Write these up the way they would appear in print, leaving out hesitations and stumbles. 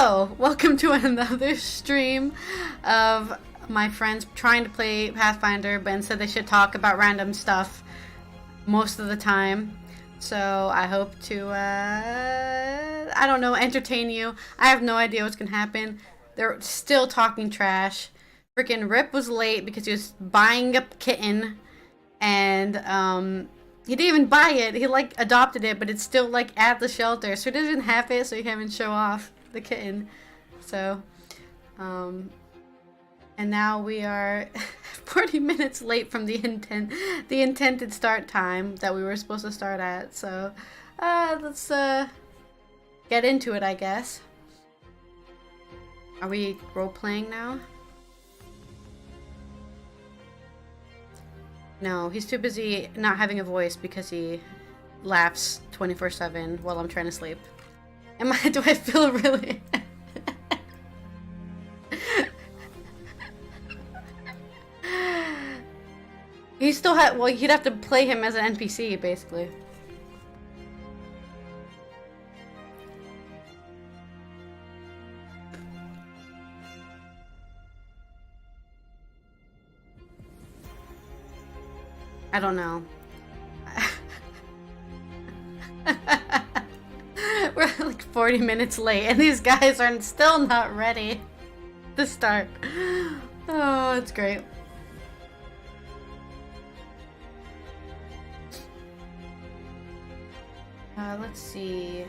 Hello! Welcome to another stream of my friends trying to play Pathfinder, but instead they should talk about random stuff most of the time. So I hope to, I don't know, entertain you. I have no idea what's gonna happen. They're still talking trash. Freaking Rip was late because he was buying a kitten, and he didn't even buy it. He like adopted it, but it's still like at the shelter, so he doesn't have it, so he can't even show off the kitten. So, and now we are 40 minutes late from the intended start time that we were supposed to start at. So, let's get into it, I guess. Are we role playing now? No, he's too busy not having a voice because he laughs 24/7 while I'm trying to sleep. Do I feel really... He still had... Well, you'd have to play him as an NPC, basically. I don't know. We're like 40 minutes late, and these guys are still not ready to start. Oh, it's great. Let's see.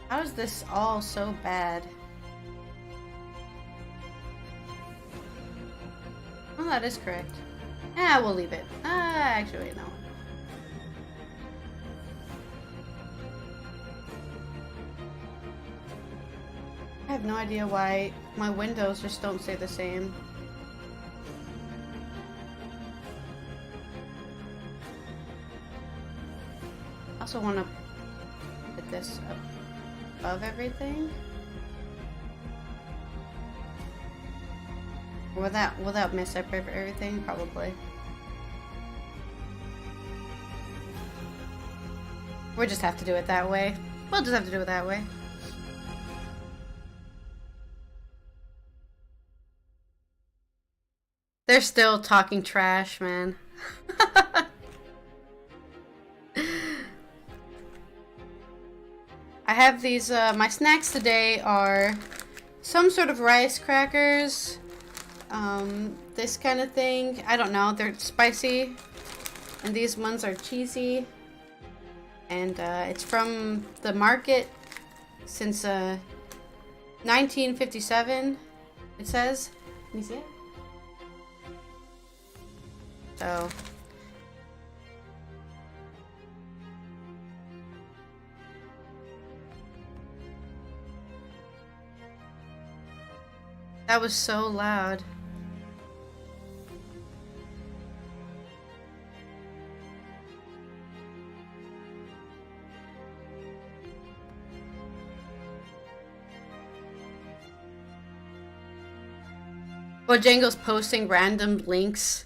How is this all so bad? Oh, that is correct. Yeah, we'll leave it. Actually, wait, no. I have no idea why my windows just don't stay the same. I also want to put this up above everything. Will that mess up everything? Probably. We'll just have to do it that way. We'll just have to do it that way. They're still talking trash, man. I have these, my snacks today are some sort of rice crackers. This kind of thing. I don't know. They're spicy. And these ones are cheesy. And it's from the market since 1957, it says. Can you see it? So. That was so loud. Bojango's posting random links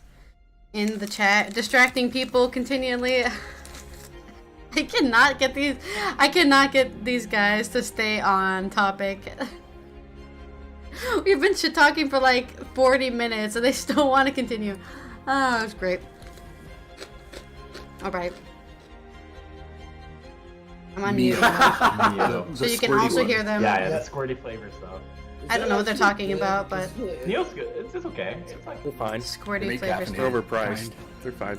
in the chat, distracting people continually. I cannot get these guys to stay on topic. We've been shit talking for like 40 minutes and they still want to continue. Oh, it's great. Alright. I'm on mute. So you can also hear them. Yeah, the squirty flavor stuff. I don't know what they're talking about, but... Neil's good. It's okay. It's like they're fine. Squirty flavor stuff. They're overpriced. They're fine.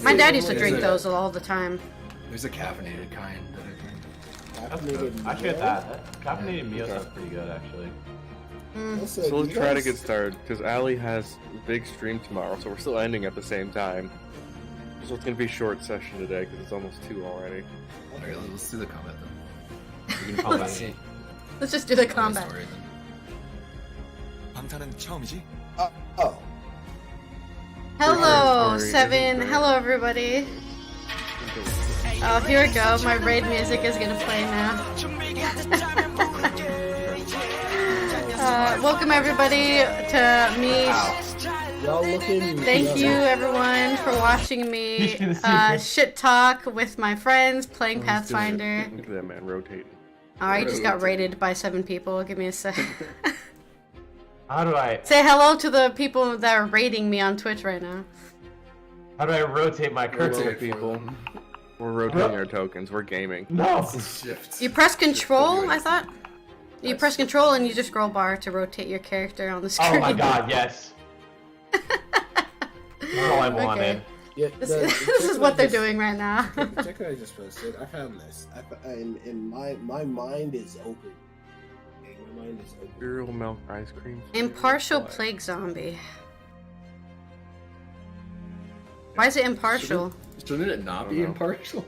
My dad used to drink those all the time. There's a caffeinated kind that I drink. I should get that. Caffeinated meal sounds pretty good, actually. So let's try to get started, because Allie has a big stream tomorrow, so we're still ending at the same time. So it's going to be a short session today, because it's almost 2 already. Alright, let's do the combat then. We can combat. Let's just do the combat. 방탄은 처음이지? Oh. Hello, Seven. Hello, everybody. Oh, here we go. My raid music is gonna play now. Welcome everybody to me. Thank you everyone for watching me shit talk with my friends playing Pathfinder. Look at that man rotating. Oh, I just got raided by 7 people. Give me a sec. How do I... Say hello to the people that are raiding me on Twitch right now. How do I rotate my cursor? People. We're rotating our tokens. We're gaming. No! Shift. You press control, I thought? You press control and you just scroll bar to rotate your character on the screen. Oh my god, yes. That's all I wanted. Okay. Yeah, This is what they're doing right now. Check what I just posted. I found this. And my mind is open. Okay, my mind is open. Cereal milk ice cream. Impartial plague zombie. Why is it impartial? Shouldn't it not be impartial?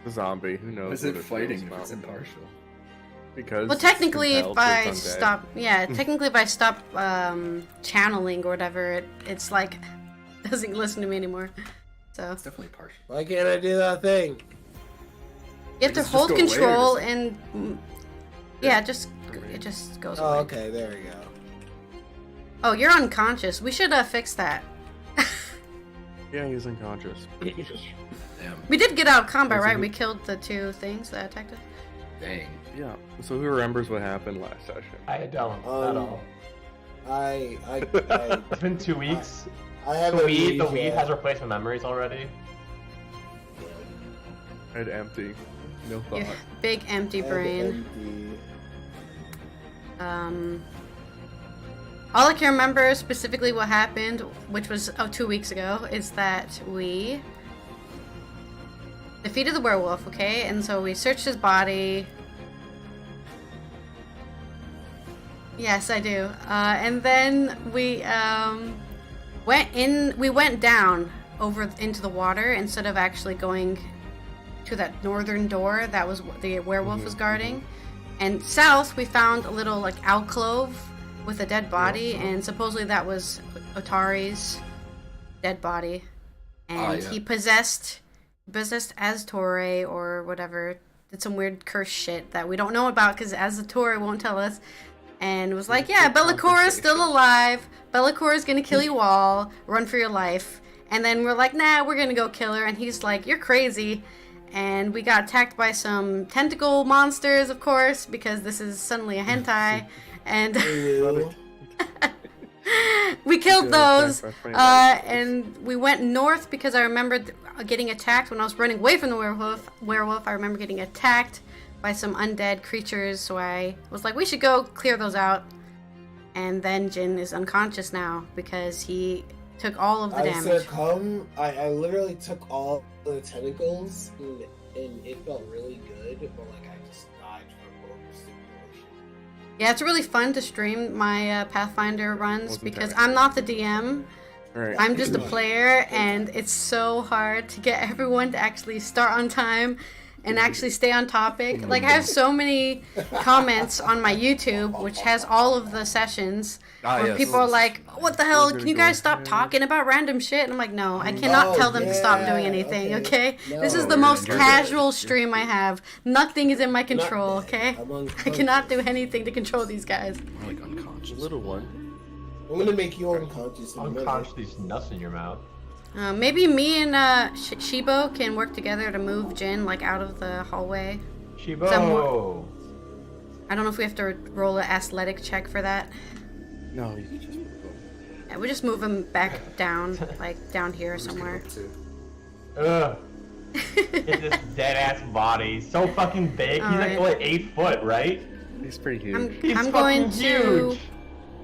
The zombie. Who knows? Why is it what fighting feels if it's about. impartial? Because. Well, technically, if compelled, I it's undead. stop, technically if I stop channeling or whatever, it's like doesn't listen to me anymore. So It's definitely partial. Why can't I do that thing? you have to Just hold go away or control just- and it just goes Oh, away. okay, there we go. Oh, you're unconscious. We should fix that. Yeah, he's unconscious. Damn. We did get out of combat, Is it right? who- We killed the 2 things that attacked us. Dang. Yeah. So who remembers what happened last session? I don't at all. I It's been 2 weeks. I have The a weed has replaced my memories already. Head empty. No Your thought. big empty brain. Empty. All I can remember specifically what happened, which was 2 weeks ago, is that we defeated the werewolf, okay? And so we searched his body. Yes, I do. And then we went down over into the water instead of actually going to that northern door that was the werewolf was guarding. And south, we found a little like alcove with a dead body, and supposedly that was Otari's dead body. And he possessed Aztorae or whatever, did some weird curse shit that we don't know about because Aztorae won't tell us. And was like, yeah, Belcorra's still alive. Belcorra's gonna kill you all. Run for your life. And then we're like, nah, we're gonna go kill her. And he's like, you're crazy. And we got attacked by some tentacle monsters, of course, because this is suddenly a hentai. And we killed those. And we went north because I remembered getting attacked when I was running away from the werewolf. I remember getting attacked by some undead creatures, so I was like, we should go clear those out. And then Jin is unconscious now because he took all of the damage. I literally took all the tentacles and it felt really good, but like I just died from overstimulation. Yeah, it's really fun to stream my Pathfinder runs Wasn't because that- I'm not the DM. Right. I'm just a player, and it's so hard to get everyone to actually start on time and actually stay on topic. Like, I have so many comments on my YouTube, which has all of the sessions, where people are like, what the hell, can you guys stop talking about random shit? And I'm like, no, I cannot tell them to stop doing anything, okay? This is the most casual stream I have. Nothing is in my control, okay? I cannot do anything to control these guys. I'm like unconscious. Little one. I'm gonna make you unconscious in a minute. Unconscious these nuts in your mouth. Maybe me and Shibo can work together to move Jin, like, out of the hallway. Shibo! I don't know if we have to roll an athletic check for that. No, you can just move him. Yeah, we just move him back down, like down here somewhere. Ugh. Get this dead ass body. So fucking big. He's like Alright. 8 foot, right? He's pretty huge. He's I'm going fucking to. huge.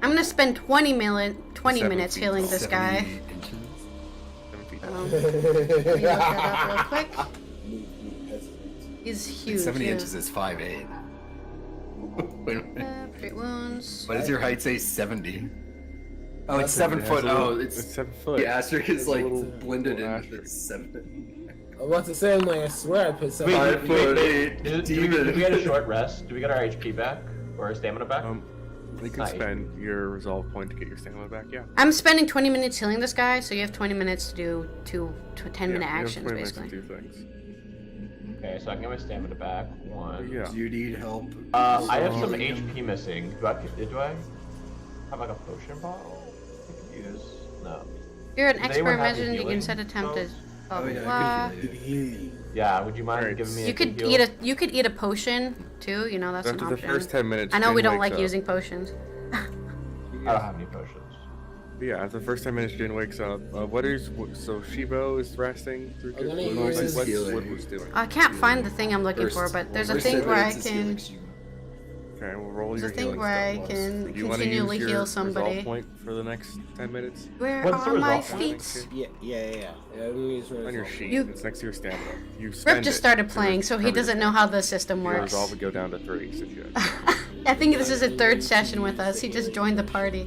I'm gonna spend 20 minutes 7 feet. healing this guy. 70 inches. 7 feet. Let me look that up real quick. He's huge. 70 yeah. inches is 5'8". Wait a minute. Great wounds. What does your height say? 70. Oh, it's That's 7 It foot. has a little- Oh, it's it's 7 foot. the asterisk is It's a like little- blended little in. asterisk. It's 7. I'm about to say, I'm like, I swear I put Wait, 7. wait, 5 foot 8 Did we get a demon. short rest? Do we get our HP back? Or our stamina back? You can Nice. spend your resolve point to get your stamina back, yeah. I'm spending 20 minutes healing this guy, so you have 20 minutes to do two 10-minute Yeah, you have actions, 20 minutes basically. to do things. Okay, so I can get my stamina back. 1. Yeah. Do you need help? I have some Healing? HP missing. Do I have like a potion bottle I could use? No. If you're an Does expert anyone have magician, you can healing set attempt as spells? blah Oh blah yeah, blah. I can heal you. Yeah, would you mind Alright. giving me a You could good heal? you could eat a potion too. You know that's After an the option. first 10 minutes, I know we Jin don't wakes like up. using potions. I don't have any potions. Yeah, after the first 10 minutes, Jin wakes up. So Shibo is resting through I'm gonna Like, use what's healing. Woodward's doing? I can't find the thing I'm looking for, but there's a thing where I can. Okay, we'll roll There's your a thing healing where I stuff. can Do you want to continually use your heal resolve somebody. point for the next 10 minutes? Where What's the are my result point? feet? Yeah, I'm gonna use On your resolve. sheet, You- it's next to your stamina. You Rip spend just it started to playing, so he recover doesn't your know how the system Your works. resolve would go down to 3, so you I think this is his third session with us. He just joined the party.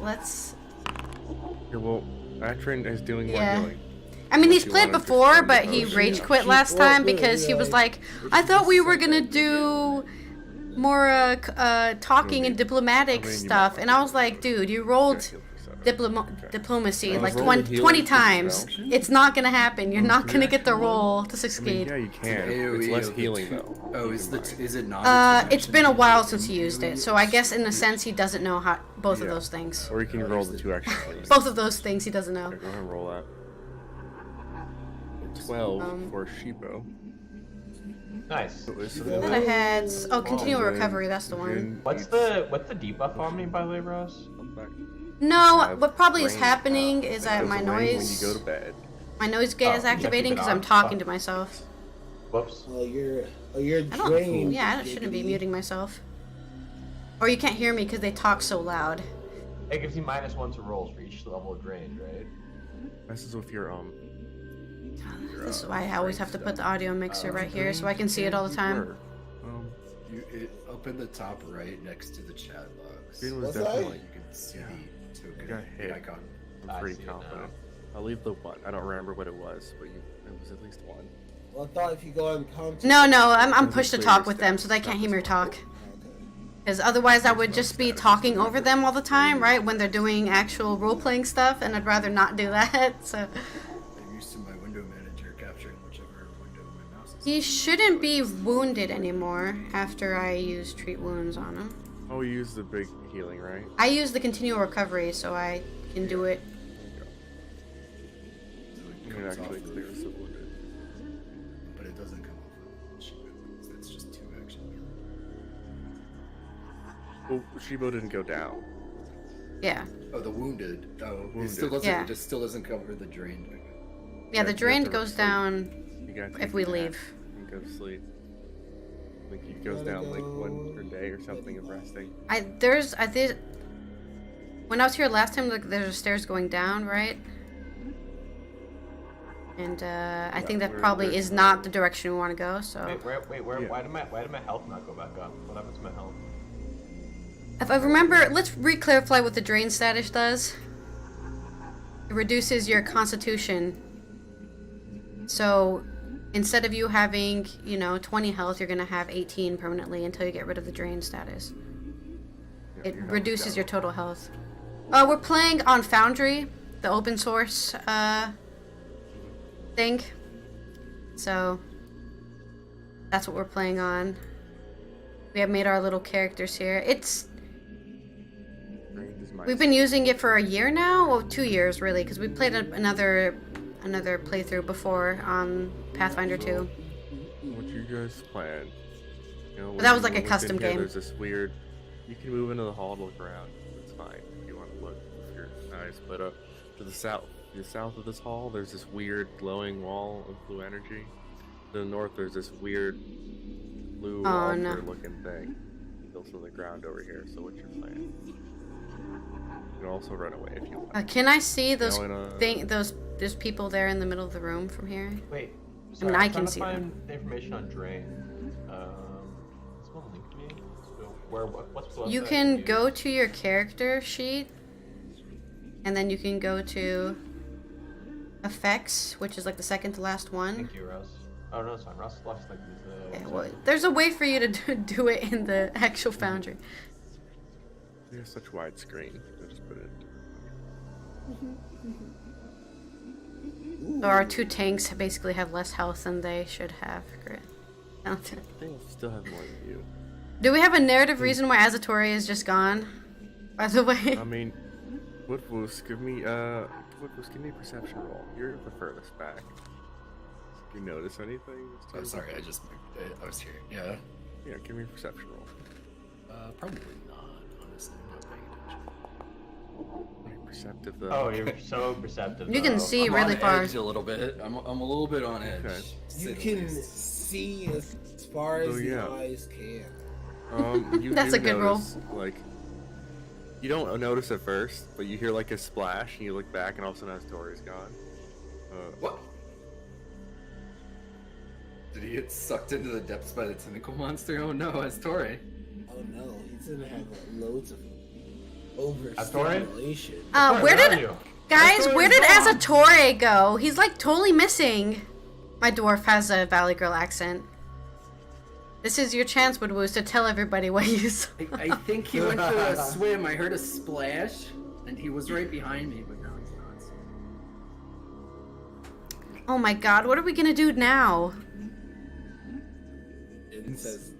Let's. Here, well, Atrin is doing more Yeah. healing. I mean, he's you played wanna before, just but spend he the rage potion. quit last Well, time because he was like, I thought we were gonna do more talking and diplomatic I mean, you stuff, might- and I was like, dude, you rolled Okay, heal for seven. diplomacy I was like rolling 20 healing for times. spell. It's not gonna happen. You're not gonna get the roll to I mean, succeed. yeah, you can. AoE It's less of the healing, two- though. Oh, Keep is in mind. is it not? It's been a while since he used it, so I guess in a sense he doesn't know how both of Yeah. those things. Or you can roll the 2 action points. Both of those things he doesn't know. Okay, go ahead and roll that. 12 Um, for Shibo. Nice. Then I had continual then recovery. That's the one. Jin What's eats- the debuff on me, by the way, Rose? Come back. No, Have what probably is rain happening up. is It that goes my away noise when you go to bed. gate is Oh, yeah, activating keep it because I'm on. talking Fuck. to myself. Whoops. Well, you're I don't. drained. Yeah, I shouldn't be Giggity. muting myself. Or you can't hear me because they talk so loud. It gives you -1 to rolls for each level of drained, right? This is with your This is why I always have to put the audio mixer right here so I can see it all the time. Where? Up in the top right next to the chat box. Jin was What's that? definitely. You can see Yeah. the token got hit. icon. I'm I pretty see it now. confident. I'll leave the 1. I don't remember what it was, but it was at least 1. Well, I thought if you go on content. No, I'm Doesn't pushed to clear talk your with them so they stats. can't hear me talk. Okay. Because otherwise I would just be talking over them all the time, right? When they're doing actual role-playing stuff, and I'd rather not do that, so... I'm used to my window manager capturing whichever window my mouse is. He shouldn't be wounded anymore after I use treat wounds on him. Oh, you used the big healing, right? I use the continual recovery so I can do it. So You it can comes actually off clear of- the wounded. but it doesn't come off of Shibo. That's just 2 actions. Well, Shibo didn't go down. Yeah. Oh, the wounded. Oh, Wounded. it still doesn't. Yeah. It just still doesn't cover the drained. Yeah, the you have drained to goes sleep. down You gotta if take we a nap leave. and go to sleep. Like, it goes down like 1 per day or something of resting. I did when I was here last time, like there's stairs going down, right? And I think that where probably there's is not the direction we want to go. So Wait, Yeah. why did my health not go back up? What happened to my health? if I remember, let's re-clarify what the drain status does. It reduces your constitution. So instead of you having, 20 health, you're gonna have 18 permanently until you get rid of the drain status. Yeah, It your health reduces down. your total health. We're playing on Foundry, the open source thing. So that's what we're playing on. We have made our little characters here. Drained is We've been using it for a year now, well, 2 years really, because we played another playthrough before on Pathfinder 2. What you guys plan? But that was like a when we custom get here, game. There's this weird. You can move into the hall to look around. It's fine if you want to look with your eyes. But to the south of this hall, there's this weird glowing wall of blue energy. To the north, there's this weird blue Oh, altar-looking thing built in the ground over here. So what's your plan? You can also run away if you want. Can I see those Going, there's people there in the middle of the room from here? Wait. I mean, I'm I trying can to see find the information on drain. Someone link me. So what's the You website can use? go to your character sheet, and then you can go to effects, which is like the second to last one. Thank you, Russ. Oh no, it's fine. Russ left like these. Yeah, well, there's a way for you to do it in the actual Foundry. You have such widescreen. So just put it. So our 2 tanks basically have less health than they should have. Great. They still have more than you. Do we have a narrative reason why Aztorae is just gone? By the way. I mean, Woodwoos, give me Quick, give me a perception roll. You're the furthest back. Do you notice anything? I'm sorry, I was here. Yeah. Yeah, give me a perception roll. Probably not, honestly. I'm not paying attention. You're perceptive though. Oh, you're so perceptive. You can though. see I'm really on far. edge a little bit. I'm a little bit on edge. Okay. to You say the can least. see as far as Oh, the yeah. eyes can. You That's do a good roll. notice, like, you don't notice at first, but you hear like a splash, and you look back, and all of a sudden Aztorae's gone. What? Did he get sucked into the depths by the tentacle monster? Oh no, Aztorae. Oh no, he's gonna have loads of Aztorae? overstimulation. Where are did you? guys? Aztorae's Where did gone. Aztorae go? He's like totally missing. My dwarf has a Valley Girl accent. This is your chance, Woodwoos, to tell everybody what you saw. I think he went for a swim. I heard a splash, and he was right behind me, but now he's not. Oh my god, what are we gonna do now? It says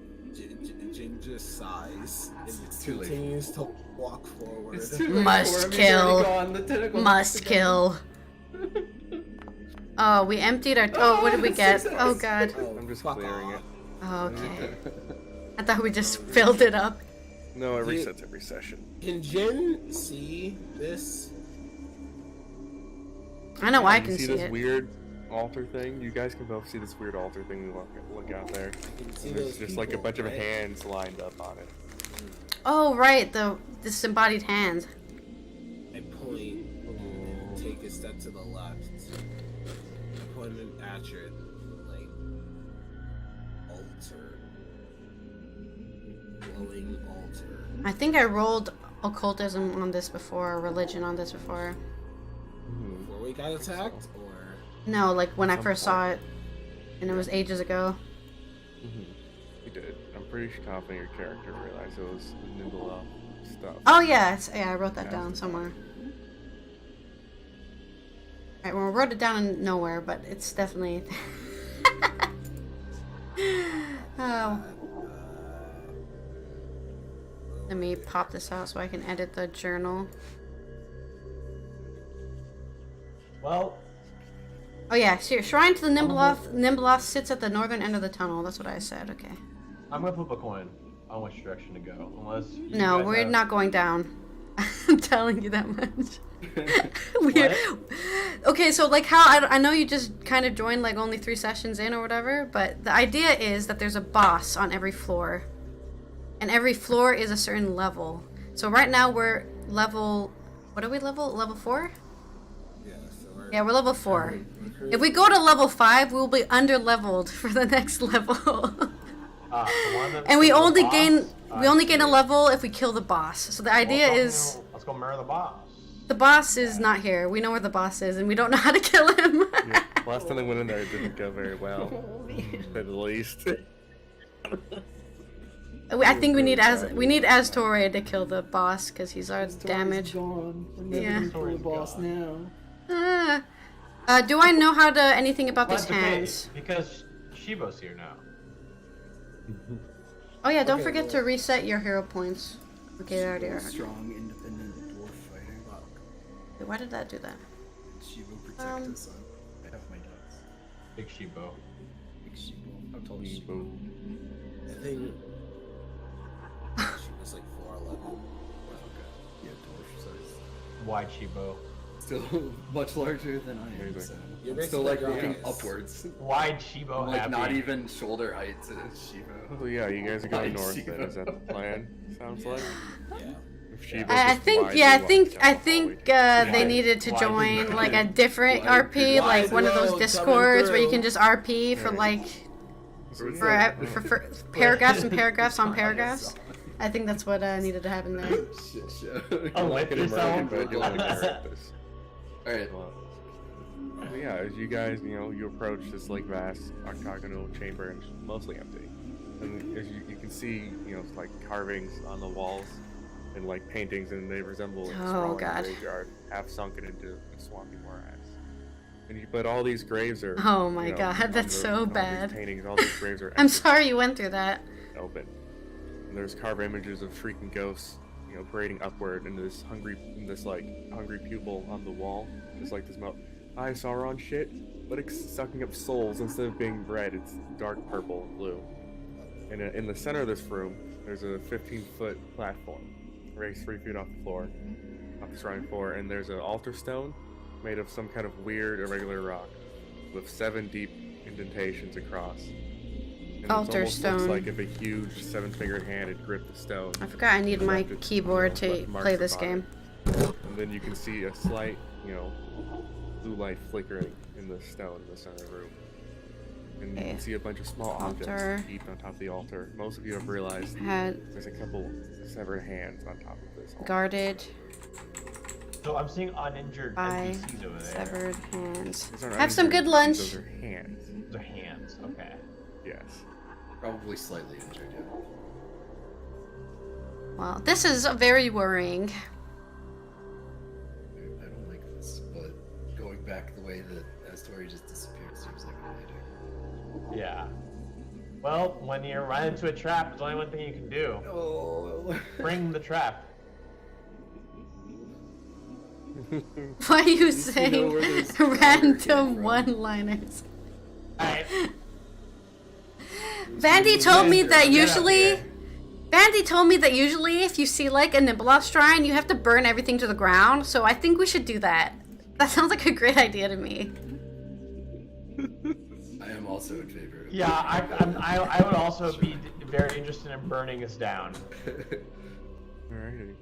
Ginger sighs and It's too late. continues to walk forward. It's too late Must for him. He's kill. already gone. The tentacle Must monster kill. Oh, we emptied our. Oh, what did we get? success. Oh god. Oh, I'm just fuck clearing off. it. Oh, okay. I thought we just filled it up. No, it You- resets every session. Can Jin see this? I know I You can see this it. weird altar thing? You guys can both see this weird altar thing. Look out there. You can see And there's those just like a people, bunch of right? hands lined up on it. Oh right, the disembodied hand. I point and take a step to the left. I point an at like altar, glowing altar. I think I rolled occultism on this before, or religion on this before. Before we got attacked, or No, like when I first saw it, and it was ages ago. You did. I'm pretty confident your character realized it was Nimbla stuff. Oh yeah, yeah, I wrote that down somewhere. Alright, well, I wrote it down in nowhere, but it's definitely. Oh. Let me pop this out so I can edit the journal. Well, Oh yeah, here, Shrine to the Nimbloth. Nimbloth sits at the northern end of the tunnel. That's what I said. Okay. I'm gonna flip a coin on which direction to go, unless. You No, guys we're have- not going down. I'm telling you that much. We're... Okay, so like how I know you just kind of joined like only 3 sessions in or whatever, but the idea is that there's a boss on every floor, and every floor is a certain level. So right now we're level. What are we level? Level 4? yeah, so we're, Yeah, we're level 4. we're If we go to level 5, we'll be under leveled for the next level. The one that- And we the only boss? gain I only gain a see. level if we kill the boss. So the idea Well, is let's go murder the boss. the boss is not here. We know where the boss is, and we don't know how to kill him. Yeah, last time I went in there, it didn't go very well, to say the least. I think we need Aztorae to kill the boss because he's our damage. Gone. I'm Yeah. never gonna kill the boss now. Do I know how to anything about Well, these that's okay, hands? because Shibo's here now. Oh yeah, don't Okay, forget well- to reset your hero points. Okay, there they are. Strong, independent dwarf fighter. Wait, why did that do that? She will protect us. I have my doubts. Big Shibo. Big Shibo. How tall is Shibo? Boom. I think she was like 4'11". Oh, okay. Yeah, dwarf size. Wide Shibo. Still much larger than I am. Amazing. So You're I'm still basically like looking giants. upwards. Wide Shibo I'm like happy. not even shoulder height to Shibo. So yeah, you guys are going Like north Shiva. then, is that the plan? Sounds like? Yeah. If Shiva I just think widely yeah, I walks think down I the think hallway. they Wide- needed to wide join is like a good. different Wide RP, is like good. one of those Coming discords where you through. can just RP for Yeah. like So it's for paragraphs and paragraphs on paragraphs. I think that's what needed to happen there. Shit, shit. Oh, like with it yourself? American, but you like characters. Alright. Well, yeah, as you guys, you approach this like vast octagonal chamber and it's mostly empty. And as you can see, it's like carvings on the walls and like paintings, and they resemble like, a Oh, sprawling God. graveyard, half sunken into a swampy morass. But all these graves are. Oh my God, that's so all these bad. paintings, all these graves are I'm empty, sorry you went through that. open. And there's carved images of shrieking ghosts, grading upward into this hungry pupil on the wall, just like this I Sauron shit, but it's sucking up souls instead of being red. It's dark purple and blue. And in the center of this room, there's a 15-foot platform, raised 3 feet off the shrine floor, and there's an altar stone made of some kind of weird, irregular rock with 7 deep indentations across. And Altar it almost stone. looks like if a huge 7-fingered hand had gripped the stone. I forgot I need and my left its, keyboard to left marks play this upon game. it. And then you can see a slight, blue light flickering in the stone in the center of the room. And you can see a bunch of small Altar. objects heaped on top of the altar. Most of you have realized there's a couple severed hands on top of this altar. Guarded So I'm seeing uninjured by NPCs over there. severed hands. Those aren't Have some uninjured, good lunch. Those are hands. Those are hands. Okay. Yes. Probably slightly injured, yeah. Well, this is very worrying. I don't like this, but going back the way that Aztorae just disappeared seems like a idea. Yeah. Well, when you run into a trap, there's only one thing you can do. Oh. Bring the trap. Why are you know saying where this power came random from. one-liners? Alright. Vandy told me that Get up usually... here. Vandy told me that usually if you see like a Nibelheim shrine, you have to burn everything to the ground, so I think we should do that. That sounds like a great idea to me. I am also in favor of Yeah, I would also be very interested in burning us down. Alrighty.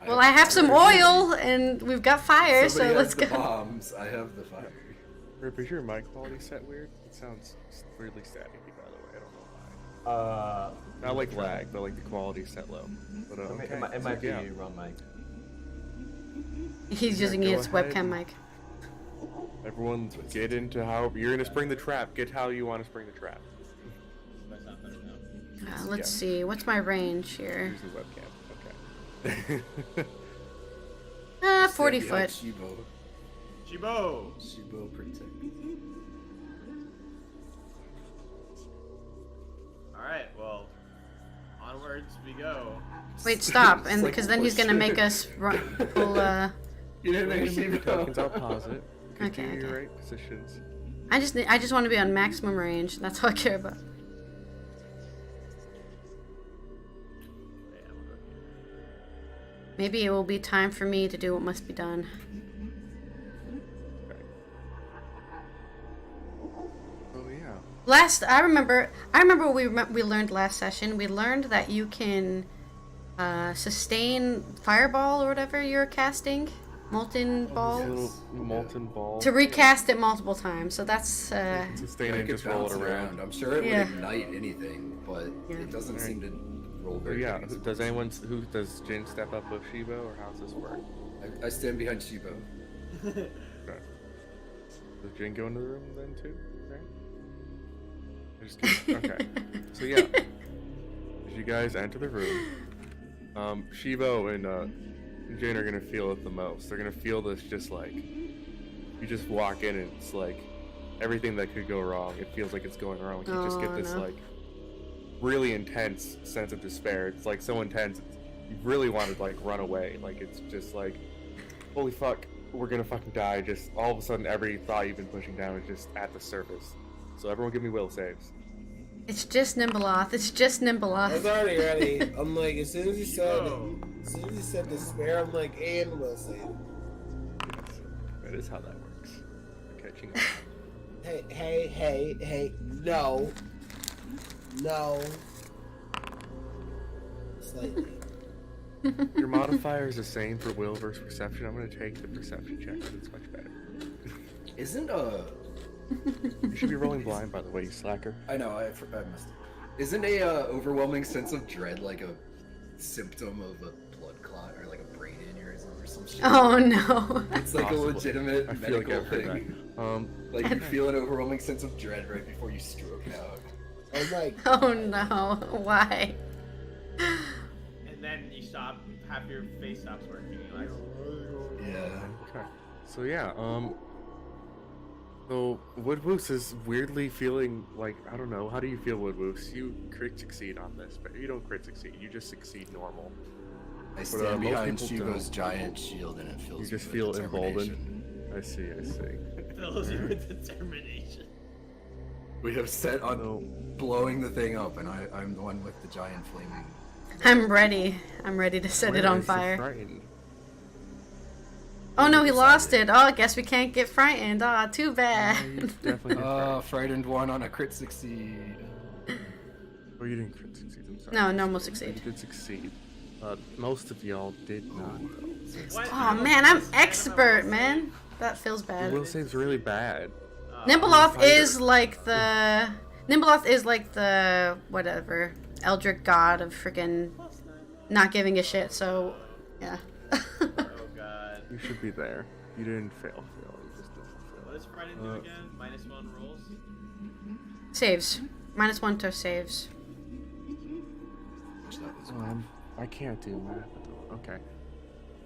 Well, I have some oil, and we've got fire, so Somebody let's has the go. bombs. I have the fire. Rip, is your mic quality set weird? It sounds weirdly staticky, by the way. I don't know why. Not like lag, but like the quality set low. But okay. It might be yeah. you, wrong mic. He's Yeah, using go his ahead. webcam mic. Everyone, get into how you're gonna spring the trap. Get how you want to spring the trap. Let's see, what's my range here? Use the webcam. Okay. 40 Stand behind foot. Shibo. Shibo! Shibo protect. Alright, well, onwards we go. Wait, stop, and It's like because then he's gonna make us run, pull, You didn't make Your tokens, I'll Shibo. pause it. Okay, Continue your okay. right positions. I just want to be on maximum range. That's all I care about. Yeah, we'll go here. Maybe it will be time for me to do what must be done. Okay. Oh yeah. I remember what we learned last session. We learned that you can sustain fireball or whatever you're casting, molten ball, Little molten ball. to recast it multiple times. So that's Sustain I and could just roll it bounce around. I'm sure it Yeah. would ignite anything, but Yeah. it doesn't Alright. seem to roll Oh very yeah. good. Does Jin step up with Shibo, or how's this work? I stand behind Shibo. Okay. Does Jin go into the room then too? Right? I just kidding. Okay. So yeah, as you guys enter the room, Shibo and Jin are gonna feel it the most. They're gonna feel this just like you just walk in and it's like everything that could go wrong. It feels like it's going wrong. Like you just get Oh, this no. like really intense sense of despair. It's like so intense. You really want to like run away. Like it's just like, holy fuck, we're gonna fucking die. Just all of a sudden, every thought you've been pushing down is just at the surface. So everyone, give me will saves. it's just Nimbleoth. It's just I was Nimbleoth. already ready. I'm like, as soon as he Oh. said despair, I'm like, and will save. Yes, that is how that works. You're catching on. Hey, no. Slightly. Your modifier is the same for will versus perception. I'm gonna take the perception check because it's much better. Isn't You should be rolling blind, by the way, you slacker. I know I missed it. Isn't a overwhelming sense of dread like a symptom of a blood clot or like a brain aneurysm or some shit? Oh no. It's like Possibly. a legitimate I feel like medical I've heard thing. that. Like you feel an overwhelming sense of dread right before you stroke out. I'm like, Oh no. Why? And then you stop, half your face stops working. You're like, Yeah. Okay. So yeah, So Woodwoos is weirdly feeling like, I don't know. How do you feel, Woodwoos? You crit succeed on this, but you don't crit succeed. You just succeed normal. I stand most behind people Shivo's don't. giant shield and it fills You just me feel with determination. emboldened. I see. I see. Fills you with determination. We have set on No. blowing the thing up, and I'm the one with the giant flaming. I'm ready. I'm ready to set it Where on is he fire. frightened? Oh no, he lost it. Oh, I guess we can't get frightened. Ah, too bad. Definitely get frightened. Frightened one on a crit succeed. Oh, you didn't crit succeed. I'm sorry. No, normal You succeed. did succeed. Most of y'all did not, though. What? Oh man, I'm expert, man. That feels The bad. will save's really bad. Nimbleoff Fighter. is like the whatever Eldritch god of freaking not giving a shit. So yeah. Oh god. You should be there. You didn't fail. You just didn't What does Friday do again? -1 rolls? Saves. -1 to saves. Which that was fail. I can't do math. Okay.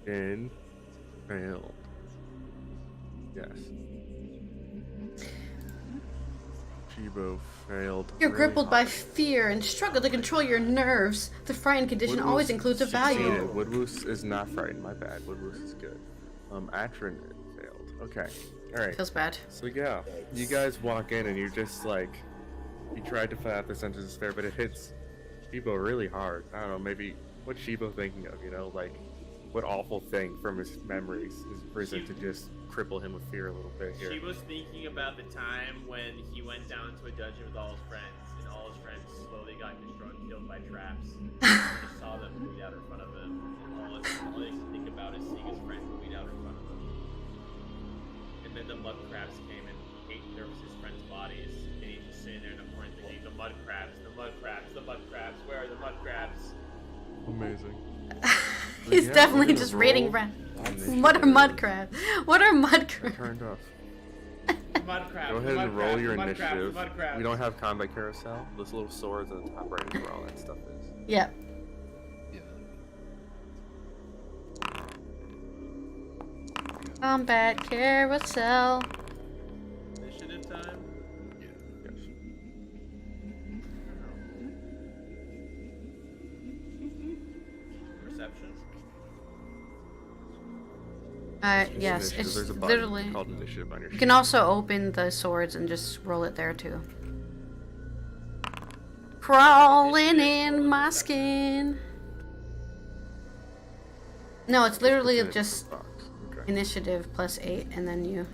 In. Failed. Yes. Shibo failed. You're really crippled by hard. fear and struggle to control your nerves. The frightened condition Woodwoos always includes a value. succeeded. Woodwoos is not frightened. My bad. Woodwoos is good. Atrin failed. Okay. All right. Feels bad. So yeah, you guys walk in and you're just like, you tried to fight out the sense of despair, but it hits Shibo really hard. I don't know, maybe what's Shibo thinking of? You know, like what awful thing from his memories is risen to just cripple him with fear a little bit here. She was thinking about the time when he went down to a dungeon with all his friends, and all his friends slowly got destroyed, killed by traps. He saw them bleed out in front of him, and all they think about is seeing his friends bleed out in front of him. And then the mud crabs came and ate his friends' bodies, and he's just sitting there in the corner thinking, the mud crabs, the mud crabs, the mud crabs, where are the mud crabs? Amazing. He's yeah, definitely we're gonna just reading roll rap. initiative. What are mud crabs? What are mud I crabs? turned off. Mud crabs, Go the ahead mud and roll crabs, your the mud crabs, the initiative. mud crabs. We don't have combat carousel. Those little swords on the top right is where all that stuff is. Yeah. Yeah. Combat carousel. Initiative time? Yes. Perception? Yes, Initiative. it's There's a button literally. called initiative on your You can also open the swords and just roll it there too. Crawling in my skin. No, it's literally It's in a just box. Okay. initiative plus 8, and then you.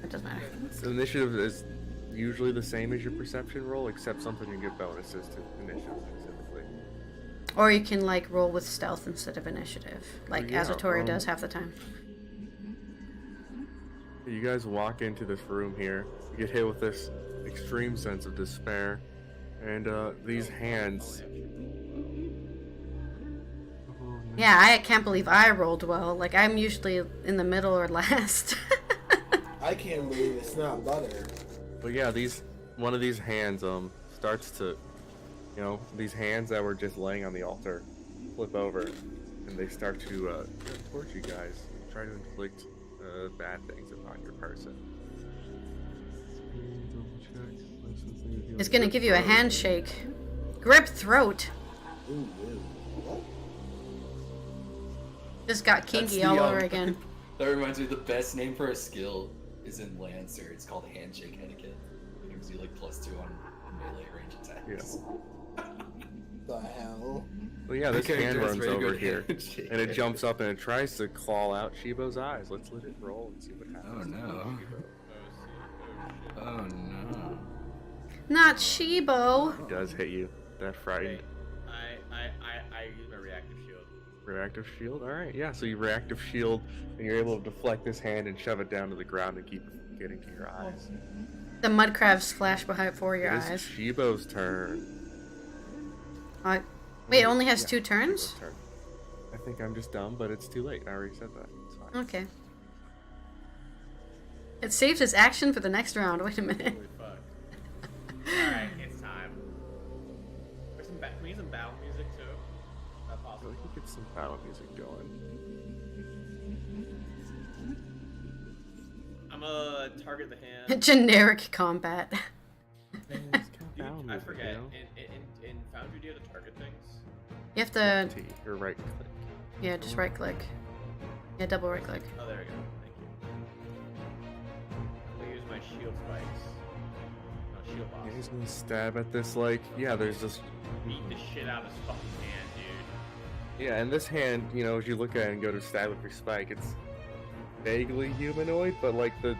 It doesn't matter. So initiative is usually the same as your perception roll, except something you get bonuses to initiative specifically. Or you can like roll with stealth instead of initiative, like yeah, Aztorae does half the time. You guys walk into this room here. You get hit with this extreme sense of despair, and these hands. Yeah, I can't believe I rolled well. Like I'm usually in the middle or last. I can't believe it's not butter. But yeah, one of these hands starts to, these hands that were just laying on the altar flip over, and they start to torch you guys, try to inflict bad things upon your person. It's gonna give you a handshake. Grip throat. Ooh, ooh. What? Just got kinky That's the, all over again. That reminds me, the best name for a skill is in Lancer. It's called Handshake Etiquette. It gives you like +2 on melee range attacks. The hell? Well, yeah, this Okay, hand that's runs very over good here, handshake. and it jumps up and it tries to claw out Shibo's eyes. Let's let it roll and see what Oh happens. no. Oh no. Not Shibo. It does hit you. That frightened. I use my reactive shield. Reactive shield? Alright, yeah, so you reactive shield, and you're able to deflect this hand and shove it down to the ground and keep it from getting to your eyes. The mud crabs flash before your It is eyes. Shibo's turn. Wait, it only has Yeah, 2 turns? Shibo's turn. I think I'm just dumb, but it's too late. I already said that. It's fine. Okay. It saves its action for the next round. Wait a minute. Holy fuck. Alright, it's time. Can we use some battle music too? Not So possible. we can get some battle music going. I'm gonna target the hand. Generic combat. Man, just count Dude, down I with it, forget. you know? In Foundry, do you have to target things? You have to, T or right click. yeah, just right click. Yeah, double right click. Oh, there we go. Thank you. I'm gonna use my shield spikes. No, shield boss. Yeah, he's gonna stab at this like, yeah, there's this. Beat the shit out of his fucking hand, dude. Yeah, and this hand, you know, as you look at it and go to stab with your spike, it's vaguely humanoid, but like the.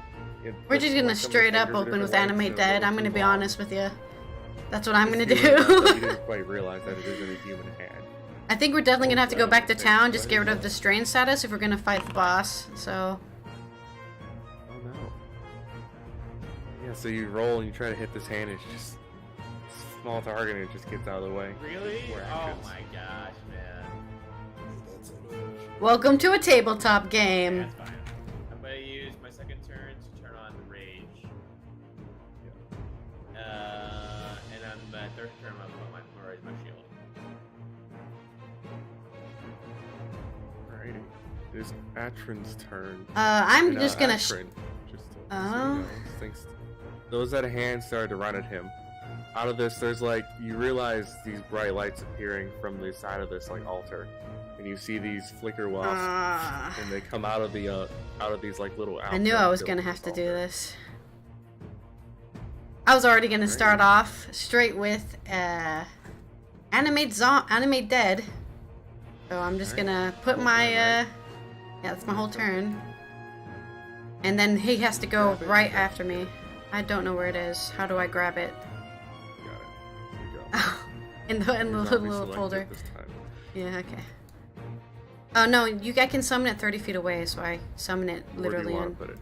We're just gonna straight up open with Animate Dead. I'm gonna be honest with you. That's what I'm gonna do. You didn't quite realize that it isn't a human hand. I think we're definitely gonna have to go back to town, just get rid of the strain status if we're gonna fight the boss. So. Oh no. Yeah, so you roll and you try to hit this hand, it's just small target and it just gets out of the way. Really? More Oh actions. my gosh, man. That's unfortunate. Welcome to a tabletop game. That's fine. I'm gonna use my second turn to turn on Rage. And on my third turn, I'm gonna raise my shield. Alrighty. It is Atron's turn. I'm And, just gonna. Atron, just so you Oh. know, thinks those that hand started to run at him. Out of this, there's like you realize these bright lights appearing from the side of this like altar, and you see these flicker wasps, Ah. and they come out of the out of these like little. I knew I was gonna have to do this. I was already gonna start off straight with Animate Dead. So I'm just gonna put my yeah, that's my whole turn. And then he has to go right after me. I don't know where it is. How do I grab it? Got it. Here you go. in the It's little selected folder. this time. Yeah, okay. Oh no, I can summon it 30 feet away, so I summon it Where do literally you want in, to put it?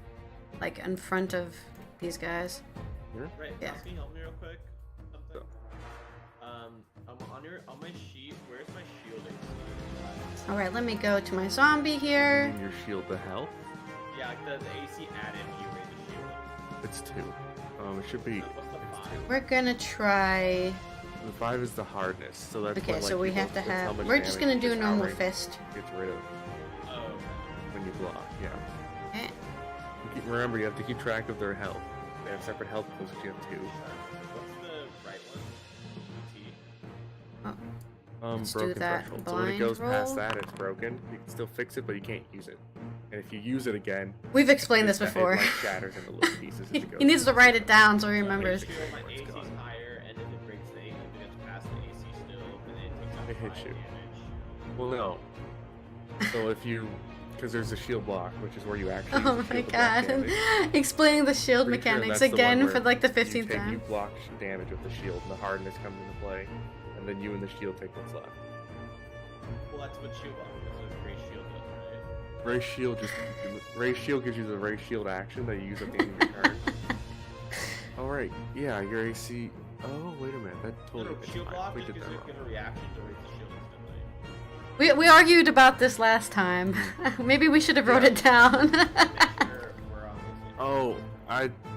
like in front of these guys. Here? Right, Yeah. can you help me real quick? Something? On my sheet, where's my shielding? All right, let me go to my zombie here. And your shield to health. Yeah, like the AC added when you raise the shield. It's 2. It should be. What's the It's 2. 5? We're gonna try. The 5 is the hardness, so that's Okay, what, like, so we you have to look- that's how have. much We're just damage gonna do a this normal outrage fist. Gets rid of Oh, when you block. Yeah. Okay. Remember, you have to keep track of their health. They have separate health pools. You have 2. what's the right one? T. Let's do Broken that threshold. So when it blind goes past roll. that, it's broken. You can still fix it, but you can't use it. And if you use it again, We've explained this it before. like shatters into little pieces. as it goes. He needs to write it down so he remembers. Make sure my AC is higher, and if it breaks the AC, if it gets past the AC still, then it takes out It hits fire you. damage. Well, no. So if you, because there's a shield block, which is where you actually. Oh use the my shield to block god. damage. Explaining the shield Pretty sure mechanics that's the one again where for like the you 15th take- time. You block damage with the shield, and the hardness comes into play, and then you and the shield take what's left. Well, that's what shield block is. That's what Gray Shield does, right? Ray shield gives you the Ray shield action that you use at the end of your turn. All right, yeah, your AC. Oh wait a minute, that No, totally. no, makes shield fine. block We just did gives that you wrong. give a reaction to raise the shield instantly. We argued about this last time. Maybe we should have wrote it down. Make sure we're on the same. Oh,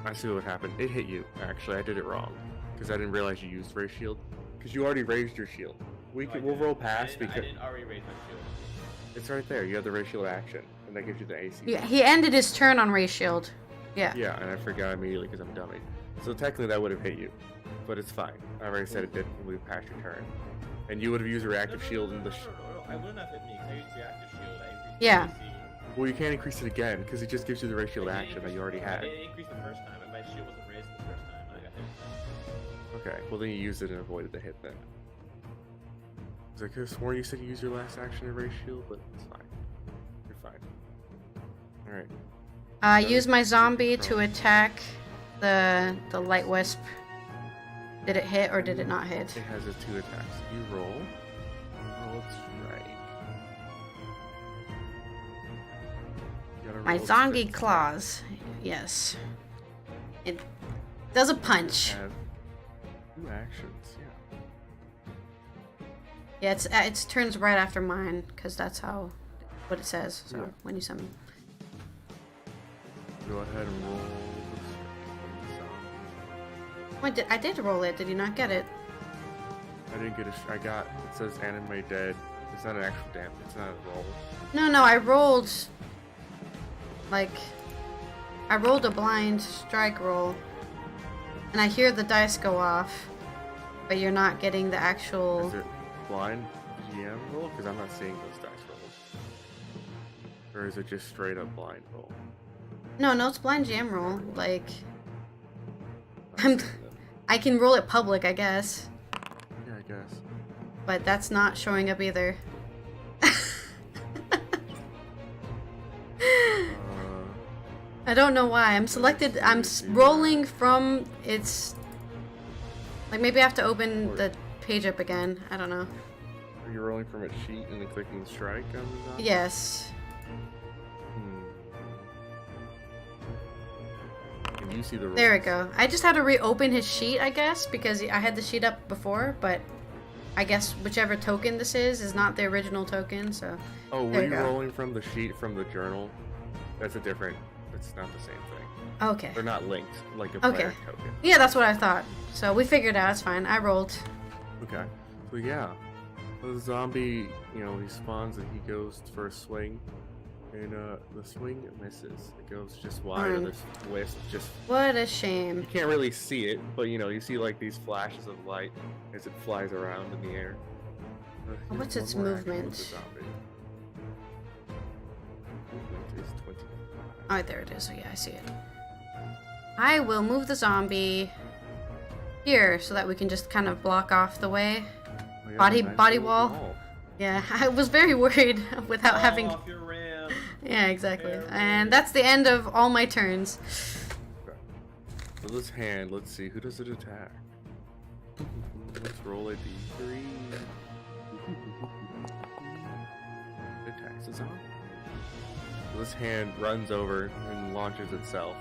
I see what happened. It hit you. Actually, I did it wrong because I didn't realize you used Ray shield because you already raised your shield. No, I We'll didn't. roll I past didn't- because I didn't already raise my shield. it's right there. You have the Ray shield action, and that gives you the AC. Yeah, he ended his turn on Ray Shield. Yeah. Yeah, and I forgot immediately because I'm dummy. So technically that would have hit you, but it's fine. I already said it did move past your turn, and you would have used a reactive shield in the. No, I wouldn't have hit me because I used reactive shield. I increased Yeah. the AC. Well, you can't increase it again because it just gives you the Ray shield I didn't action that increase you already I had. didn't increase the first time, and my shield wasn't raised the first time. I got hit. Okay, well then you used it and avoided the hit then. Because I could have sworn you said you used your last action in Ray shield, but it's fine. You're fine. All right. I used my zombie to attack the light wisp. Did it hit or did it not hit? It has its 2 attacks. You roll. You roll strike. You gotta My roll zombie 15. claws. Yes. It does a punch. Have 2 actions. Yeah. Yeah, it's turns right after mine because that's how what it says. So Yeah. when you summon. Go ahead and roll the zombie. I did roll it. Did you not get it? I didn't get I got. It says anime dead. It's not an actual damage. It's not a roll. No, I rolled like I rolled a blind strike roll, and I hear the dice go off, but you're not getting the actual. Is it blind GM roll? Because I'm not seeing those dice rolls. Or is it just straight up blind roll? No, it's blind GM roll. Like, Not seeing them. I can roll it public, I guess, Yeah, I guess. but that's not showing up either. I don't know why. I'm selected. I'm rolling from its. Like, maybe I have to open the page up again. I don't know. Are you rolling from a sheet and then clicking strike on the zombie? Yes. Can you see the rolls? There we go. I just had to reopen his sheet, I guess, because I had the sheet up before, but I guess whichever token this is not the original token, so. Oh, were There you you go. rolling from the sheet from the journal? That's a different. It's not the same thing. Okay. They're not linked like a Okay. player token. Yeah, that's what I thought. So we figured out. It's fine. I rolled. Okay. So yeah, the zombie, he spawns and he goes for a swing, and the swing misses. It goes just wide of Darn. this wisp. Just What a you shame. can't really see it, but you see like these flashes of light as it flies around in the air. Here's What's one its more action with movement? the zombie. Movement is 25. Oh, there it is. So yeah, I see it. I will move the zombie here so that we can just kind of block off the way. Oh, yeah, Body- nice body little wall. Yeah, I was very worried without Fall having. off your ramp. Yeah, exactly. Very And that's the end of all my turns. So this hand, let's see, who does it attack? Let's roll a d3. It attacks the zombie. So this hand runs over and launches itself.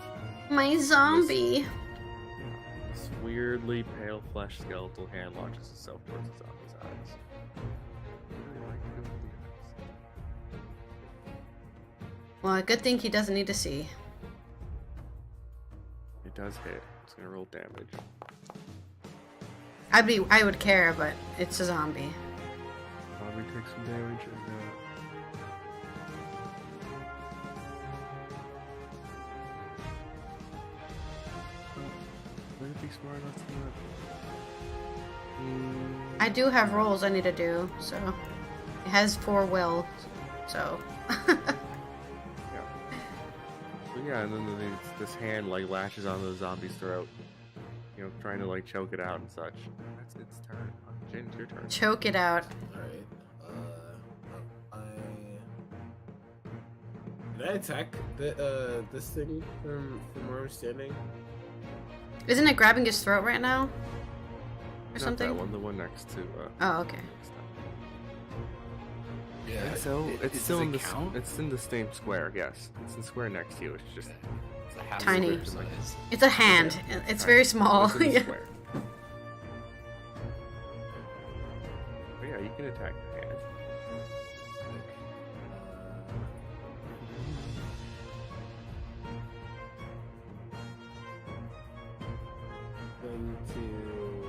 My zombie. This weirdly pale flesh skeletal hand launches itself towards the zombie's eyes. I really like it with the eyes. Well, good thing he doesn't need to see. It does hit. It's gonna roll damage. I would care, but it's a zombie. Zombie takes some damage and would it be smart enough to do that? I do have rolls I need to do, so it has 4 will, so. Yeah. So yeah, and then this hand like lashes onto the zombie's throat, trying to like choke it out and such. That's its turn. Jin, it's your turn. Choke it out. Alright. Did I attack this thing from where I'm standing? Isn't it grabbing his throat right now? Or Not something? that one, the one next to. Oh, okay. next time. Yeah. So it's still in the count? it's in the same square. Yes, it's in the square next to you. It's just It's a half Tiny. square size. It's a hand. It's very small. It's in the Yeah. square. But yeah, you can attack the hand. Going to.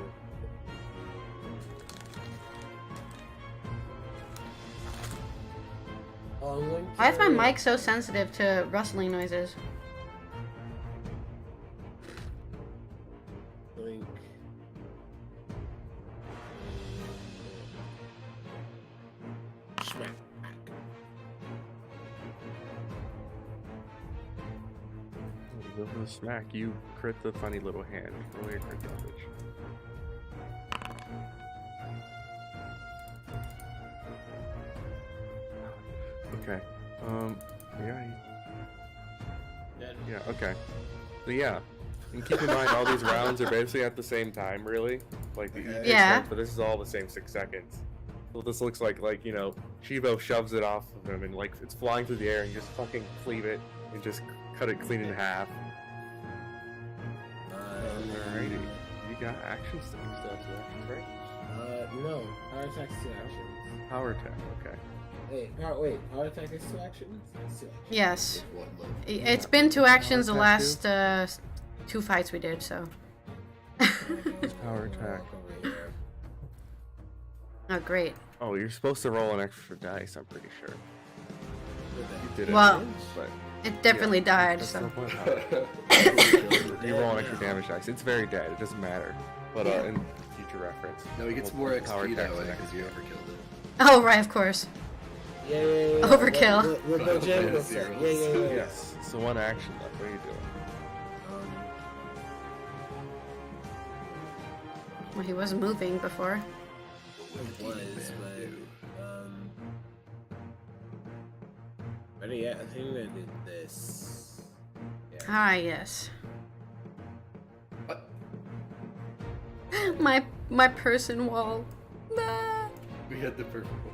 I'm going to. Why is my mic so sensitive to rustling noises? Link. Smack. Go for the smack. You crit the funny little hand. Roll your crit damage. Okay. Yeah. Dead. Yeah. Okay. So yeah. And keep in mind, all these rounds are basically at the same time, really. Like, you take Yeah. turns, but this is all the same 6 seconds. So this looks like Shivo shoves it off of him, and like it's flying through the air, and you just fucking cleave it and just cut it clean in half. Alrighty. You got action steps. That's actions, right? No. Power attack's 2 actions. Power attack. Okay. Power attack is 2 actions? It's 2 actions. Yes. What level? It's been 2 actions the attack last 2 fights we did, so. Power attack. Oh, great. Oh, you're supposed to roll an extra dice. I'm pretty sure. You did it, Well- but It definitely died, That's so. no point. You roll an extra damage dice. It's very dead. It doesn't matter. But in future reference. No, he gets we'll more put power XP that attacks way next because you year. overkilled it. Oh, right, of course. Yeah. Overkill. What Jen was saying. Yeah. Yes. So one action left. What are you doing? Well, he wasn't moving before. It was, but yeah, I think I did this. Yeah. Ah, yes. What? My person wall. Nah. We had the perfect one.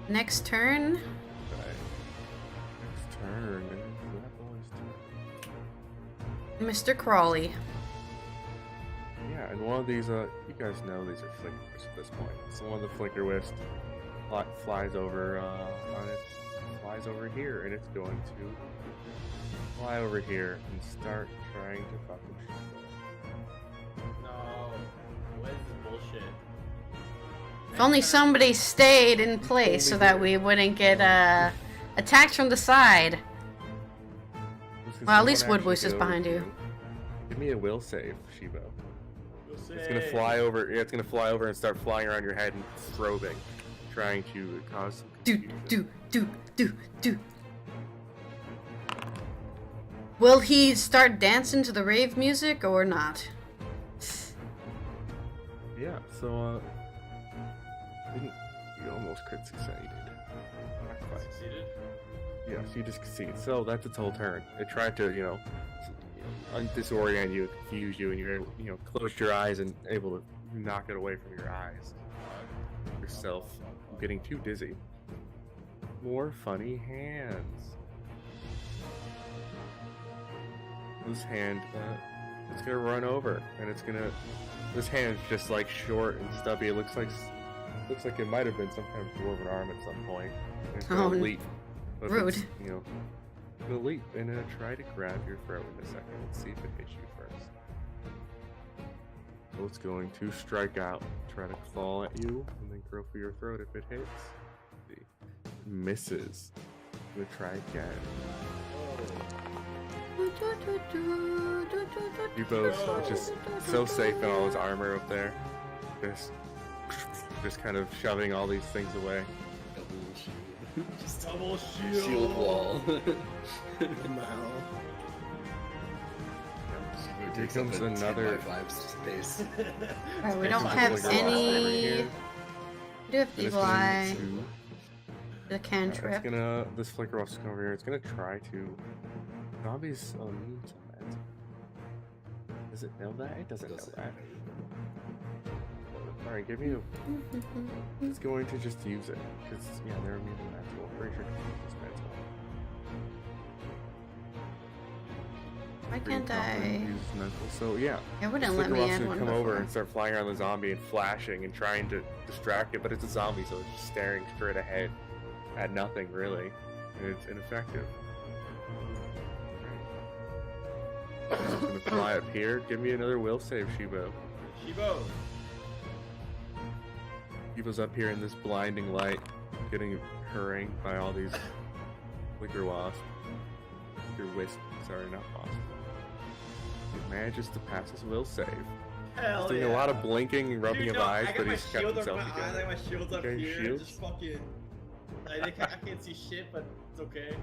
Next turn. Right. Next turn. That boy's turn. Mr. Crawley. Yeah, and one of these, you guys know these are flicker wisps at this point. So one of the flicker wisps flies over here, and it's going to fly over here and start trying to fucking shoot it. No. What is this bullshit? If only somebody stayed in place so that we wouldn't get attacked from the side. Well, at least Woodwoos is behind you. Give me a will save, Shibo. We'll see. It's gonna fly over. Yeah, it's gonna fly over and start flying around your head and strobing, trying to cause some confusion. Do. Will he start dancing to the rave music or not? Yeah. So you almost crit succeeded. Not quite. Succeeded. Yeah, so you just succeed. So that's its whole turn. It tried to, disorient you, confuse you, and you're able, close your eyes and able to knock it away from your eyes. Yourself getting too dizzy. More funny hands. This hand, it's gonna run over, and it's gonna. This hand's just like short and stubby. It looks like it might have been some kind of dwarven arm at some point. And it's gonna leap. But rude. It's, gonna leap and try to grab your throat in a second and see if it hits you first. So it's going to strike out, try to claw at you, and then go for your throat if it hits. Let's see. Misses. I'm gonna try again. You both just so safe in all his armor up there. Just kind of shoving all these things away. Just Double shield. shield wall. Here comes another. 5 space. Alright, we don't Comes have another blast over any. here. We do have And it's Evil going Eye, to- the it's cantrip. this flicker off over here. It's gonna try to. Zombies immune to that. Does it know that? It doesn't know that. Alright, give me a. It's going to just use it because they're immune to mental. Pretty sure it's mental. Why can't I? Use mental. So yeah. It wouldn't Flicker let me Rock's add gonna one come over before. and start flying around the zombie and flashing and trying to distract it, but it's a zombie, so it's just staring straight ahead at nothing really, and it's ineffective. It's just gonna fly up here. Give me another will save, Shibo. Shibo. Shibo's up here in this blinding light, getting harangued by all these flicker wasps. Flicker wisp, sorry, not wasp. He manages to pass his will save. Hell He's doing yeah. a lot of blinking and rubbing Dude, of no, eyes, I got but my he's kept shield over himself my eyes, I together. got my shields up Okay, here. shields. Just fucking. I can't see shit, but it's okay.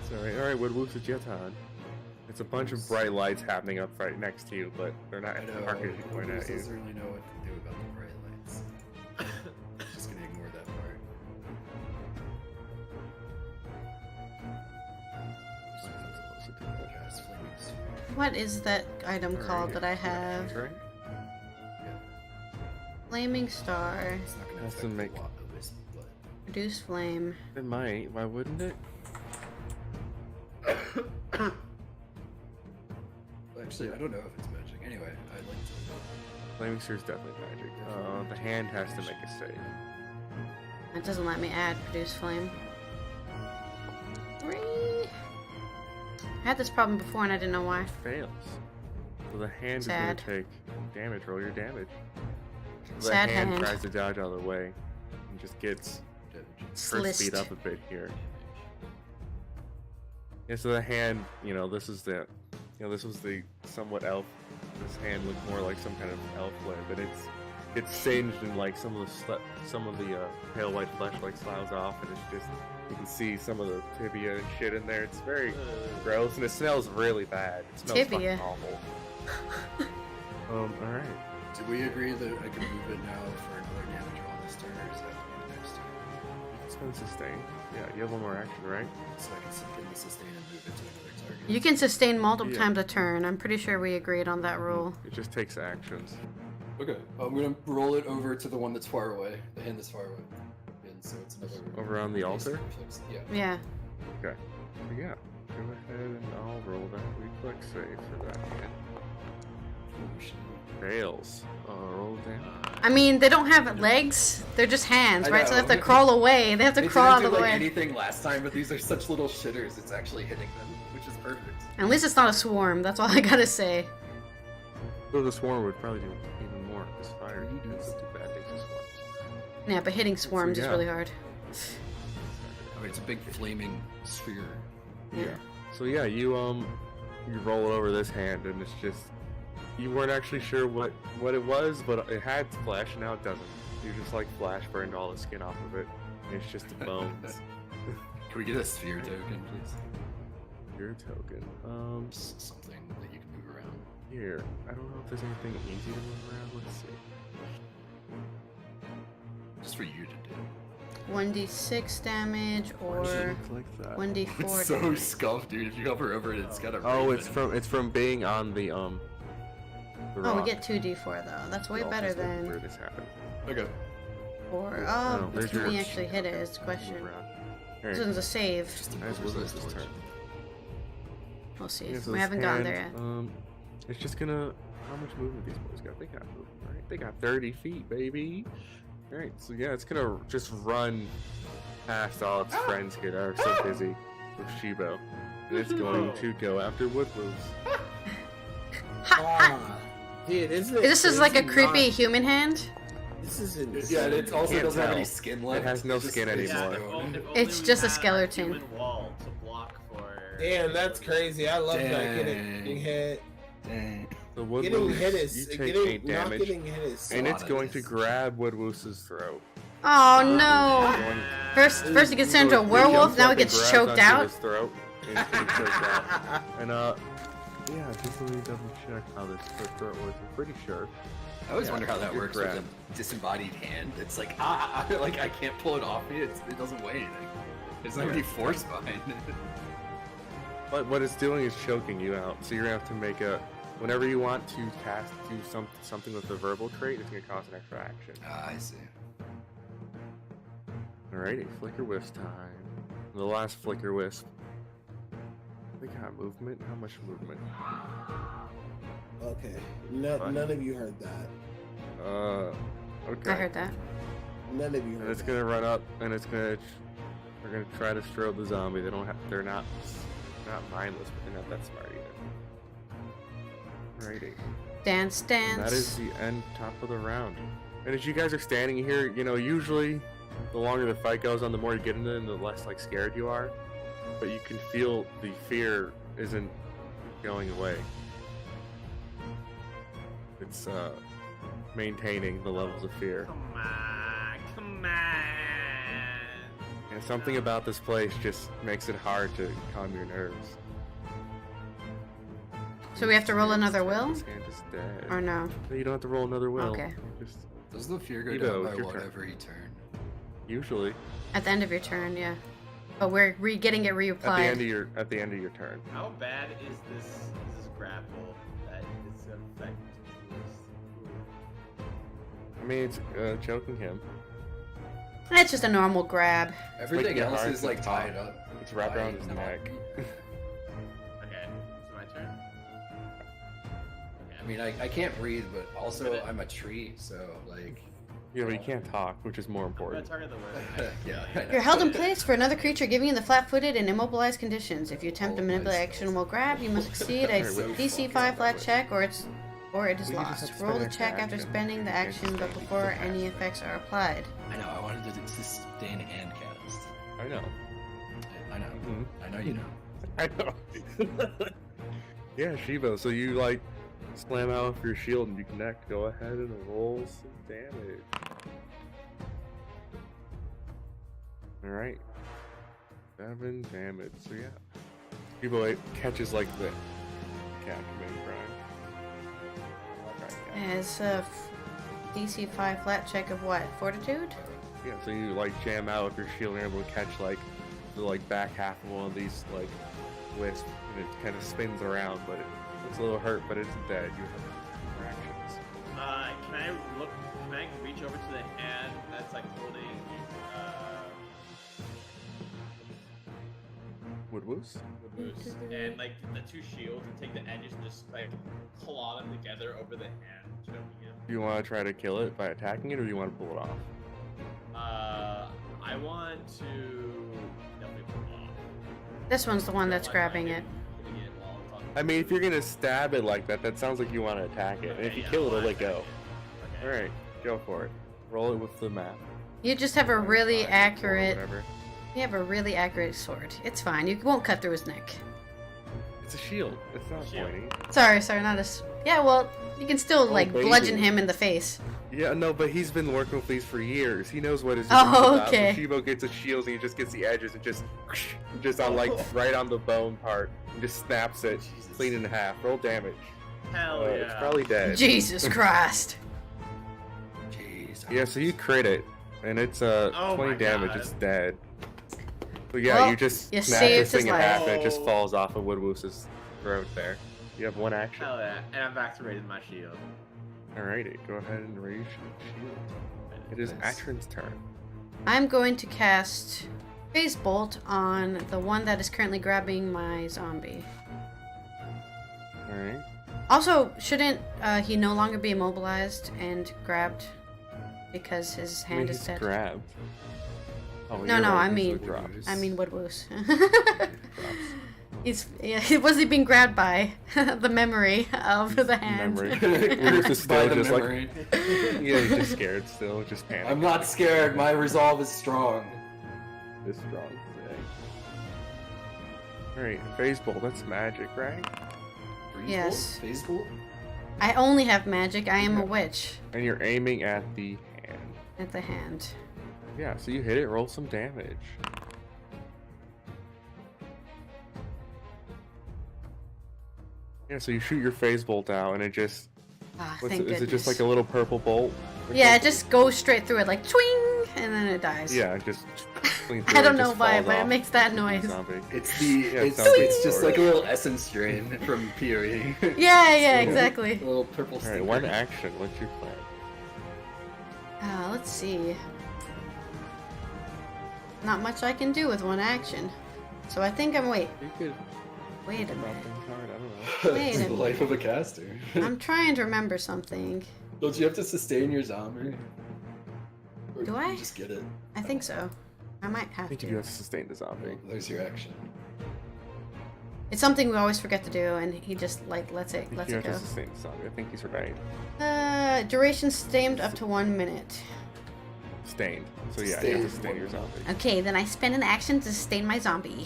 It's alright, Woodwoos, it's your turn. It's a bunch of bright lights happening up right next to you, but they're not I know. targeting point at you. doesn't really know what to do about the bright lights. He's just gonna ignore that part. Guys, flaming sword. What is that item Alright, called that I yeah, have? that's right. Flaming Star. It's not gonna Has to affect make- the wisp, but Reduce flame. It might, why wouldn't it? actually, I don't know if it's magic. Anyway, I'd like to. Flaming Sphere is definitely magic. The hand has to make a save. It doesn't let me add Produce Flame. Whee! I had this problem before and I didn't know why. Fails. So the hand Sad. is going to take damage. Roll your damage. The Sad hand hand. tries to dodge out of the way and and just gets Sliced. speed up a bit here. Yeah, so the hand, this was the somewhat elf. This hand looked more like some kind of elf limb, and it's singed and like some of the pale white flesh like sloughs off, and it's just you can see some of the tibia and shit in there. It's very gross, and it smells really bad. It smells Tibia. fucking awful. All right. Did we agree that I can move it now for another damage roll this turn, or is that next turn? It's gonna sustain. Yeah, you have one more action, right? So I can sustain and move it to another target. You can sustain multiple Yeah. times a turn. I'm pretty sure we agreed on that rule. It just takes actions. Okay, I'm gonna roll it over to the one that's far away, the hand that's far away. And so it's another. Over on the altar? reflex. Yeah. Yeah. Okay. So yeah, go ahead and I'll roll that reflex save for that hand. Fails. Roll down. I mean, they don't have legs. They're just hands, I right? So they have to know. crawl away. They have to They crawl out didn't of do the like way. anything last time, but these are such little shitters. It's actually hitting them, which is perfect. At least it's not a swarm. That's all I gotta say. So the swarm would probably do even more. This fire doesn't do bad things to swarms. Yeah, but hitting swarms is yeah. really hard. I mean, it's a big flaming sphere. Yeah. So yeah, you roll it over this hand, and it's just you weren't actually sure what it was, but it had flesh, and now it doesn't. You just like flash burned all the skin off of it, and it's just the bones. Can we get a sphere token, please? Your token. Something that you can move around. Here. I don't know if there's anything easy to move around. Let's see. Just for you to do. 1d6 damage Why does it or look like that? 1d4 It's so damage. scuffed, dude. If you hover over it, it's got a. Oh, raven. it's from being on the Oh, we rock. get 2d4 though. That's way Well, better that's where than this happened. Okay. 4. Oh, Oh, there's can your- we actually hit it? Is the question. Move around. This Alright. one's a save. Just As to was resist this torch. turn. We'll see. Yeah, so We this haven't gotten there hand, yet. It's just gonna. How much movement these boys got? They got movement, right? They got 30 feet, baby. All right, so yeah, it's gonna just run past all its friends here that are so busy with Shibo, and it's going to go after Woodloose. Ah, dude, isn't it This is like a crazy creepy not- human hand. This is insane. Yeah, and it also Can't doesn't have tell. any skin left. It has no It's just- skin it's anymore. just If bone. only It's we just a had skeleton. human wall to block for. Damn, that's crazy. I love that Dang. getting hit. Dang. So Getting Woodloose, hit you is take getting 8 not damage, getting hit is and so it's going to grab Woodloose's throat. Oh no! Going- First he gets turned into a So it werewolf, jumps now up he and gets grabs choked onto out. His throat, and it's getting choked out. And yeah, just let me double check how this throat works. I'm pretty sure. I always Yeah, wonder how that you're works with correct. a disembodied hand. It's like like I can't pull it off me. It doesn't weigh anything. There's not any force behind it. But what it's doing is choking you out. So you're gonna have to make a. Whenever you want to do something with the verbal trait, it's gonna cost an extra action. I see. Alrighty, flicker wisp time. The last flicker wisp. They got movement. How much movement? Okay, none of you heard that. Okay. I heard that. None of you And heard it's that. gonna run up, and it's gonna. They're gonna try to strobe the zombie. They don't have. They're not mindless, but they're not that smart either. Alrighty. Dance, And dance. that is the end top of the round. And as you guys are standing here, usually the longer the fight goes on, the more you get into it, and the less scared you are. But you can feel the fear isn't going away. It's maintaining the levels of fear. Come on. And something about this place just makes it hard to calm your nerves. So we have to roll another will? This hand is dead. Or no? No, you don't have to roll another will. Okay. Just Does the fear go Evo, down it's by your one turn. every turn? usually At the end of your turn, yeah. But we're getting it at the reapplied. end of your turn. How bad is this grapple that is affecting I mean, it's choking him. It's just a normal grab. Everything it else hard is to like talk. tied up. It's wrapped around his by- neck. Okay, it's my turn. I mean, I can't breathe, but also I'm a tree, so like. Yeah, but you can't talk, which is more I'm gonna important. target the word. Yeah. I know. You're held in place for another creature giving you the flat-footed and immobilized conditions. If you attempt to Oh, manipulate nice. actionable grab, you must succeed a So DC fucking 5 flat clever. check, or it's or it is Well, you just lost. have to Roll spend the extra check after action. spending the You can't action, but sustain, before you can any cast. effects are applied. I know. I wanted to sustain and cast. I know. I know. Mhm. I know you know. I know. Yeah, Shivo. So you like slam out with your shield and you connect. Go ahead and roll some damage. All right. 7 damage. So yeah, Shivo it catches like the cat committing crime. It's a DC 5 flat check of what? Fortitude? Yeah. So you like jam out with your shield and you're able to catch like the like back half of one of these like wisps, and it kind of spins around, but it's a little hurt, but it's dead. You have fractions. Can I look? Can I reach over to the hand that's like holding? Woodwoos? Moose and like the two shields and take the edges and just like claw them together over the hand, choking him. Do you want to try to kill it by attacking it, or do you want to pull it off? I want to definitely pull it off. This one's the one that's grabbing it. Hitting it while I'm talking. I mean, if you're gonna stab it like that, that sounds like you want to attack it. And if you yeah, kill it, I'll it'll let attack go. it. All right, go for it. Roll it with the map. You just have a really 5, 4, accurate. whatever. You have a really accurate sword. It's fine. You won't cut through his neck. It's a shield. It's not Shield. pointy. Sorry, not a. Yeah, well, you can still like baby. bludgeon him in the face. Yeah, no, but he's been working with these for years. He knows what his Oh, about. okay. So Shivo gets a shield and he just gets the edges and just on like right on the bone part and just snaps it Jesus. clean in half. Roll damage. Hell yeah. It's probably dead. Jesus Christ! Jeez. Yeah, so you crit it, and it's Oh 20 my damage. God. It's dead. But yeah, Well, you just you snap saved this thing his in life. half, and it just Oh. falls off of Woodwoose's throat there. You have one action. Hell yeah. And I've activated my shield. Alrighty, go ahead and raise your shield. It is Nice. Atron's turn. I'm going to cast Phase Bolt on the one that is currently grabbing my zombie. Alright. Also, shouldn't he no longer be immobilized and grabbed because his I mean, hand is he's dead? grabbed. Oh, No, you're no, right, I he's mean- with drops. I mean Woodwoos. Drops. Was he being grabbed by the memory of the hand? Memory. We're just By still the just like memory. yeah, he's just scared still, just panicking. I'm not scared. My resolve is strong. This strong today. Alright, phase bolt, that's magic, right? Freeze Yes. bolt? Phase bolt? I only have magic. I am a witch And you're aiming at the hand. at the hand. Yeah, so you hit it, roll some damage. Yeah, so you shoot your phase bolt out and it just Ah, what's thank it, is it just goodness. like a little purple bolt? Or Yeah, it something? just goes straight through it, like twing, and then it dies. Yeah, it just clean I through, don't it know just why, falls but it off. makes that noise. Zombie. It's the Yeah, it it's, sounds it's like just a like a little essence drain from PoE. Yeah, exactly. A little purple Alright, sticker. one action, what's your plan? Let's see. Not much I can do with one action. So I think I'm You could wait a drop minute. them card, I don't know. Wait It's a the minute. life of a caster. I'm trying to remember something. Don't you have to sustain your zombie? Or Do you I? just get it? I think so. I might I have think you to. have to sustain the zombie. There's your action. It's something we always forget to do, and he just like lets I it think you have go. to sustain the zombie. I think he's right. Duration stained up to 1 minute. Stained. So yeah, you have to Sustained. sustain your zombie. Okay, then I spend an action to sustain my zombie.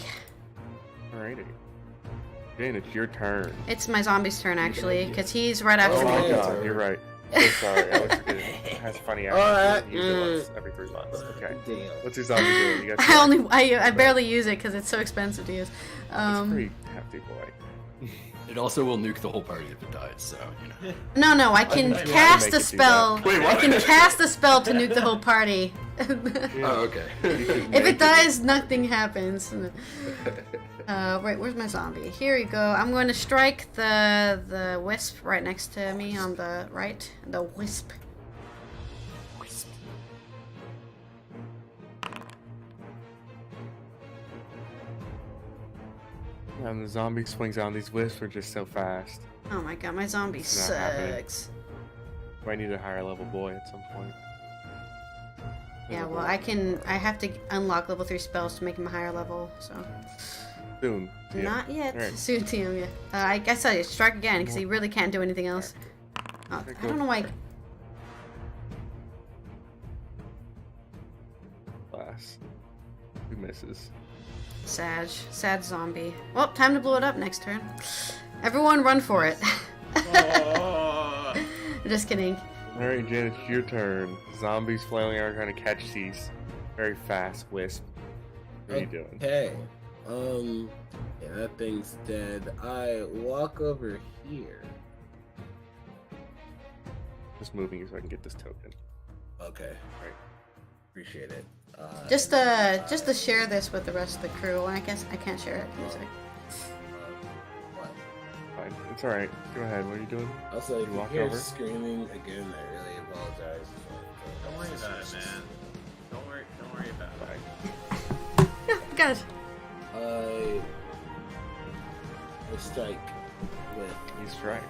Alrighty. Jane, it's your turn. It's my zombie's turn actually, because he's right after Oh my me. yeah. god, you're right. So sorry, I was forgetting. It has funny actions. Alright. You use it once every 3 months. Okay. Damn. What's your zombie doing? You got I barely use it because it's so expensive to use. It's a pretty hefty boy. It also will nuke the whole party if it dies, so, you know. No, I can I cast make a it do spell. that. Wait, I what? can cast a spell to nuke the whole party. Oh, okay. If it dies, nothing happens. Wait, where's my zombie? Here we go. I'm going to strike the wisp right next to me on the right. The wisp. And the zombie swings out, and these wisps are just so fast. Oh my god, my zombie It's not happening. sucks. Might need a higher level boy at some point. Yeah, well, I have to unlock level 3 spells to make him a higher level, so. Soon. Yeah. Not yet. Alright. Soon to him, yeah. I guess I strike again, because he really can't do anything else. Oh, I don't know why. Class. Who misses? Sad zombie. Well, time to blow it up next turn. Everyone run for it. Oh. Just kidding. Alright, Jen, it's your turn. Zombies flailing around trying to catch these very fast wisp. What are you doing? Okay. Yeah, that thing's dead. I walk over here. Just moving you so I can get this token. Okay. Right. Appreciate it. Just to share this with the rest of the crew. I guess I can't share it. Music. What? Fine. It's alright. Go ahead. What are you doing? Also, if you walk hear over? screaming again, I really apologize. Don't worry about it, man. Don't worry about it. Fine. Oh, God. I strike with You strike.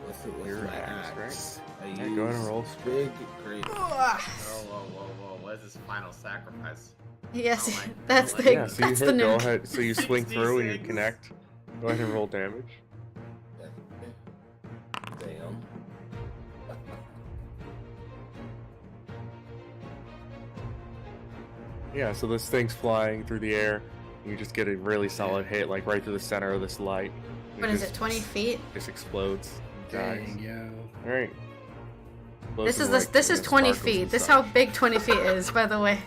with Your my axe, axe. I Yeah, use go ahead and roll. big great. Whoa. What is this final sacrifice? Yes, Oh my- that's oh my the Yeah, so you that's the hit, go nuke. ahead. So you swing through and you 66. connect. Go ahead and roll damage. Damn. Yeah, so this thing's flying through the air. And you just get a really solid hit, like right through the center of this light. What is it? 20 feet? Just explodes. Dies. Dang, yo. All right. This is 20 feet. This is how big 20 feet is, by the way.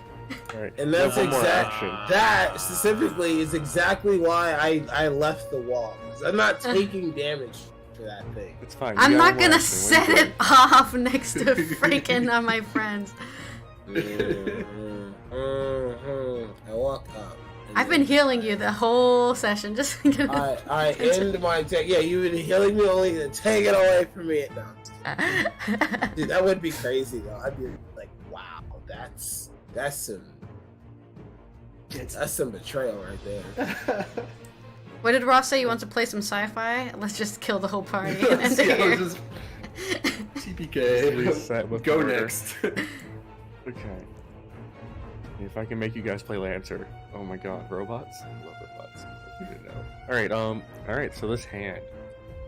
All right. And that's One more exact. action. That specifically is exactly why I left the wall. 'Cause I'm not taking damage for that thing. It's fine. I'm You got not one more gonna action. What are set you it off next to freaking on my friends. I walk up. and I've been then healing you the whole session. Just gonna... I end my take. Yeah, you've been healing me, only to take it away from me. No, dude, that would be crazy though. I'd be like, wow, that's some betrayal right there. What did Ross say? You want to play some sci-fi? Let's just kill the whole party and end it Yeah, here. just Just TPK. reset with Go order. next. Okay. If I can make you guys play Lancer. Oh my god, robots? I love robots. You didn't know. Alright, so this hand.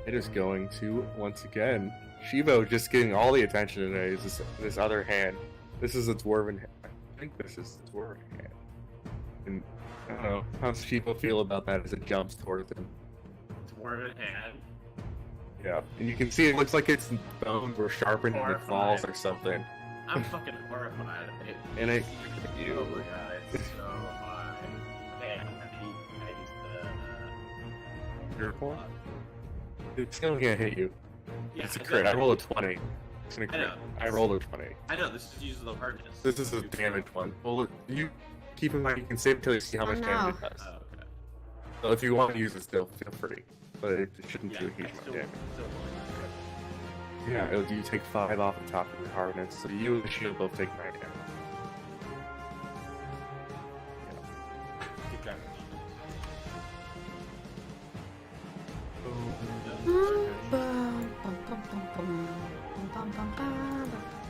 It is going to, once again, Shivo just getting all the attention today is this other hand. This is a dwarven hand. I think this is the dwarven hand. And I don't know, how does Shivo feel about that as it jumps towards him? Dwarven hand. Yeah. And you can see it looks like its bones were sharpened and it falls Horrified. or something. I'm fucking horrified. And it Oh you my god, it's so high. Okay, I'm gonna use the. your point? It's still gonna hit you. Yeah, It's a I crit. know. I rolled a 20. It's gonna I crit. know. I rolled a 20. I know, this is using the hardness. This is a damage one. Well, look, you keep in mind you can save until you see how Oh, much damage no. it does. Oh, okay. So if you want to use it still, feel free. But it shouldn't Yeah, do a huge amount still, of damage. still going. Yeah, you take 5 off the top of your hardness, so you and the shield both take 9 damage. Keep track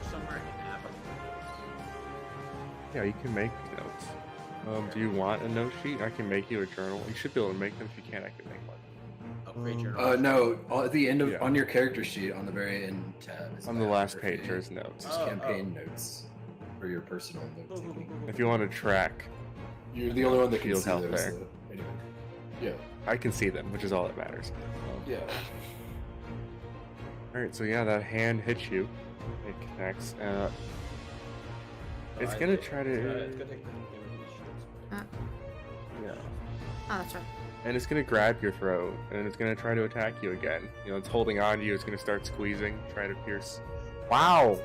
somewhere in Africa. Yeah, you can make notes. Do you want a note sheet? I can make you a journal. You should be able to make them. If you can't, I can make one. Upgrade your No, at the end of Yeah. on your character sheet on the very end tab. is On the last biography. page, there's notes. Just campaign notes for your personal note taking. If you want to track, You're the only one that can Shield see health those. there. So, anyway. Yeah. I can see them, which is all that matters. Yeah. Alright, so yeah, that hand hits you. It connects. It's gonna try to. It's gonna take the Yeah. Oh, that's right. And it's gonna grab your throat, and it's gonna try to attack you again. You know, it's holding on to you, it's gonna start squeezing, try to pierce. Wow!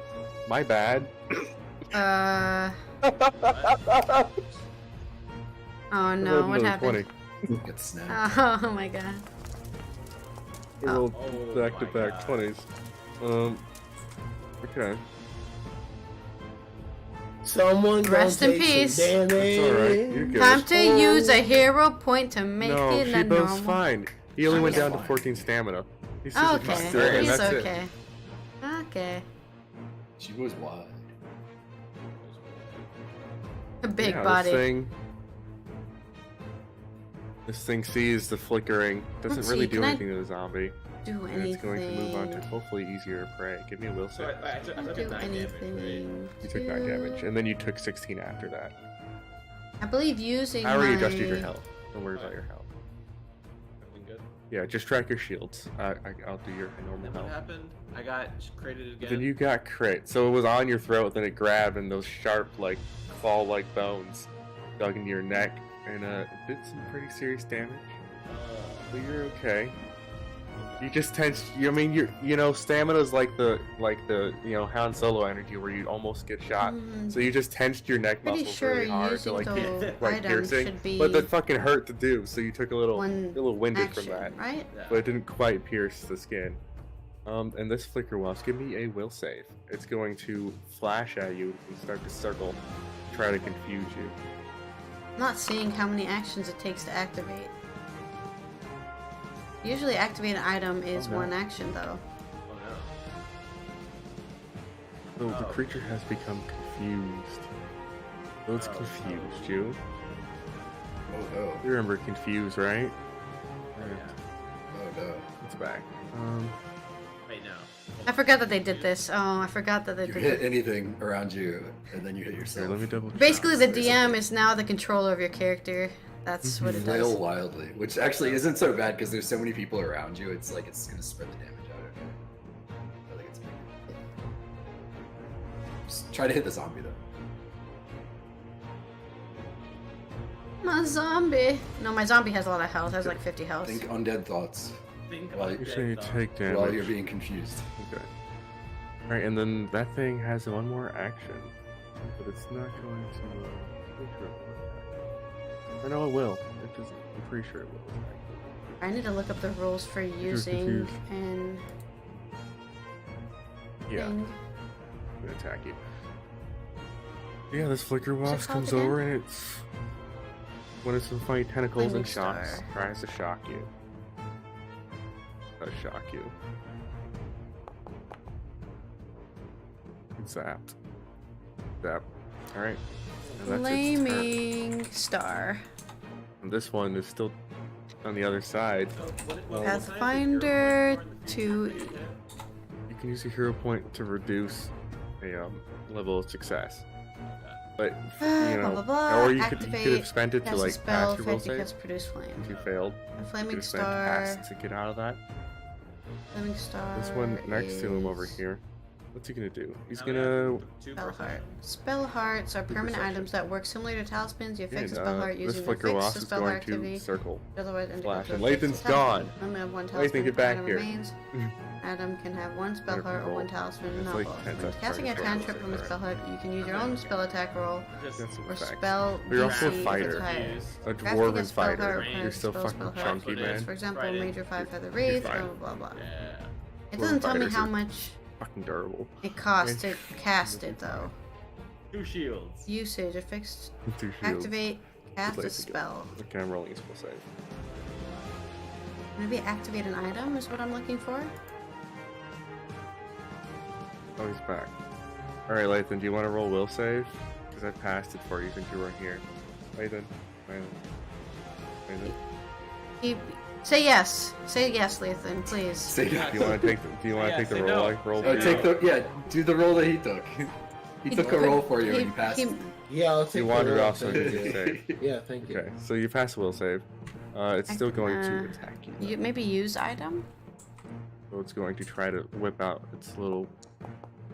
My bad. Oh no, what happened? 20. Get snapped. Oh my god. I rolled Oh back to my back God. 20s. Okay. Someone gonna Rest in take some peace. damage. It's alright, you're good. Time to use a hero point to make No, it a Shibo's normal. fine. He only went Shibo's down to fine. 14 stamina. He's just Oh, a okay, dragon, he's that's it. okay. Okay. She was wide. A big Yeah, body. This thing This thing sees the flickering. Doesn't Let's really see, do can I anything to the zombie. Do And it's going to move on to anything. hopefully easier prey. Give me a will So save. I took Do 9 damage, right? anything. You took 9 damage, and then you took 16 after that. I believe using I already my... adjusted your health. Don't worry about your health. Everything good? Yeah, just track your shields. I'll do your normal Then what health. happened? I got created again. Then you got crit. So it was on your throat, then it grabbed, and those sharp, like, claw-like bones dug into your neck, and it did some pretty serious damage. But you're okay. You just tensed. I mean, stamina's like the Han Solo energy, where you almost get shot. So you just tensed your neck Pretty muscles sure really hard to using like the like item piercing, should be but that fucking hurt to do. So you took a little one winded action, from that, right? Yeah. but it didn't quite pierce the skin. And this flicker wasp, give me a will save. It's going to flash at you and start to circle, try to confuse you. I'm not seeing how many actions it takes to activate. Usually activate an item is Oh, no. one action though. Oh So the Oh. creature has become confused. So it's Oh. confused you. Oh no. You remember confused, right? no. Oh, yeah. Oh no. It's back. Wait, no. I forgot that they did this. Oh, I forgot that they You did hit this. anything around you, and then you hit Here, yourself. let me double check. Basically, the Sorry, DM something. is now the controller of your character. That's what it Flail does. wildly, which actually isn't so bad because there's so many people around you. It's like it's gonna spread the damage out. Okay. I think it's pretty good. Just try to hit the zombie though. My zombie. No, my zombie has a lot of health. Has like 50 health. Think undead thoughts Think Well, about You that, say you though. take damage. while you're being confused. Okay. Alright, and then that thing has one more action. But it's not going to. I know it will. It doesn't. I'm pretty sure it will. I need to look up the rules for using confused. and Yeah, thing. I'm gonna attack you. Yeah, this flicker wasp called comes again? over and it's. When it's some funny tentacles Flaming and shocks, star. tries to shock you. Does shock you. Zapped. Zap. Alright. And that's its turn. Flaming star. And this one is still on the other side. So, what Pathfinder to to You can use a hero point to reduce a level of success. But you blah, know, blah, blah. or you could Activate, have spent it to cast a like spell, pass your will 50 save. cuts produce flame. If you failed, A you flaming could have spent star. pass to get out of that. Flaming star. This one next to him over is here. What's he gonna do? He's gonna. Spell heart. Spell hearts are permanent perception. items that work similar to talismans. You fix a Yeah, spell heart this using the flicker fix wasp the is spell going heart to activity. circle. Otherwise, Flash. And Lathan's Lathan's gone. Only have one Lathan, talisman. get back item here. Remains. Adam can have one spell heart or one talisman, It's not like both. 10 When seconds casting a before cantrip it from a goes spell heart, you can use your own spell attack roll Just That's some or effects. spell But you're also a DC if it's fighter. higher. A Crafting a dwarven spell fighter. heart You're requires still spell fucking heart. chunky, man. For example, Trident. major 5 feather wraith, blah fine. blah blah. yeah. It doesn't tell me fighters how are- much Fucking durable. it costs to cast it though. 2 shields. Usage, a fixed 2 shields. activate, cast a Place to go. spell. Okay, I'm rolling a spell save. Maybe activate an item is what I'm looking for. Oh, he's back. Alright, Lathan, do you want to roll will save? Because I passed it for you since you weren't here. Lathan. Say yes. Say yes, Lathan, please. Say Yeah. Do you want to take the, Yeah, take the say roll? no. Like roll? Oh, for take you? the do the roll that he took. He took a roll for you and you passed. Yeah, I'll take You the wandered roll, off, so thank you you. can save. Yeah, thank you. Okay, so you pass the will save. It's still going to Uh, attack you. You maybe use item. So it's going to try to whip out its little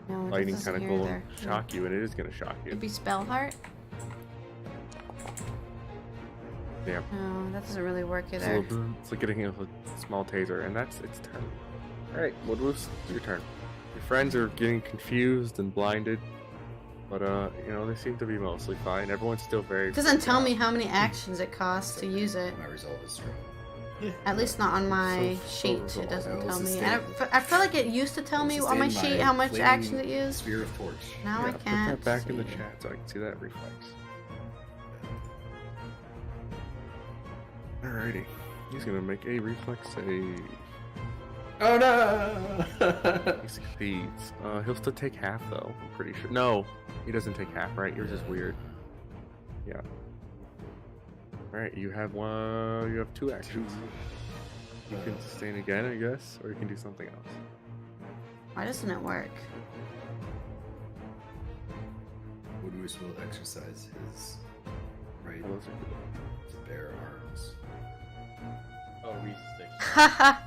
No, it lightning doesn't hear tentacle either. and shock you, and it is going to shock you. It'd be spell heart. Yeah. No, that doesn't really work It's, a either. little, it's like getting a small taser, and that's its turn. Alright, Woodroof's your turn. Your friends are getting confused and blinded, but you know, they seem to be mostly fine. Everyone's still very. It doesn't tell me how many actions it costs to use it. My resolve is strong. At least not on my So sheet. It resolve. doesn't It'll tell me. sustain- And I feel like it used to tell me on my Sustain sheet how much flaming action it used. Spear of torch. Now Yeah, I put can't. that back in the see. chat so I can see that reflex. Alrighty. He's gonna make a reflex save. Oh no! He succeeds. He'll still take half though, I'm pretty sure. No, he doesn't take half, right? Yours is weird. Yeah. Alright, you have one. You have 2 actions. You can sustain again, I guess, or you can do something else. Why doesn't it work? Woodwish will exercise his right Oh, those are good. to bear arms. Oh, Reese sticks. Haha.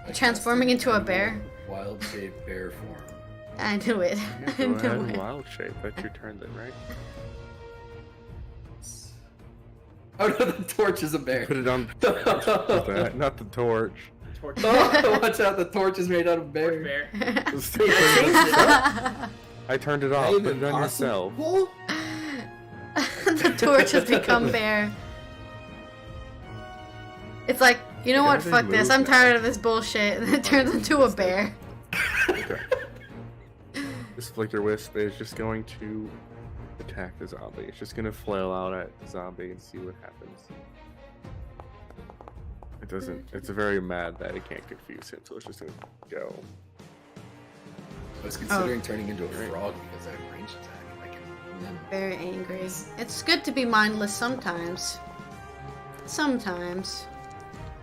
I Transforming cast into a bear? Wild shape bear form. I knew it. Yeah, I go knew ahead and it. wild shape. That's your turn then, right? Oh no, the torch is a bear. Put it on with that, not the torch. Torch Oh, watch out, the torch is made out of bear. bear. I turned it off. Put it on yourself. Possible? The torch has become bear. It's like, you know what? Everything Fuck this. moves I'm now. tired of this bullshit. And it turns into a bear. Okay. This Flicker Wisp is just going to attack the zombie. It's just gonna flail out at the zombie and see what happens. It doesn't. It's very mad that it can't confuse him, so it's just gonna go. I was considering turning into a frog because I have ranged attack. I can limb. Very angry. It's good to be mindless sometimes. Sometimes.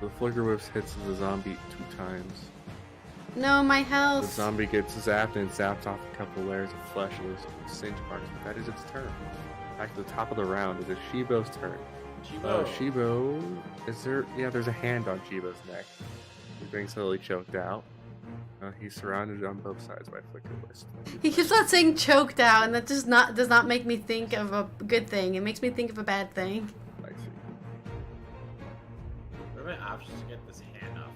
The Flicker Wisp hits the zombie 2 times. No, my The health. zombie gets zapped and zaps off a couple layers of flesh and those singe marks. But that is its turn. Back to the top of the round is Shibo's turn. Shibo, is there? Yeah, there's a hand on Shibo's neck. He's being slowly choked out. He's surrounded on both sides by Flicker Wisp. He keeps on saying choked out, and that does not make me think of a good thing. It makes me think of a bad thing. I see. What are my options to get this hand off?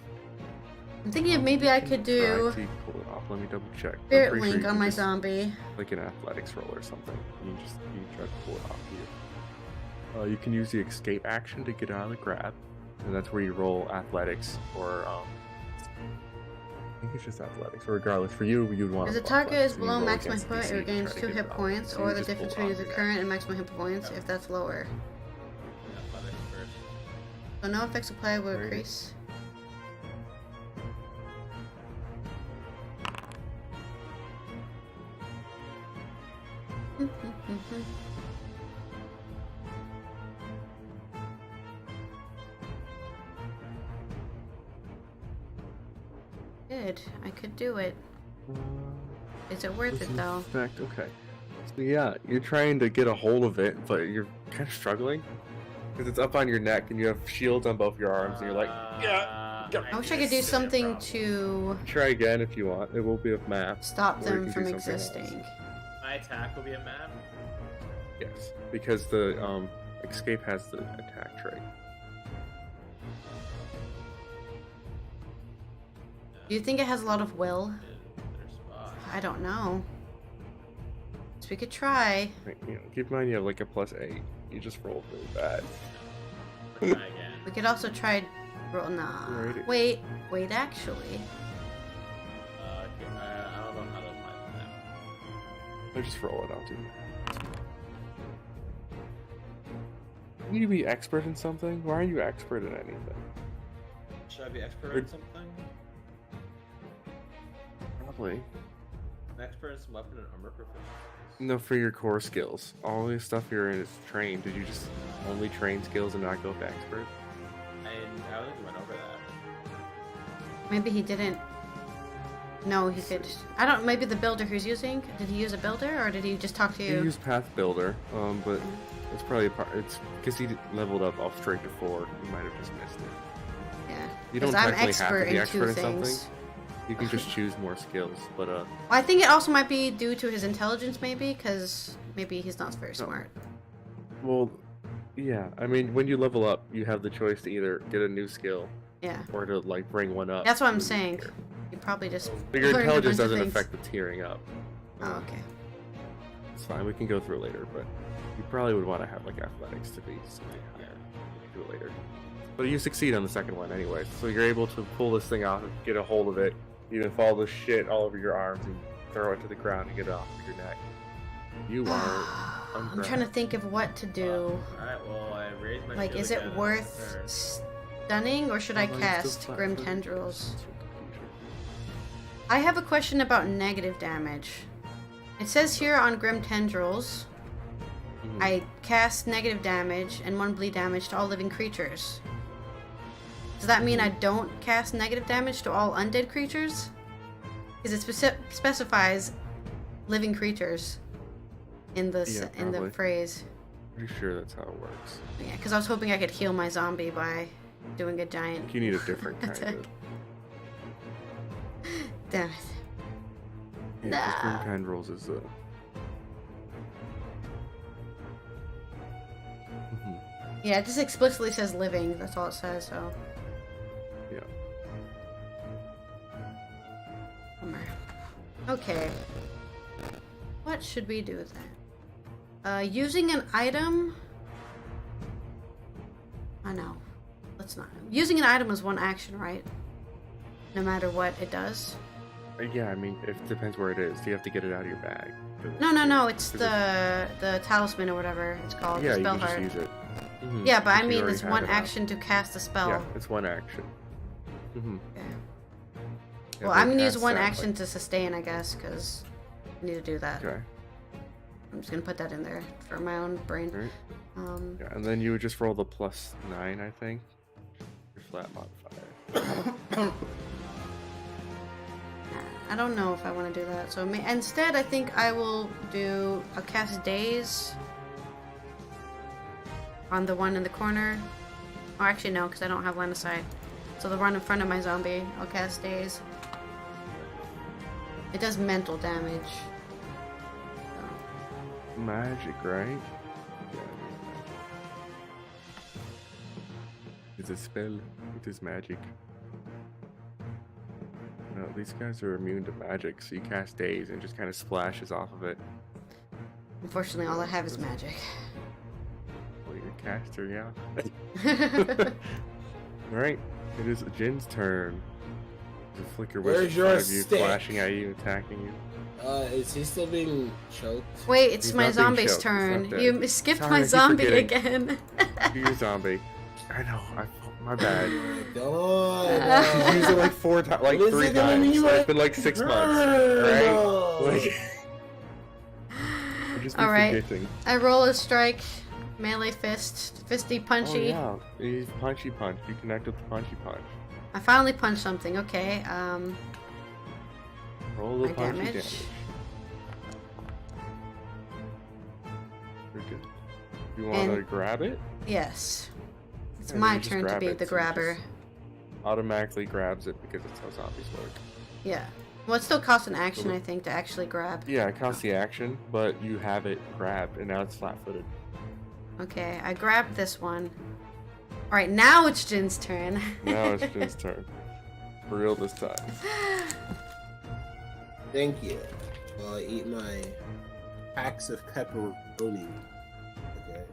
I'm thinking of maybe I could do Try to pull it off. Let me double check. I'm Spirit pretty sure Link you on can my just- zombie. Like an athletics roll or something. You try to pull it off here. You can use the escape action to get out of the grab, and that's where you roll athletics or I think it's just athletics. Or regardless, for you, you'd want. If the target is below maximum hit point, it regains 2 hit points, or the difference between the current and maximum hit points if that's lower. Athletics first. So no effects apply will Right. increase. Good. I could do it. Is it worth it though? Effect, okay. So yeah, you're trying to get a hold of it, but you're kind of struggling because it's up on your neck and you have shields on both your arms, and you're like, I wish I could do something to try again if you want. It will be a map. stop Or you them can from do something else. existing. My attack will be a map. Yes, because the escape has the attack trait. Do you think it has a lot of will? In their spot. I don't know. So we could try. Right, keep in mind you have like a +8. You just rolled really bad. Try again. We could also try roll. Nah. Alrighty. Wait. Actually, Okay, I don't know how to apply the map. I just roll it out, dude. You need to be expert in something? Why are you expert in anything? Should I be expert Or- in something? Probably. I'm expert in some weapon and armor proficiencies. No, for your core skills. All the stuff you're in is trained. Did you just only train skills and not go to expert? I don't think we went over that. maybe he didn't. No, he could. I don't. Maybe the builder who's using. Did he use a builder or did he just talk to You you? use Path Builder, but it's probably a part. It's because he leveled up off straight to 4. You might have just missed it. Yeah. You don't Because I'm technically have to expert be in expert 2 in something. things. You can just choose more skills, but Well, I think it also might be due to his intelligence, maybe, because maybe he's not very smart. well, yeah. I mean, when you level up, you have the choice to either get a new skill Yeah. or to like bring one up. That's what I'm when you saying. tier. You probably just. But your learned a intelligence bunch of doesn't things. affect the tiering up. Oh, okay. It's fine. We can go through it later, but you probably would want to have like athletics to be something higher. We can do it later. But you succeed on the second one anyway, so you're able to pull this thing out and get a hold of it. You even fall the shit all over your arms and throw it to the ground and get it off of your neck. You are. I'm trying to think of what to do. Alright, well, I raised my Like, shield is it again, worth turn. stunning or should I cast Grim Tendrils? I have a question about negative damage. It says here on Grim Tendrils I cast negative damage and 1 bleed damage to all living creatures. Does that mean I don't cast negative damage to all undead creatures? Because it specifies living creatures in the in the phrase. Pretty sure that's how it works. Yeah, because I was hoping I could heal my zombie by doing a giant. You need a different kind of. Damn it. Yeah, different kind rolls is Yeah, it just explicitly says living. That's all it says. So. Yeah. Bummer. Okay. What should we do then? Using an item. I know. Let's not. Using an item is 1 action, right? No matter what it does. Yeah, I mean, it depends where it is. You have to get it out of your bag. No. It's the talisman or whatever it's called. Yeah, the you spell can just heart. use it. Yeah, but I You mean, already it's have 1 it out. action to cast a spell. Yeah, it's 1 action. Okay. Yeah, Well, I'm they gonna use cast 1 that, action like- to sustain, I guess, because I need to do that. Okay. I'm just gonna put that in there for my own brain. Right. Yeah, and then you would just roll the +9, I think. Your flat modifier. I don't know if I want to do that. So instead, I think I will do a cast daze on the one in the corner. Oh, actually no, because I don't have line of sight. So the one in front of my zombie, I'll cast daze. It does mental damage. Magic, right? Yeah. It's a spell. It is magic. No, these guys are immune to magic, so you cast daze and just kind of splashes off of it. Unfortunately, all I have is magic. Well, you're a caster, yeah. Alright, it is Jin's turn. There's a flicker Where's wisp in your front of you, stick? flashing at you, attacking you. Is he still being choked? Wait, it's He's my not being zombie's choked, he's turn. not dead. You skipped Sorry, I my keep zombie forgetting. again. Do your zombie. I know, my bad. God. Use it like 4 times, like What is 3 it gonna times. be It's been like 6 months, No. right? Like, I just be Alright. forgetting. I roll a strike, melee fist, fisty punchy. Oh yeah, he's punchy punch. You connect with the punchy punch. I finally punched something. Okay. Roll the My punchy damage. damage. Very good. You want to And- grab it? Yes. It's Yeah, my you just turn to grab be it, the so you grabber. just automatically grabs it because it's how zombies work. Yeah. Well, it still costs an action, I think, to actually grab. Yeah, it costs the action, but you have it grabbed, and now it's flat-footed. Okay, I grabbed this one. Alright, now it's Jin's turn. Now it's Jin's turn. For real this time. Thank you. While I eat my packs of pepperoni. Okay.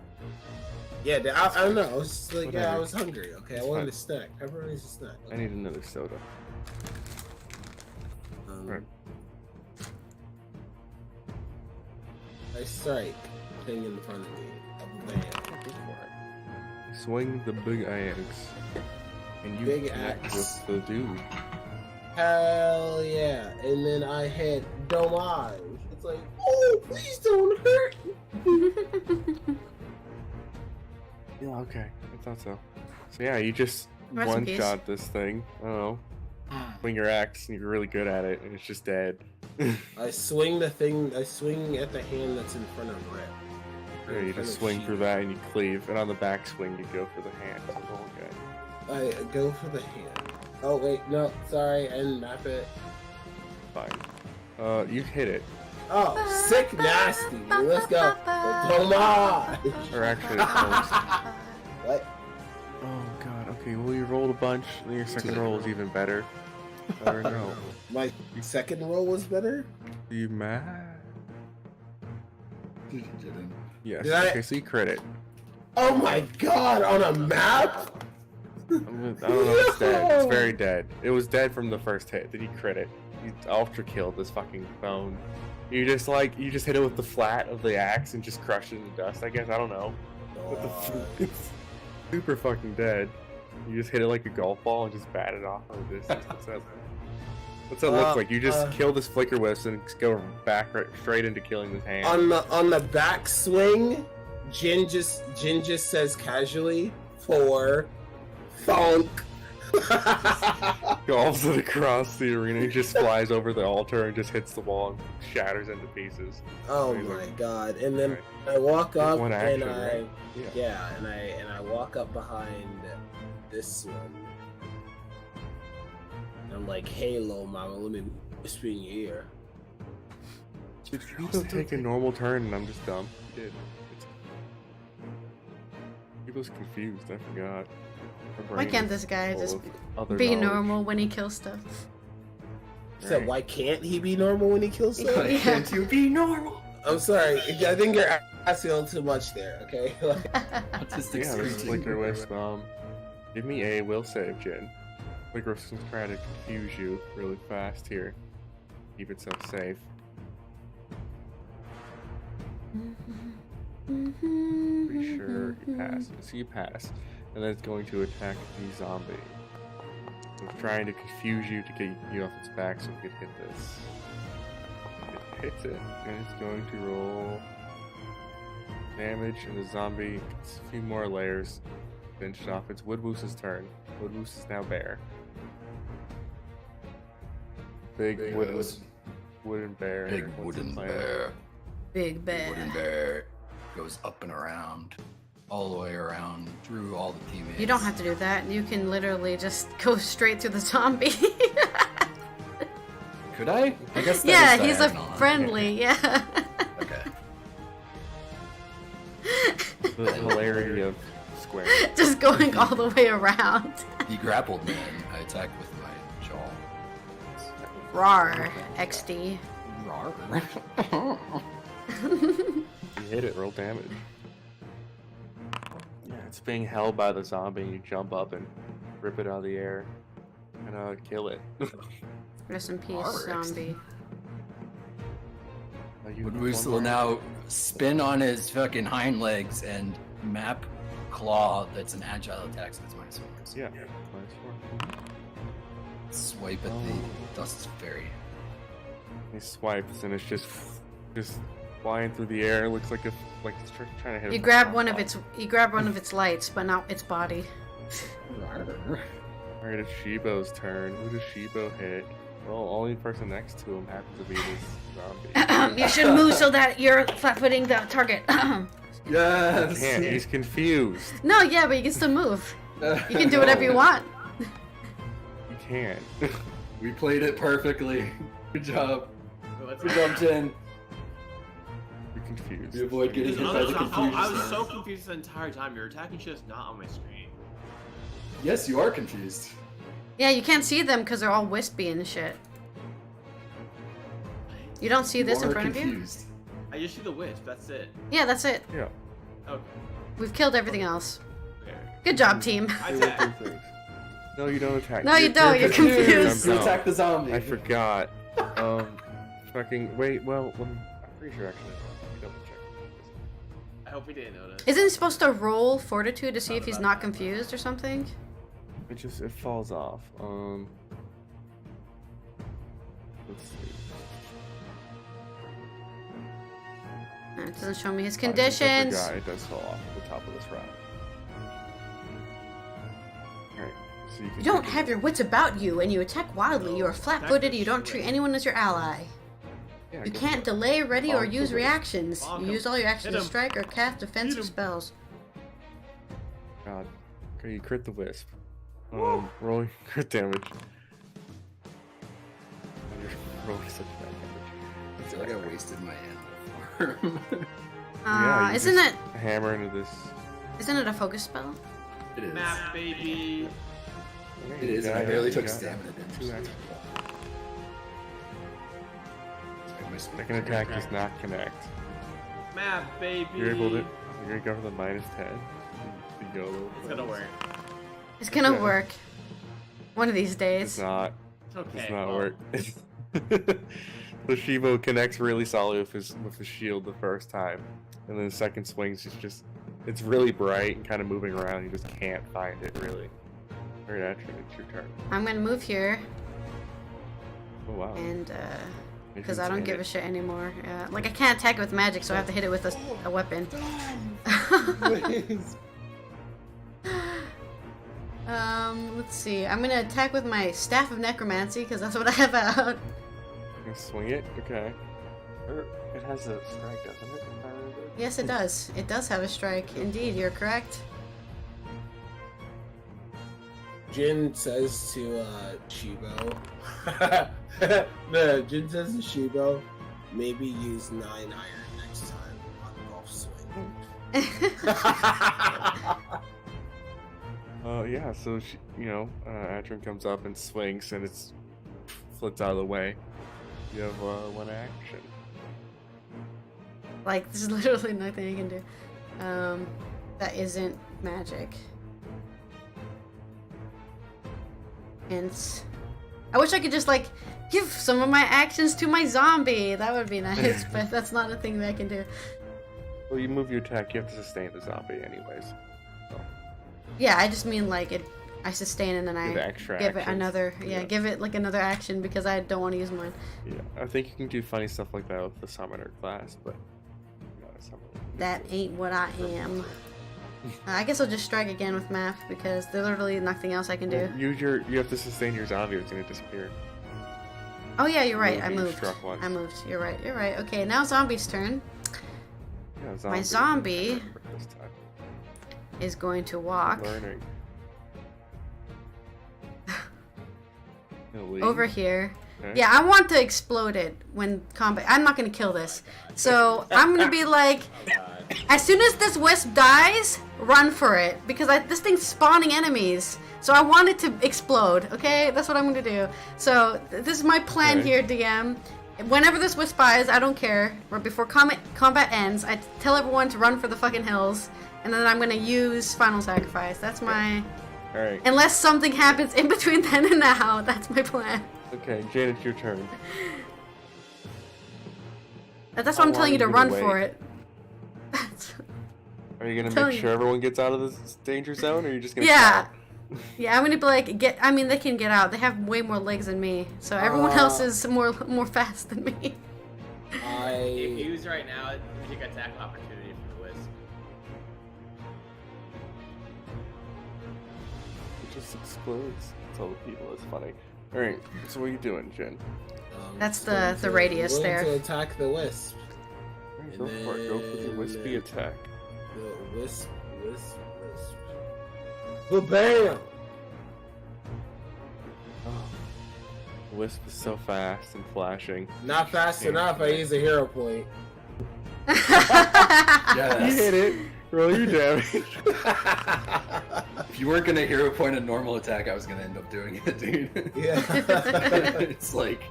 Yeah, I don't know. I was just like, yeah, I Whatever. was hungry. Okay, It's I wanted fine. a snack. Pepperoni's a snack. I need another soda. Right. I strike thing in front of me. Of a man. Swing the big axe. And you Big connect axe. with the dude. Hell yeah. And then I hit Domage. It's like, oh, please don't hurt me. Yeah, okay. I thought so. So yeah, you just Rest in peace. one-shot this thing. I don't know. Swing your axe, and you're really good at it, and it's just dead. I swing the thing, I swing at the hand that's in front of Rip. Yeah, you just swing through that, and you cleave. And on the back swing, you go for the hand. So it's all good. I go for the hand. Oh, wait, no, sorry, I didn't map it. Fine. You hit it. Oh, sick nasty. Let's go. Domage. Or actually, it's close. What? Oh god, okay, well you rolled a bunch, and your second roll is even better. Or no. My second roll was better? Are you mad? You didn't. Yes, Did I- okay, so you crit it. Oh my god, on a map? I don't know if it's dead. It's very dead. It was dead from the first hit, then you crit it. You ultra killed this fucking bone. You just hit it with the flat of the axe and just crushed it into dust, I guess. I don't know. What the fuck? It's super fucking dead. You just hit it like a golf ball and just bat it off on the distance. What's that look like? You just kill this flicker wisp and go back straight into killing this hand. On the back swing, Jin just says casually for thonk. Golfs it across the arena. He just flies over the altar and just hits the wall and shatters into pieces. Oh Amazing. my god! And then Right. I walk up One and action, I right? yeah, and I walk up behind this one. And I'm like, "Hey, little mama, let me whisper in your ear." Did Shibo take a normal turn and I'm just dumb? He did. Shibo's confused. I forgot. Her Why brain can't is this guy full just of other be knowledge. normal when he kills stuff? So Right. why can't he be normal when he kills stuff? Why can't you be normal? I'm sorry. I think you're asking a little too much there. Okay. Like, Autistic Yeah, this screeching. Flicker Wisp. Give me a will save, Jin. Flicker Wisp is trying to confuse you really fast here. Keep itself safe. Pretty sure you pass. So you pass. And then it's going to attack the zombie. It's trying to confuse you to get you off its back so we can hit this. It hits it, and it's going to roll damage, and the zombie gets a few more layers finished off. It's Woodwoose's turn. Woodwoose is now bear. Big wooden bear. Big What's wooden the plan? bear. Big Big wooden bear. bear goes up and around, all the way around, through all the teammates. You don't have to do that. You can literally just go straight through the zombie. Could I? I guess. That Yeah, is he's a diagonal, huh? friendly. Yeah. Okay. The hilarity of square. Just going all the way around. He grappled me, and I attacked with my jaw. Rawr, XD. Rawr. You hit it, roll damage. Yeah, it's being held by the zombie, and you jump up and rip it out of the air and kill it. Rest in peace, Rawr, zombie. Woodwoost will now spin on his fucking hind legs and map claw. That's an agile attack, so it's minus 4. Yeah, -4. Swipe at the dust fairy. He swipes, and it's just flying through the air. It looks like it's trying to hit. You him grab with one a of its lights, but not its body. Alright, it's Shibo's turn. Who does Shibo hit? Well, only person next to him happens to be this zombie. You should move so that you're flat-footing the target. Yes. Can't. He's confused. No, yeah, but you can still move. You can do whatever you want. You can't. We played it perfectly. Good job. Let's Good job, Jen. You're confused. We avoid getting hit by the confusion. I was so confused the entire time. Your attacking shit is not on my screen. Yes, you are confused. Yeah, you can't see them because they're all wispy and shit. You don't see this in are front of you? confused. I just see the wisp. That's it. Yeah, that's it. Yeah. Okay. We've killed everything else. Okay. Good job, team. I They will attack. do things. No, you don't attack. No, you don't. You're confused. You No. attack the zombie. I forgot. Fucking wait. Well, I'm pretty sure actually. Let me double check. I hope he didn't notice. Isn't he supposed to roll fortitude to see if he's not confused or something? It falls off. Let's see. It doesn't show me his I conditions. forgot, it does fall off at the top of this round. Alright, so you can You don't do have your wits about you, and you attack wildly. You are flat-footed. You don't treat anyone as your ally. Yeah, You go can't for it. delay, ready, or Bonk use the whip. reactions. Bonk You him. use all your actions Hit to him. strike or cast defensive him. spells. God. Okay, you crit the wisp. Rolling crit damage. You're rolling such bad damage. I feel like I wasted my animal form. Yeah, you Isn't just it? hammer into this? Isn't it a focus spell? It is. Map, baby. It is, and I Yeah, barely you took got stamina two damage. extra. Sorry, Second attack does not connect. Map, baby. You're able to. You're gonna go for the -10. You go. It's gonna work. It's gonna Okay. work. One of these It's days. not. It's okay. Does not well, work. The Shivo connects really solid with his shield the first time, and then the second swings it's really bright and kind of moving around. You just can't find it really. Alright, actually, it's your turn. I'm gonna move here Oh wow. and because I don't give a shit anymore. Like I can't attack it with magic, so I have to hit it with a weapon. Let's see. I'm gonna attack with my Staff of Necromancy because that's what I have out. You swing it? Okay. It has a strike, doesn't it? Yes, it does. It does have a strike. Indeed, you're correct. Jin says to Shibo. No, Jin says to Shibo, maybe use 9 iron next time on golf swing. Yeah, so she, Atron comes up and swings, and it's flits out of the way. You have one action. Like, there's literally nothing I can do. That isn't magic. Hence, I wish I could just like give some of my actions to my zombie. That would be nice, but that's not a thing that I can do. Well, you move your attack, you have to sustain the zombie anyways. So. Yeah, I just mean like I sustain and then I give it another. Yeah, give it like another action because I don't want to use mine. Yeah, I think you can do funny stuff like that with the summoner class, but not a summoner. That ain't what I am. I guess I'll just strike again with math because there's literally nothing else I can do. You have to sustain your zombie or it's gonna disappear. Oh yeah, you're right. I You moved. struck one. I moved. You're right. You're right. Okay, now zombie's turn. Yeah, My zombie this time. is going to walk Learning. over here. Okay. Yeah, I want to explode it when combat. I'm not gonna kill this, so I'm gonna be like, as soon as this wisp dies, run for it because this thing's spawning enemies. So I want it to explode. Okay, that's what I'm gonna do. So this is my plan here, DM. Whenever this wisp dies, I don't care. Or before combat ends, I tell everyone to run for the fucking hills, and then I'm gonna use Final Sacrifice. That's my. All right. Unless something happens in between then and now, that's my plan. Okay, Jane, it's your turn. That's why I'm telling you to run wait. for it. Are you gonna telling make sure everyone gets out of this danger zone, or are you just gonna? Yeah. stop? Yeah, I'm gonna be like, I mean, they can get out. They have way more legs than me, so everyone else is more fast than me. If you use right now, you take attack opportunity from the wisp. It just explodes. Tell the people it's funny. All right, so what are you doing, Jen? That's the radius I'm going there. to attack the wisp. Go for it. Go for the wispy attack. The wisp. Ba-bam! Oh. Wisp is so fast and flashing. Not fast enough. I use a hero point. You Yes. hit it. Roll your damage. If you weren't gonna hero point a normal attack, I was gonna end up doing it, dude. Yeah. It's like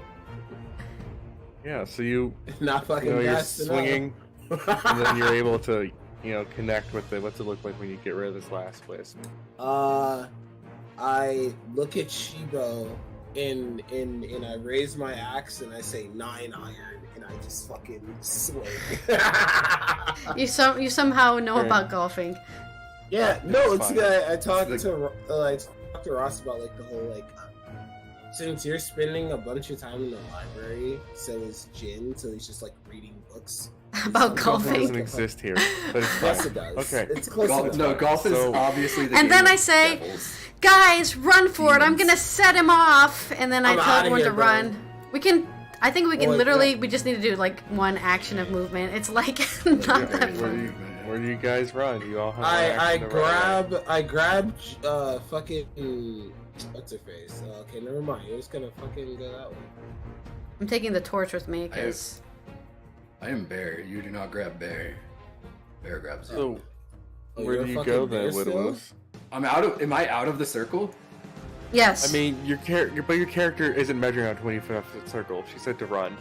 Yeah, so you Not fucking you're fast swinging, enough. and then you're able to connect with it. What's it look like when you get rid of this last wisp? I look at Shibo and I raise my axe and I say 9 iron and I just fucking swing. You somehow know about golfing. Yeah, no, it's fine. good. I talked to Ross about like the whole like since you're spending a bunch of time in the library, so is Jin, so he's just like reading books. About Golf doesn't golfing. exist here, but it's Yes, fine. it does. Okay. It's close golf, to no, golf is So- obviously the And game then of I say, devils. Guys, run for it. I'm Demons. gonna set him off, and then I I'm tell outta everyone here, to bro. run. We can. I think we can Oh, literally. yeah. We just need to do like one action of movement. It's like not that Where fun. do you guys run? You all have one action to run. I grab fucking what's her face? Okay, never mind. You're just gonna fucking go that way. I'm taking the torch with me because I am Bear. You do not grab Bear. Bear grabs you. So, Oh, where you're do you fucking go then, there still? Widowless? I'm out of. Am I out of the circle? yes. I mean, your character isn't measuring out 25th circle. She said to run,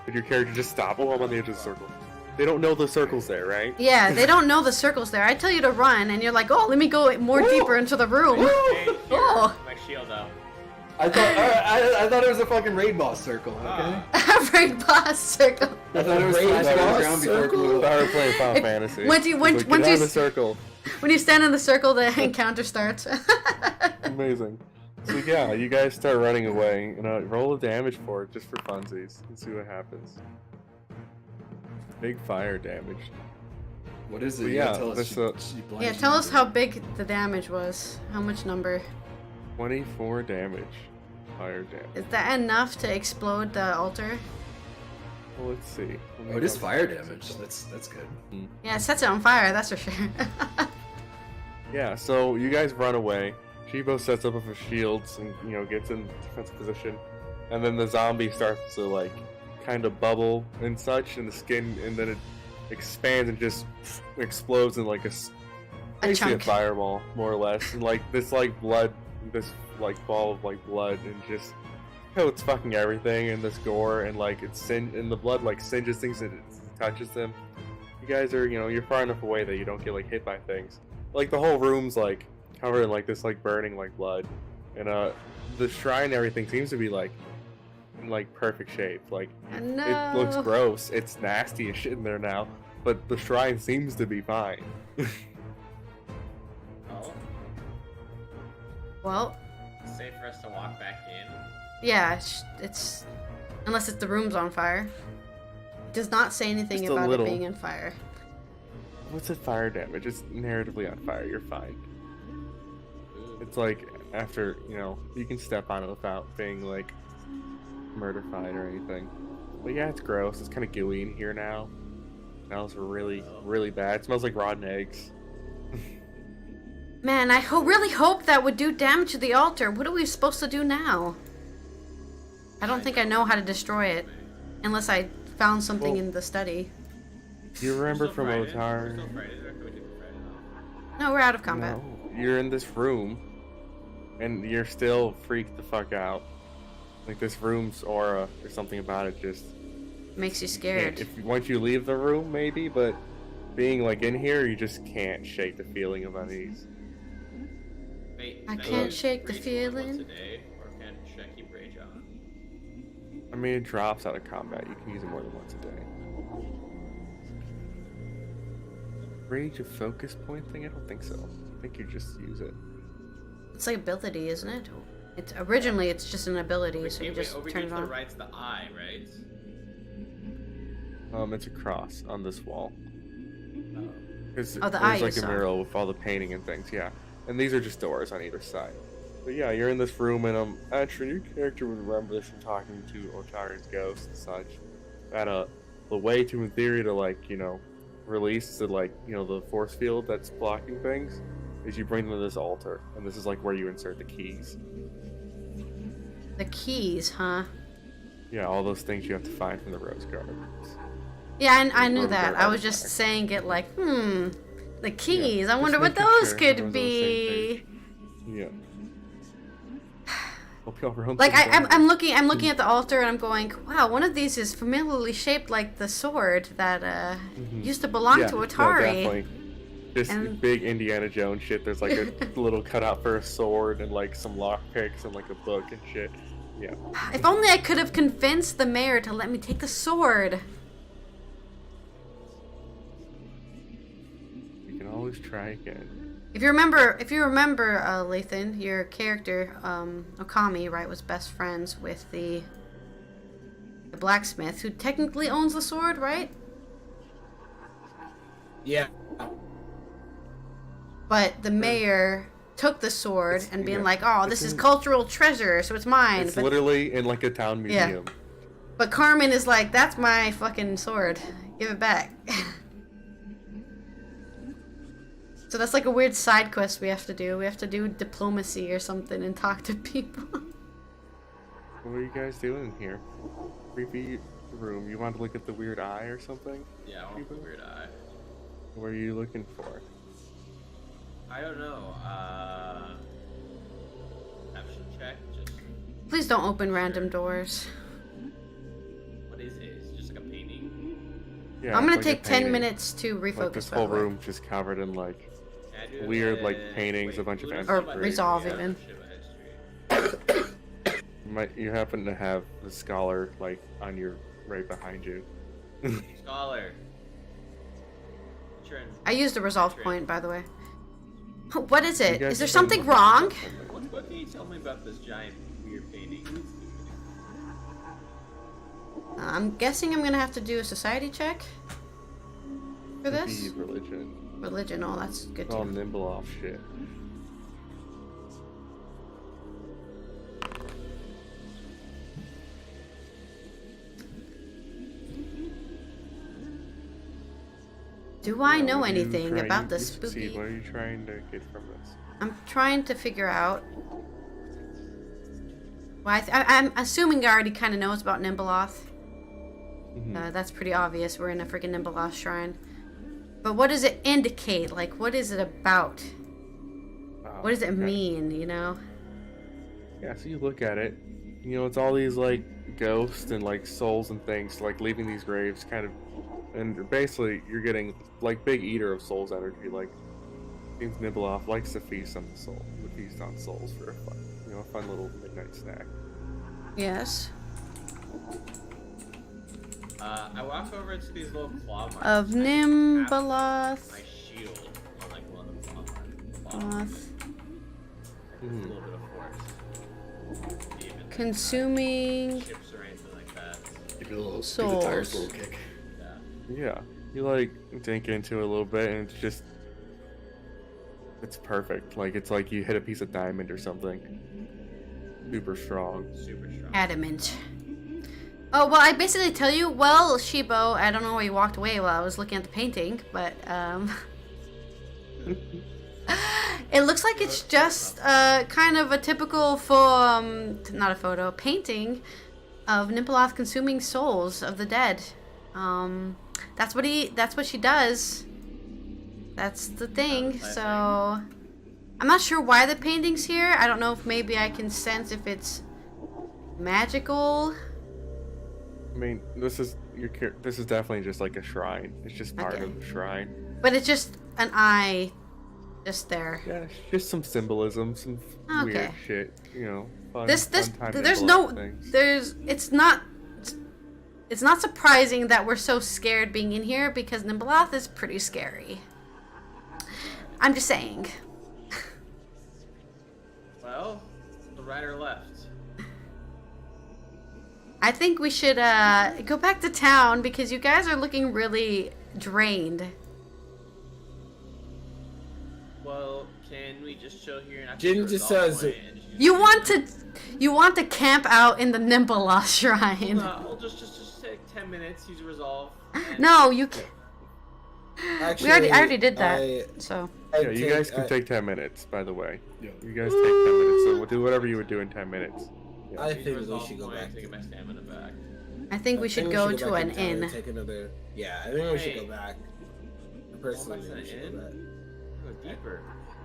but your character just stopped. Oh, I'm on the edge of the circle. They don't know the circle's there, right? yeah, they don't know the circles there. I tell you to run, and you're like, oh, let me go more deeper into the room. Hey, here, Oh. my shield up. I thought it was a fucking raid boss circle. Okay. Raid boss circle. I thought it was Raid flashing on boss the ground before it circle? blew I up. were playing Final Fantasy. once you- It's once- like, once get you out of the s- circle. When you stand in the circle, the encounter starts. Amazing. So yeah, you guys start running away, and roll a damage for it, just for funsies, and see what happens. Big fire damage. What is it? But You yeah, gotta tell us. this, Yeah, tell us how big the damage was. How much number? 24 damage. Fire damage. Is that enough to explode the altar? Well, let's see. Oh, it is fire damage. That's good. Yeah, it sets it on fire, that's for sure. Yeah, so you guys run away. Shibo sets up his shields and gets in defensive position, and then the zombie starts to like kind of bubble and such in the skin, and then it expands and just explodes in like basically a chunk. fireball, more or less, and like this like blood, this like ball of like blood, and just coats fucking everything, and this gore, and like and the blood like singes things and it touches them. You guys are you're far enough away that you don't get like hit by things. Like the whole room's like covered in like this like burning like blood, and the shrine and everything seems to be like in like perfect shape. Like No. it looks gross, it's nasty as shit in there now, but the shrine seems to be fine. Oh, Well, it's safe for us to walk back in. yeah, it's unless the room's on fire. It does not say anything Just a about little. it being on fire. What's the fire damage? It's narratively on fire, you're fine. It's like after you can step on it without being like murderfied or anything. But yeah, it's gross. It's kind of gooey in here now. It smells really, really bad. It smells like rotten eggs. Man, I really hope that would do damage to the altar. What are we supposed to do now? I don't think I know how to destroy it, unless I found something Well- in the study. You remember from We're Otari? still Friday, or can we take the Friday off? No, we're out of combat. No, you're in this room, and you're still freaked the fuck out. Like this room's aura or something about it just Makes you scared. once you leave the room, maybe, but being like in here, you just can't shake the feeling of unease. Wait, I can can't use shake the rage more than feeling. once a day, or should I keep rage on? I mean, it drops out of combat. You can use it more than once a day. Rage a focus point thing? I don't think so. I think you just use it. It's like ability, isn't it? It's originally it's just an ability, so you just over turn here it to the on. right's the eye, right? It's a cross on this wall. Oh. Because Oh, the there's eye you like a saw. mural with all the painting and things, yeah. And these are just doors on either side. But yeah, you're in this room, and actually, your character would remember this from talking to Otari's ghost and such. That the way to, in theory, to like release the the force field that's blocking things, is you bring them to this altar, and this is like where you insert the keys. The keys, huh? Yeah, all those things you have to find from the rose gardens. Yeah, I knew Rose that. garden I was just artifact. saying it like, the keys. I just wonder what making those sure could everyone's on the be. same Yeah. Hope y'all were on Like the same page. I'm looking at the altar and I'm going, wow, one of these is familiarly shaped like the sword that used to belong to No, Otari. definitely. Just And- big Indiana Jones shit. There's like a little cutout for a sword and like some lockpicks and like a book and shit. Yeah. If only I could have convinced the mayor to let me take the sword. You can always try again. If you remember, Lathan, your character, Okami, right, was best friends with the blacksmith, who technically owns the sword, right? Yeah. But the mayor took the sword and being yeah, like, "Oh, this is cultural treasure, so it's mine." It's But, literally in like a town Yeah. museum. but Carmen is like, "That's my fucking sword. Give it back." So that's like a weird side quest we have to do. We have to do diplomacy or something and talk to people. What are you guys doing in here? Creepy room. You want to look at the weird eye or something? Yeah, I want the weird eye. What are you looking for? I don't know. Perception check. Just Please don't open random doors. what is it? It's just like a painting. Yeah, I'm it's gonna like a take 10 painting. minutes to refocus. Like this by the whole way. room just covered in like Can I do Weird, like, it? paintings, a bunch of Lose Or my resolve history. even. Yeah, shit, my history. you happen to have the scholar like on your right behind you. Scholar. Turn. I used a resolve point, by the way. What is You it? guys Is there can something look wrong? up something. What can you tell me about this giant weird painting? I'm guessing I'm gonna have to do a society check for Could this. be religion. Religion, oh, that's good It's all too. nimble off shit. Do I know What are you anything trying- about you the succeed. spooky? What are you trying to get from this? I'm trying to figure out. Well, I'm assuming I already kind of knows about Nimbleoth. Mhm. That's pretty obvious. We're in a freaking Nimbleoth shrine. But what does it indicate? Like, what is it about? Wow, What does it okay. mean, you know? Yeah, so you look at it, you know, it's all these like ghosts and like souls and things like leaving these graves kind of, and basically you're getting like big eater of souls energy, like seems Nibelhoff likes to feast on the soul, to feast on souls for a fun, you know, a fun little midnight snack. Yes. I walk over to these little claw marks. Of and I Nimbleoth. cast my shield on like one of the claw Oth. marks. It's a Mhm. little bit of force. Even Consuming. ships or anything like that. Give it a little, give the Souls. tires a little kick. Yeah. Yeah, you like dink into it a little bit and it's just, it's perfect. Like it's like you hit a piece of diamond or something. Super strong. Super strong. Adamant. Oh, well, I basically tell you, well, Shibo, I don't know why you walked away while I was looking at the painting, but, it looks like it's just, kind of a typical not a photo, painting of Nimbleoth consuming souls of the dead. That's what she does. That's the thing, so... I'm not sure why the painting's here. I don't know if maybe I can sense if it's magical. I mean, this is definitely just like a shrine. It's just part Okay. of the shrine. But it's just an eye just there. Yeah, it's just some symbolism, some weird Okay. shit, you know. Fun, This fun time there's Nibelheim no things. it's not surprising that we're so scared being in here because Nimbleoth is pretty scary. I'm just saying. Well, the right or left? I think we should go back to town because you guys are looking really drained. Well, can we just chill here and not Jin go to just the golf says point and just use You the- want to camp out in the Nimbleoth shrine. We'll just take 10 minutes, use a resolve. and- No, you can't. Actually, I already did that. So Yeah, you guys can take 10 minutes, by the way. Yeah. You guys take 10 minutes, so we'll do whatever you would do in 10 minutes. Yeah. I use think the we resolve should go point back. and take my stamina back. I think we should go to back an in town and inn. Take another. Yeah, I think we should Hey. go back. Personally, back to we the should go back. Go deeper.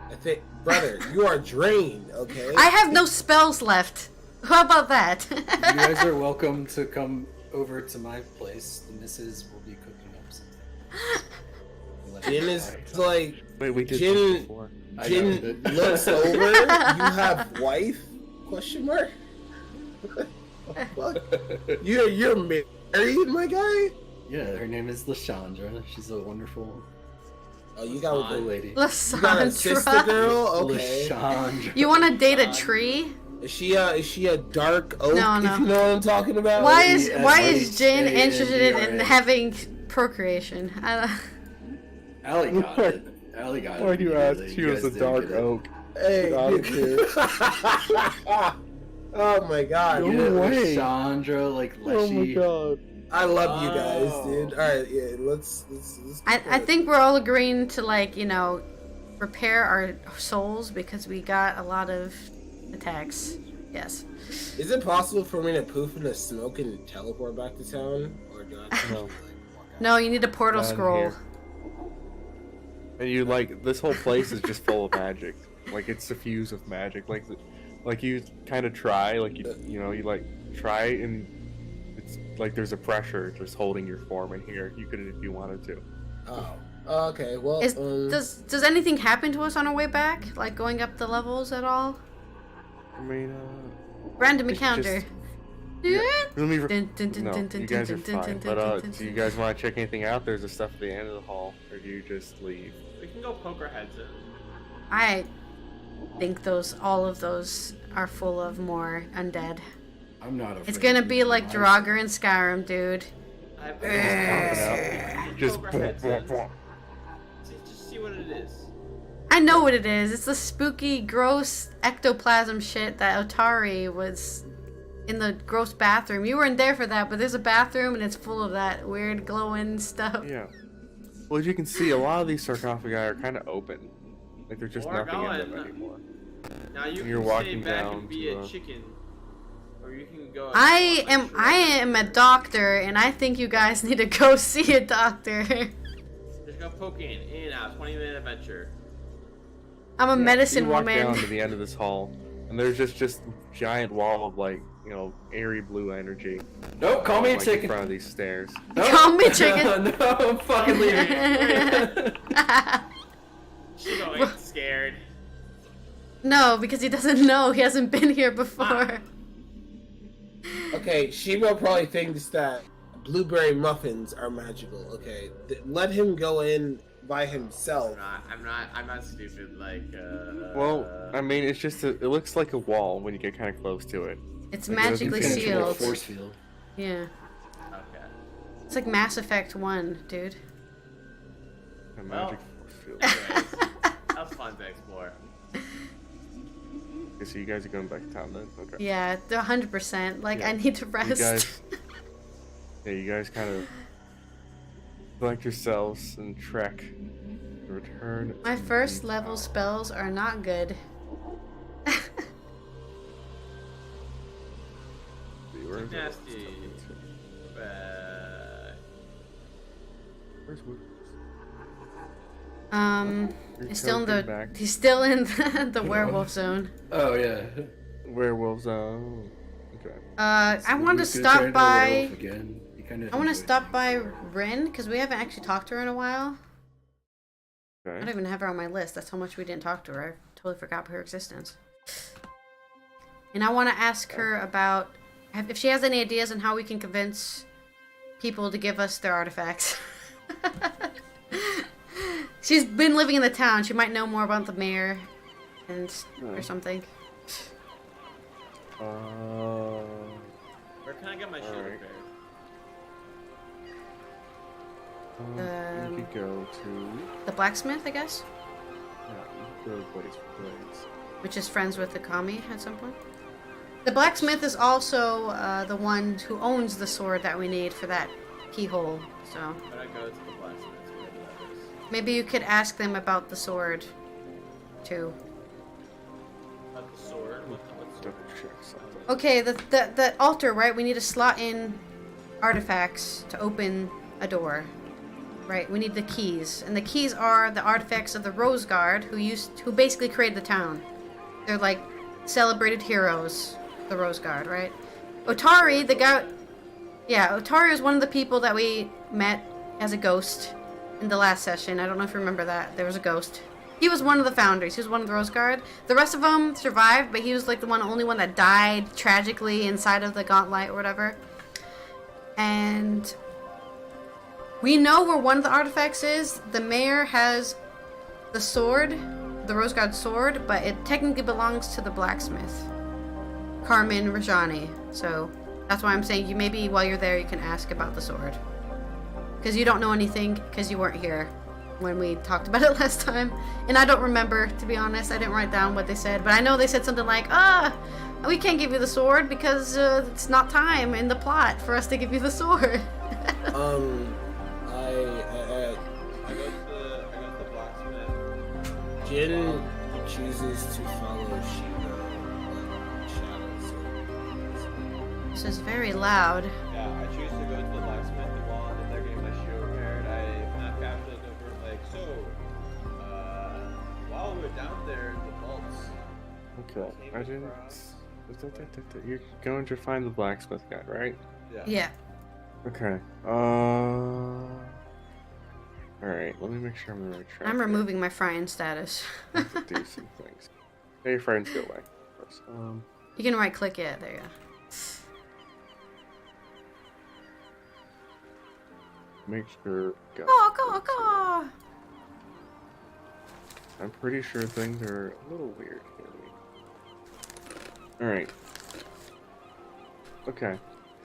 I think, brother, you are drained. Okay. I have no spells left. How about that? You guys are welcome to come over to my place. The missus will be cooking up something. Jin is like Wait, we did Jin- this before. I Jin know, looks over. You have wife? Question mark. What the fuck? You're married, my guy. Yeah, her name is Lashandra. She's a wonderful Oh, you got old with lady. you got a sister Lysandra. girl. Okay. Lashandra. You want to date a tree? Is she a dark oak? No, no. If you know what I'm talking about. Why is S-H-A-N-D-R-A. Jin interested in having procreation? Allie got it. Allie got it. Why'd you ask? immediately. She You was guys a didn't dark get it. oak. Hey. Got it, dude. Oh my god. No Get it, way. Lashandra, like Oh my Leshy. god. I love you guys, Oh. dude. Alright, yeah, let's I think we're all agreeing to, like, you know, repair our souls because we got a lot of attacks. Yes. Is it possible for me to poof in the smoke and teleport back to town? Or do I have to No. like, walk out? No, you need a portal Down scroll. here. And you like this whole place is just full of magic. Like it's suffused with magic. Like you kind of try, like you know, you like try and it's like there's a pressure just holding your form in here. You could if you wanted to. Oh, okay. Well, Does anything happen to us on our way back? Like going up the levels at all? I mean, Random it's encounter. just- yeah. Let me. Dun, dun, dun, No, dun, dun, you guys are dun, dun, fine. dun, But dun, dun, do you dun. guys want to check anything out? There's a stuff at the end of the hall, or do you just leave? We can go poke our heads in. I think all of those are full of more undead. I'm not afraid. It's gonna of be losing like my Draugr in Skyrim, dude. Just Just see what it is. I know what it is. It's the spooky, gross ectoplasm shit that Otari was in the gross bathroom. You weren't there for that, but there's a bathroom and it's full of that weird glowing stuff. Yeah. Well, as you can see, a lot of these sarcophagi are kind of open. Like there's just nothing in them anymore. Now you You're can walking stay back down and be to a chicken, or you can go. I am a doctor, and I think you guys need to go see a doctor. Just go poking in and out. 20-minute adventure. I'm a medicine you walk woman. down to the end of this hall, and there's just giant wall of like airy blue energy. Nope, call me a like, chicken. in front of these stairs. Nope. Call me chicken. No, I'm fucking leaving. She's going scared. No, because he doesn't know. He hasn't been here before. Okay, Shimo probably thinks that blueberry muffins are magical. Okay, let him go in by himself. I'm not stupid. Like. Well, I mean, it's just it looks like a wall when you get kind of close to it. It's Like, it doesn't magically Penetrate a sealed. force field. Yeah. Okay. It's like Mass Effect 1, dude. A Well. magic force field. Anyways, that was fun to explore. Okay, so you guys are going back to town then? Okay. Yeah, 100%. Like, Yeah. I need to You rest. guys, you guys kind of collect yourselves and trek. Return. My to first the level tower. spells are not good. Where is it? Nasty. Where's Wood? You're He's still in token back. he's still in the werewolf zone. Oh yeah. Werewolves. Oh, okay. I want to Who's gonna turn stop into a by. werewolf again? You kinda I want to enjoyed stop it. by Rin because we haven't actually talked to her in a while. I don't Okay. even have her on my list. That's how much we didn't talk to her. I totally forgot her existence. And I want to ask her about if she has any ideas on how we can convince people to give us their artifacts. She's been living in the town. She might know more about the mayor and or something. Where can I get my shield Alright. repaired? You could go to. The blacksmith, I guess, Yeah, you could go to Blaze for Blades. which is friends with the kami at some point. The blacksmith is also the one who owns the sword that we need for that keyhole. So Where I go to the blacksmith? Whatever that is. maybe you could ask them about the sword, too. About the sword. What sword? Double check something. Okay, the altar, right? We need to slot in artifacts to open a door. Right, we need the keys. And the keys are the artifacts of the Rose Guard who basically created the town. They're like celebrated heroes, the Rose Guard, right? Otari, the guy Otari is one of the people that we met as a ghost in the last session. I don't know if you remember that. There was a ghost. He was one of the founders. He was one of the Rose Guard. The rest of them survived, but he was like the only one that died tragically inside of the gauntlet or whatever. And we know where one of the artifacts is. The mayor has the sword, the Rose Guard sword, but it technically belongs to the blacksmith, Carmen Rajani. So that's why I'm saying maybe while you're there you can ask about the sword. Because you don't know anything because you weren't here when we talked about it last time. And I don't remember, to be honest. I didn't write down what they said. But I know they said something like, we can't give you the sword because it's not time in the plot for us to give you the sword. I go to the blacksmith. Jin chooses to follow Shiva shadows. This is very loud. Yeah, I choose to go to the blacksmith and while I'm in there getting my shield repaired, I kind of casually look over like, so, while we were down there in the vaults, Okay. I didn't. You're going to find the blacksmith guy, right? Yeah. Okay. Alright, let me make sure I'm on the right track. I'm removing my friend status. I have to do some things. Hey, your friends go away. First. You can right click it. There you go. Make sure. Go. Go. I'm pretty sure things are a little weird here. Alright. Okay.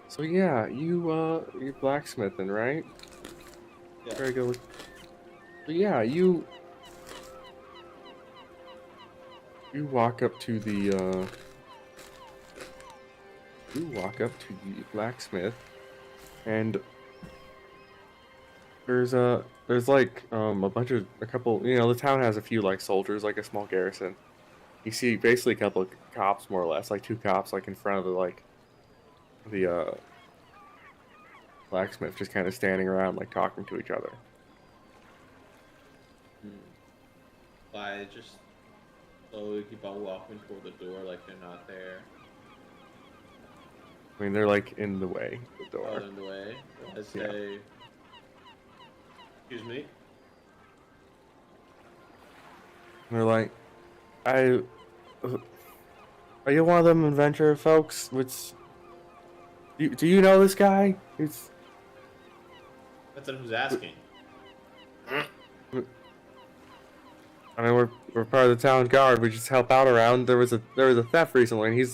So yeah, you're blacksmithing, right? Yeah. Very good. So yeah, you walk up to the blacksmith, and there's like a couple, you know, the town has a few like soldiers, like a small garrison. You see basically a couple of cops, more or less, like two cops like in front of the blacksmith, just kind of standing around like talking to each other. I just slowly keep on walking toward the door like they're not there. I mean, they're like in the way of the Oh, door. they're in the way. I say, excuse me. They're like, are you one of them adventure folks? Do you know this guy? That's who's asking. I mean, we're part of the town guard. We just help out around. There was a theft recently, and he's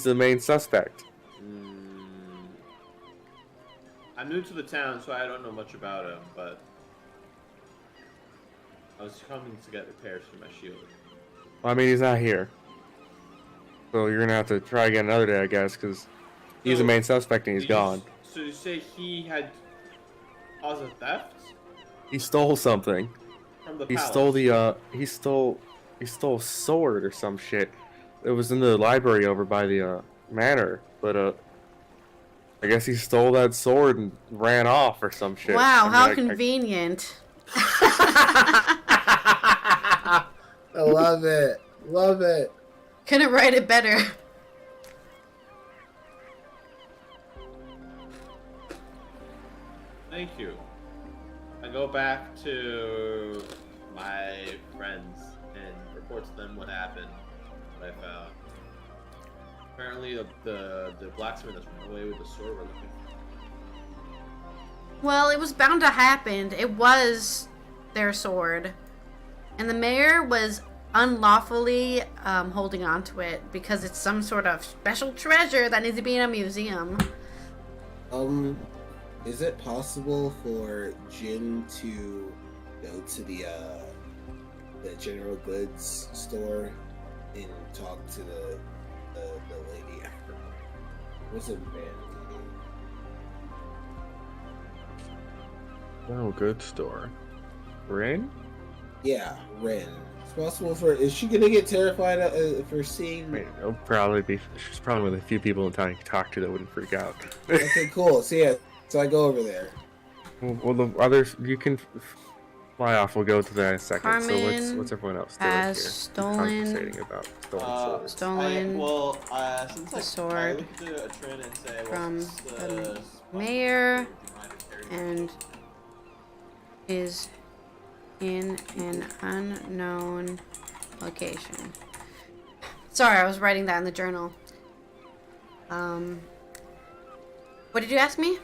the main suspect. I'm new to the town, so I don't know much about him, but I was coming to get repairs for my shield. Well, I mean, he's not here, so you're gonna have to try again another day, I guess, because he's the main suspect and he's gone. So you say he had caused a theft He stole something. from the He palace? stole he stole a sword or some shit. It was in the library over by the manor, but I guess he stole that sword and ran off or some shit. Wow, I mean, how convenient. I love it. Love it. Couldn't write it better. Thank you. I go back to my friends and report to them what happened, what I found. Apparently, the blacksmith has run away with the sword we're looking for. Well, it was bound to happen. It was their sword. And the mayor was unlawfully holding on to it because it's some sort of special treasure that needs to be in a museum. Is it possible for Jin to go to the general goods store and talk to the lady after? What's it, man? Oh, good store. Rin? Yeah, Ren. It's possible for. Is she gonna get terrified for seeing? I mean, it'll probably be. She's probably one of the few people in town you can talk to that wouldn't freak out. Okay, cool. So yeah, so I go over there. Well, the others you can fly off. We'll go to that in a second. So Carmen what's everyone else doing has here? stolen- Conversating about stolen swords. Stolen Since the I sword look at a trend and say, from what's the mayor and is in an unknown location. Sorry, I was writing that in the journal. What did you ask me?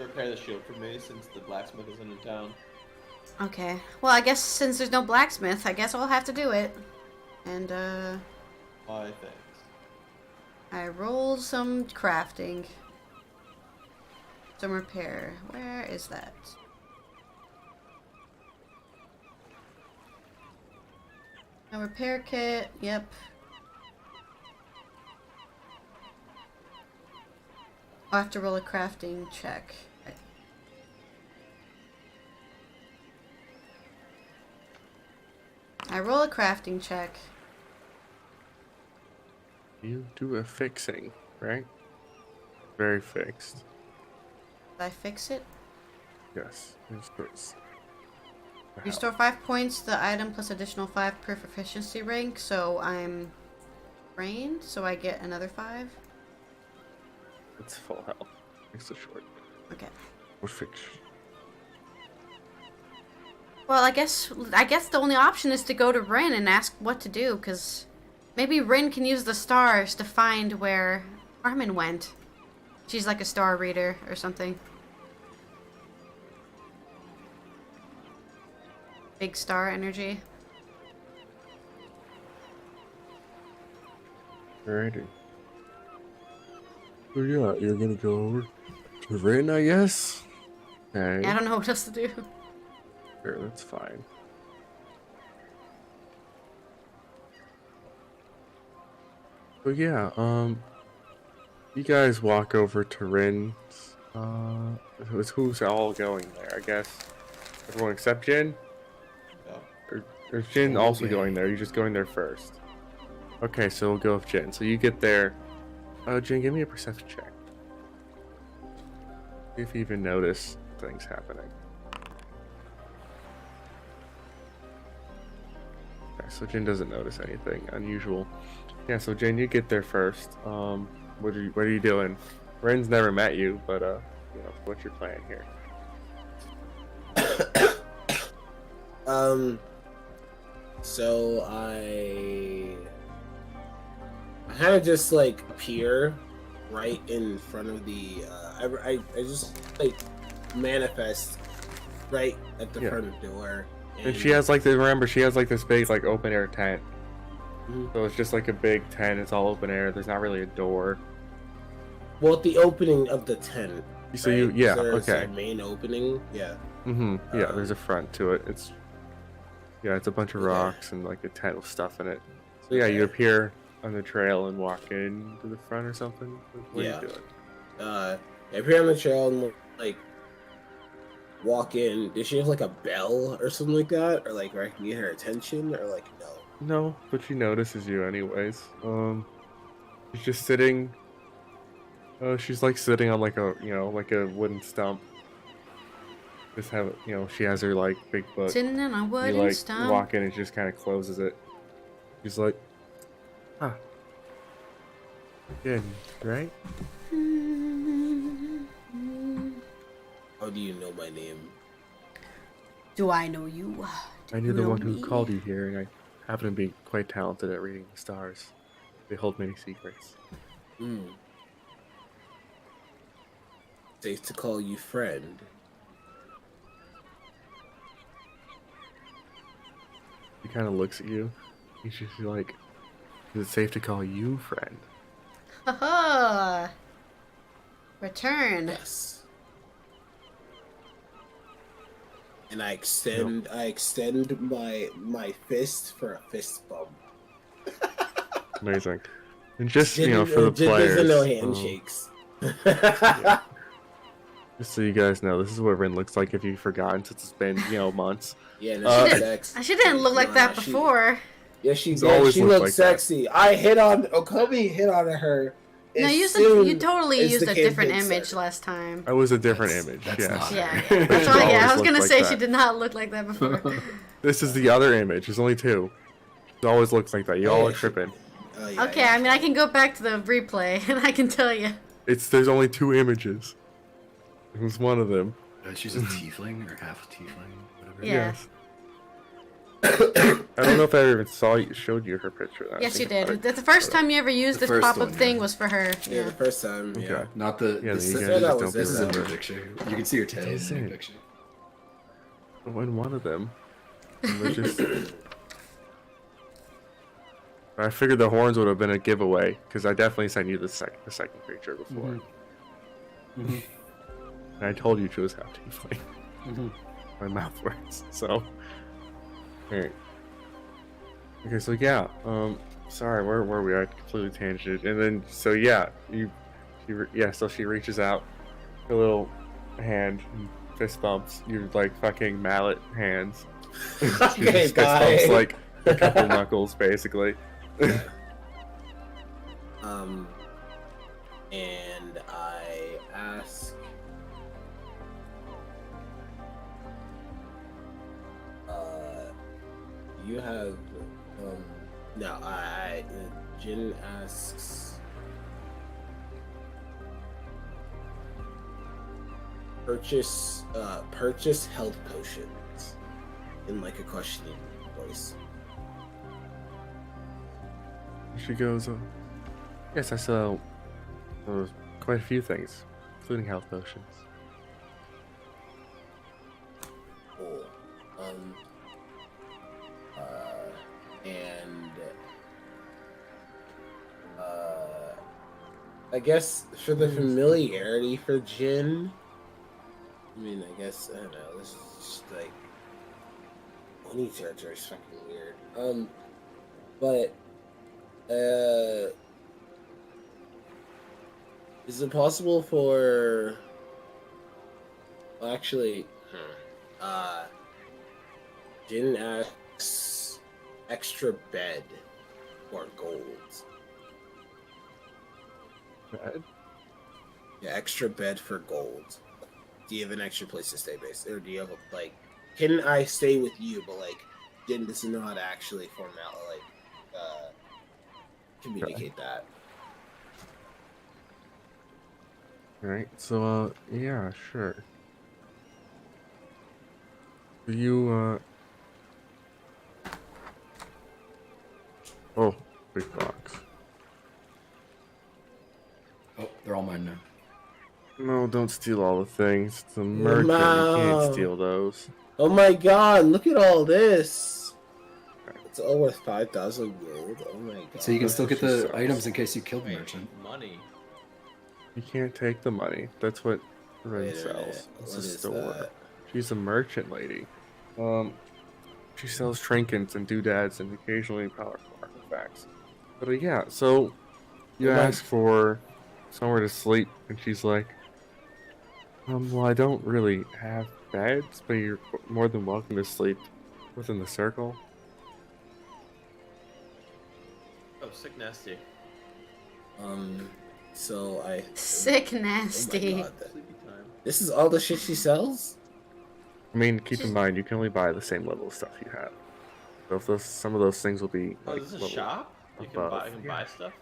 repair the shield for me since the blacksmith isn't in town. Okay. Well, I guess since there's no blacksmith, I guess I'll have to do it. And, Why, thanks. I roll some crafting. Some repair. Where is that? A repair kit. Yep. I'll have to roll a crafting check. I roll a crafting check. You do a fixing, right? Very fixed. Did I fix it? Yes. Yes, please. Restore 5 points to the item plus additional 5 per proficiency rank, so I'm trained, so I get another 5. It's full health. It's a short. Okay. We're fixed. Well, I guess the only option is to go to Rin and ask what to do, because maybe Rin can use the stars to find where Carmen went. She's like a star reader or something. Big star energy. Alrighty. So yeah, you're gonna go over to Rin, I guess? Okay. Yeah, I don't know what else to do. Sure, that's fine. So yeah, you guys walk over to Rin's. Who's all going there? I guess everyone except Jin. Or is Jin also going there? You're just going there first. Okay, so we'll go with Jin. So you get there. Jin, give me a perception check. See if you even notice things happening. Okay, so Jin doesn't notice anything unusual. Yeah, so Jin, you get there first. What are you doing? Ren's never met you, but you know, what's your plan here? So I kind of just like peer right in front of the. I just like manifest right at the front of the door. And she has like she has like this big like open air tent. So it's just like a big tent. It's all open air. There's not really a door. Well, at the opening of the tent. So right? There's okay. a main opening. Yeah. Yeah, there's a front to it. It's a bunch of rocks and like a tent with stuff in it. So yeah, you appear on the trail and walk into the front or something. What are you doing? I appear on the trail and like walk in. Does she have like a bell or something like that, or like where I can get her attention, or like no? No, but she notices you anyways. She's just sitting. She's like sitting on like a like a wooden stump. Just have she has her like big book. Sitting on a wooden you like stump. walk in and she just kind of closes it. She's like, good, right? How do you know my name? Do I know you? I knew the one who called you here, and I happen to be quite talented at reading the stars. They hold many secrets. Safe to call you friend. He kind of looks at you. He's just like, is it safe to call you friend? Haha! Return. Yes. And I extend my fist for a fist bump. Amazing. And just for the players. No handshakes. Yeah. Just so you guys know, this is what Rin looks like if you've forgotten, since it's been months. Yeah, no, she didn't look like that before. Yeah, she did. She looked sexy. I hit on Okomi hit on her. No, you totally used a different image last time. I was a different image. Yes. Yeah. I was gonna say she did not look like that before. This is the other image. There's only two. It always looks like that. You all are tripping. Okay, I mean I can go back to the replay and I can tell you. There's only two images. It was one of them. She's a tiefling or half tiefling, whatever. Yeah. Yes. I don't know if I ever even showed you her picture. Yes, you did. The first time you ever used this pop-up thing was for her. Yeah, the first time. Yeah. Okay. Not the. This is in her picture. You can see her toes in the picture. In one of them. I figured the horns would have been a giveaway because I definitely sent you the second picture before. And I told you she was half tiefling. My mouth works. So. Alright. Okay, so yeah, sorry, where were we? I completely tangented. And then, so yeah, so she reaches out, her little hand, and fist bumps, your like fucking mallet hands. She just fist bumps like a couple knuckles, basically. And I ask, you have, Jin asks, purchase health potions in like a questioning voice. She goes, yes, I sell quite a few things, including health potions. Cool. And I guess for the familiarity for Jin, I mean, I guess, I don't know, this is just like, Oni territory is fucking weird. But, is it possible for, well, actually, Jin asks extra bed or gold. Bed? Yeah, extra bed for gold. Do you have an extra place to stay, base, or do you have a, like? Can I stay with you? But like, Jin doesn't know how to actually communicate that. Alright, so, yeah, sure. You, Oh, big box. Oh, they're all mine now. No, don't steal all the things. It's a merchant. You can't steal those. Oh my god! Look at all this. It's all worth 5,000 gold. Oh my god! So you can still get the Sucks. items in case you killed the merchant. Money. You can't take the money. That's what Ren Wait a minute. sells. It's What a is store. that? She's a merchant lady. She sells trinkets and doodads and occasionally powerful artifacts. But yeah, so you Oh my- ask for somewhere to sleep, and she's like, well, I don't really have beds, but you're more than welcome to sleep within the circle. Oh, sick nasty. So I. Sick Oh nasty. my god! Sleepy time. This is all the shit she sells. I mean, keep in mind, you can only buy the same level of stuff you have. So if some of those things will be Oh, like is this a level shop? You can above. buy. You can buy Yeah. stuff.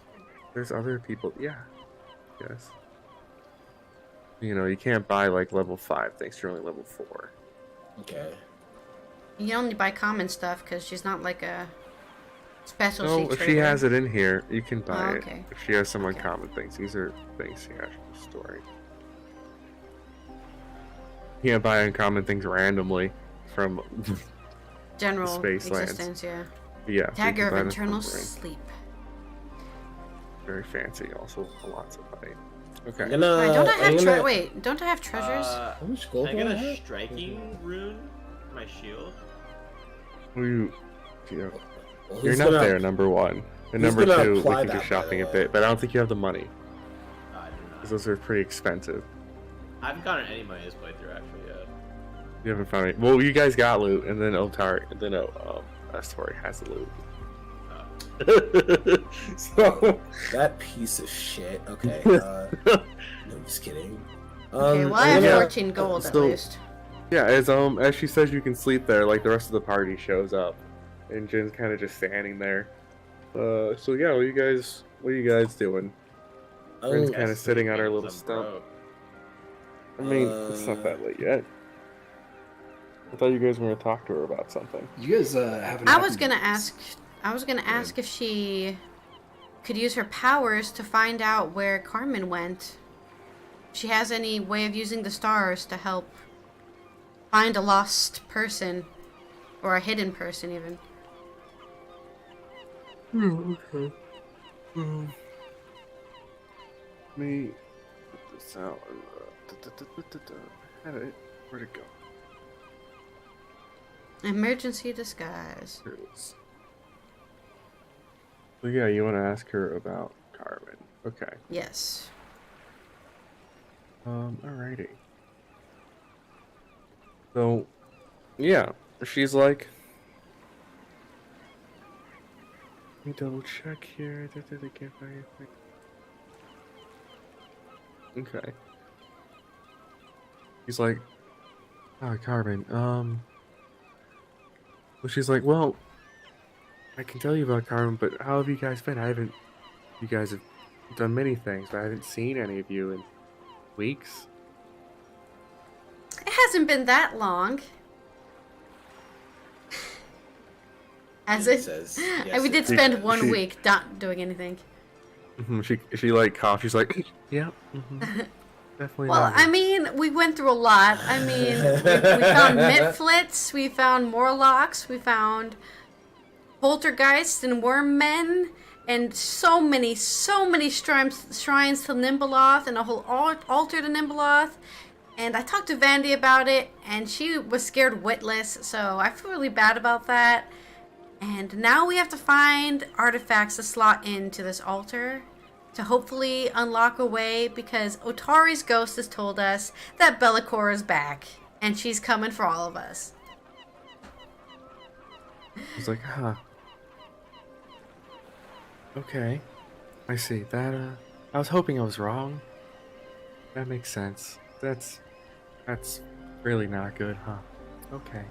There's other people, yeah. Yes. You know, you can't buy like level 5 things, you're only level 4. Okay. You only buy common stuff because she's not like a specialty No, trader. if she has it in here, you can buy Oh, okay. it. If she has some Okay. uncommon things, these are things she has from the story. You can't buy uncommon things randomly from General Space lands. existence, yeah. yeah. so you Dagger can of buy them Eternal from Sleep. very fancy, also lots of money. Okay. I'm gonna. Wait, don't I I'm have gonna- wait, don't I have treasures? How much gold Can I do get I a have? striking rune for my shield? You, Well, you're who's not gonna- there, number one. And who's number gonna 2, we apply can that, do by shopping the a way? bit, but I don't think you have the money. I do not. Because those are pretty expensive. I haven't gotten any money this playthrough actually yet. You haven't found any. Well, you guys got loot, and then Otari, and then Aztorae has the loot. So That piece of shit. Okay. No, I'm just kidding. Okay, well I I'm have gonna- 14 gold at so- least. yeah, as she says, you can sleep there. Like the rest of the party shows up, and Jin's kind of just standing there. So yeah, what are you guys doing? Ren's I'm- kind of sitting on her Because little I'm stump. broke. I mean, it's not that late yet. I thought you guys were gonna talk to her about something. You guys haven't. I was gonna ask if she could use her powers to find out where Carmen went. If she has any way of using the stars to help find a lost person. Or a hidden person, even. Okay. Let me put this out. Had it. Where'd it go? Emergency disguise. Here it is. So yeah, you want to ask her about Carmen. Okay. Yes. Alrighty. So, yeah, she's like, let me double check here. I can't find anything. Okay. He's like, Carmen, well, she's like, well, I can tell you about Carmen, but how have you guys been? You guys have done many things, but I haven't seen any of you in weeks. It hasn't been that long. As It it, says, we yes, did it- spend one she- week not doing anything. She like coughs. She's like, yeah, definitely. Well, not. I mean, we went through a lot. I mean, we found Mitflits, we found Morlocks, we found Poltergeists and Worm Men, and so many shrines to Nimbaloth, and a whole altar to Nimbaloth. And I talked to Vandy about it, and she was scared witless, so I feel really bad about that. And now we have to find artifacts to slot into this altar to hopefully unlock a way, because Otari's ghost has told us that Belcorra is back, and she's coming for all of us. It's like, huh. Okay. I see. That, I was hoping I was wrong. That makes sense. That's really not good, huh? Okay.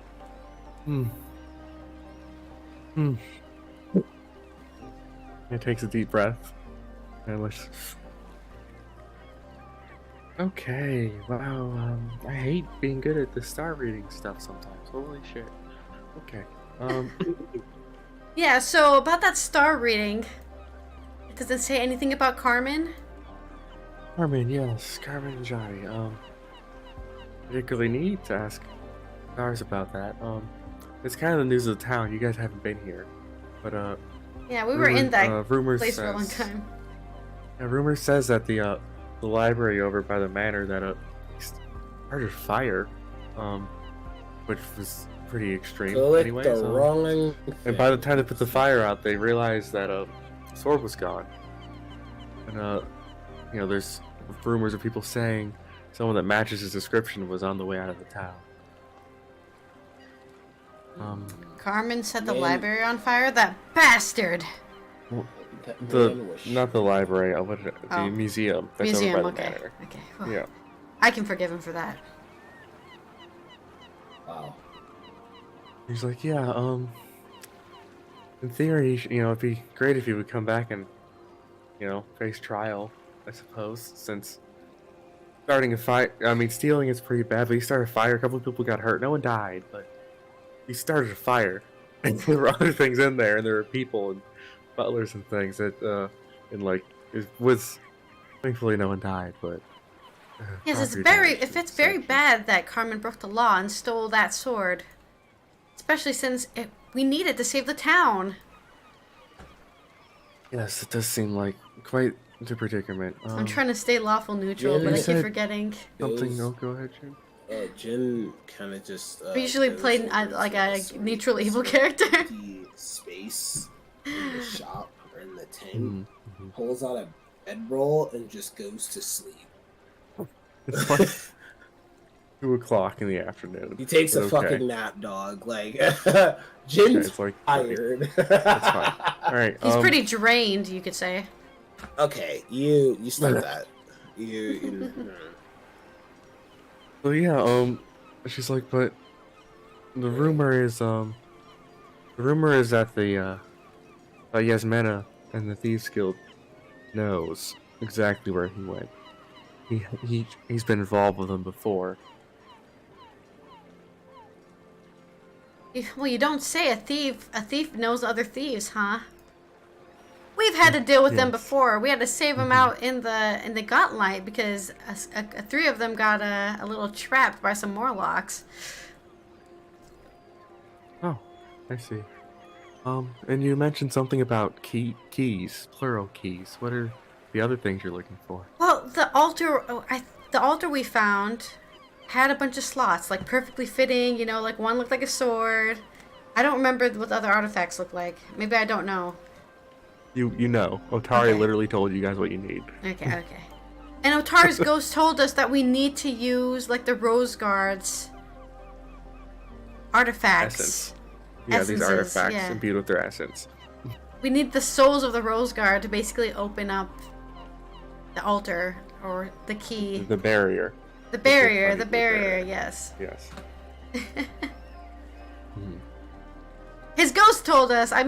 It takes a deep breath. And looks. Okay. Wow. I hate being good at the star reading stuff sometimes. Holy shit. Okay. Yeah, so about that star reading, does it say anything about Carmen? Carmen, yes. Carmen and Johnny. Particularly need to ask stars about that. It's kind of the news of the town. You guys haven't been here. But, yeah, we were in that rumors place for a long time. Yeah, rumor says that the library over by the manor that started fire, which was pretty extreme. Anyway, and by the time they put the fire out, they realized that the sword was gone. And there's rumors of people saying someone that matches his description was on the way out of the town. Carmen set the library on fire? That bastard! Not the library, the museum. That's museum, over by the okay. manor. Okay. Well, yeah. I can forgive him for that. Wow. He's like, yeah, in theory, it'd be great if he would come back and, face trial, I suppose, since starting a fight, stealing is pretty bad, but he started a fire, a couple of people got hurt, no one died, but he started a fire, and there were other things in there, and there were people and butlers and things that, it was, thankfully no one died, but... Yes, it's very bad that Carmen broke the law and stole that sword. Especially since we need it to save the town. Yes, it does seem like quite the predicament. I'm trying to stay lawful neutral, but I keep forgetting. Something, no, go ahead, Jim. Jin kind of just... we usually play like a neutral evil character. The space in the shop or in the tent, pulls out a bedroll and just goes to sleep. It's like 2 o'clock in the afternoon. He takes a fucking nap, dog. Like, Jin's tired. That's fine. All right. He's pretty drained, you could say. Okay, you stop that. So yeah, she's like, but the rumor is that the Yasmena and the Thieves Guild knows exactly where he went. He's been involved with them before. Well, you don't say. A thief knows other thieves, huh? We've had to deal with them before. We had to save them out in the Gauntlet because 3 of them got a little trapped by some Morlocks. Oh, I see. And you mentioned something about keys, plural keys. What are the other things you're looking for? Well, the altar we found had a bunch of slots, like perfectly fitting, like one looked like a sword. I don't remember what the other artifacts look like. Maybe I don't know. You know. Otari literally told you guys what you need. Okay. And Otari's ghost told us that we need to use, like, the Rose Guard's artifacts. Essence. Yeah, these artifacts imbued with their essence. We need the souls of the Rose Guard to basically open up the altar, or the key. The barrier. The barrier, yes. Yes. His ghost told us. I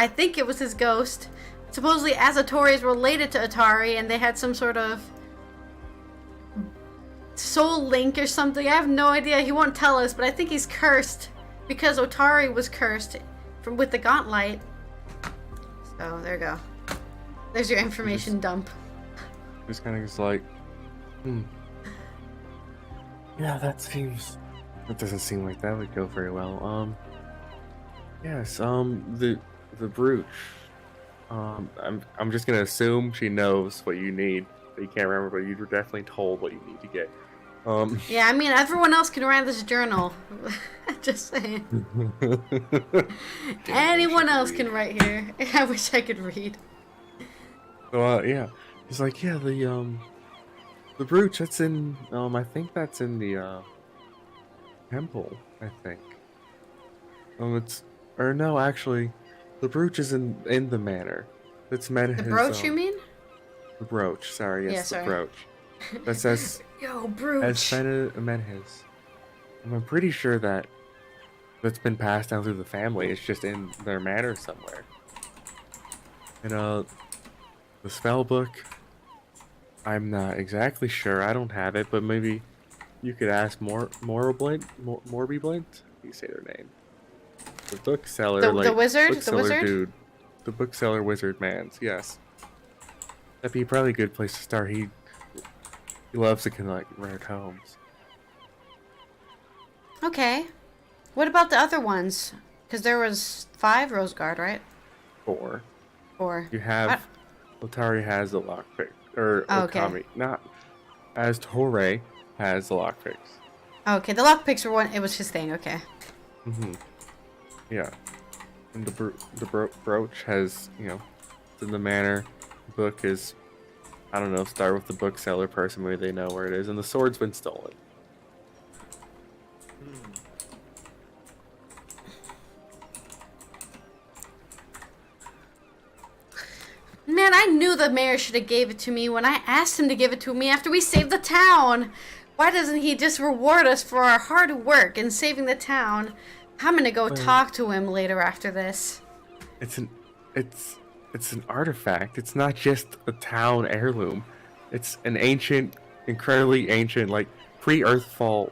think it was his ghost. Supposedly Aztorae is related to Otari, and they had some sort of soul link or something. I have no idea. He won't tell us, but I think he's cursed because Otari was cursed with the Gauntlet. So there you go. There's your information dump. Just kind of just like, yeah, that doesn't seem like that would go very well. Yes, the brooch. I'm just gonna assume she knows what you need. But you can't remember, but you were definitely told what you need to get. Yeah, I mean, everyone else can write this journal. Just saying. Anyone else can write here. I wish I could read. So yeah, he's like, yeah, the brooch that's in I think that's in the temple. I think. No, actually, the brooch is in the manor. It's meant The his, brooch, you mean? The brooch. Sorry, yes, Yeah, the sorry. brooch. That says. Yo, As brooch. Menhez. I'm pretty sure that that's been passed down through the family. It's just in their manor somewhere. And the spell book, I'm not exactly sure. I don't have it, but maybe you could ask Morbiblint. How do you say their name? The bookseller, The wizard? bookseller The wizard? dude. The bookseller wizard man's, yes. That'd be probably a good place to start. He loves to collect rare tomes. Okay. What about the other ones? Because there was 5 Roseguard, right? 4. 4. You have Otari has the lockpick, or Oh, okay. Okami, not Aztorae has the lockpicks. Okay, the lockpicks were one. It was his thing. Okay. Yeah, and the brooch has, it's in the manor. The book is, I don't know. Start with the bookseller person. Maybe they know where it is, and the sword's been stolen. Man, I knew the mayor should have gave it to me when I asked him to give it to me after we saved the town. Why doesn't he just reward us for our hard work in saving the town? I'm gonna go talk to him later after this. It's an artifact. It's not just a town heirloom. It's an ancient, incredibly ancient, like pre-Earthfall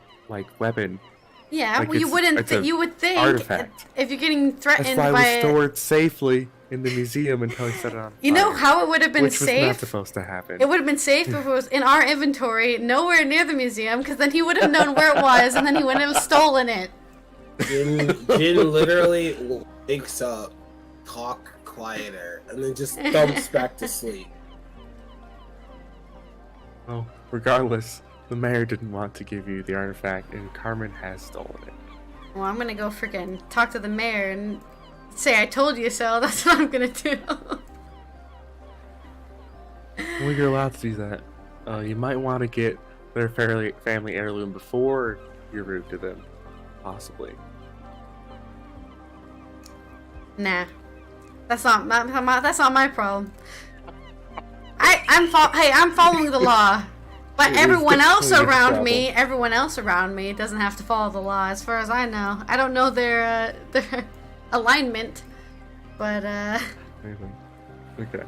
weapon. Yeah, Like, well, you would think artifact. if you're getting That's threatened why it by was stored safely in the museum until he set it on fire. You know how it would have been which was not safe? supposed to happen. It would have been safe if it was in our inventory, nowhere near the museum, because then he would have known where it was, and then he wouldn't have stolen it. Jin literally wakes up, talk quieter, and then just thumps back to sleep. Well, regardless, the mayor didn't want to give you the artifact, and Carmen has stolen it. Well, I'm gonna go freaking talk to the mayor and say I told you so. That's what I'm gonna do. Well, you're allowed to do that. You might want to get their family heirloom before you're rude to them, possibly. Nah, that's not my problem. I'm following the law, but It is everyone else definitely a around me doesn't have to follow the law, as far as I know. I don't know their alignment, but Amazing. Okay.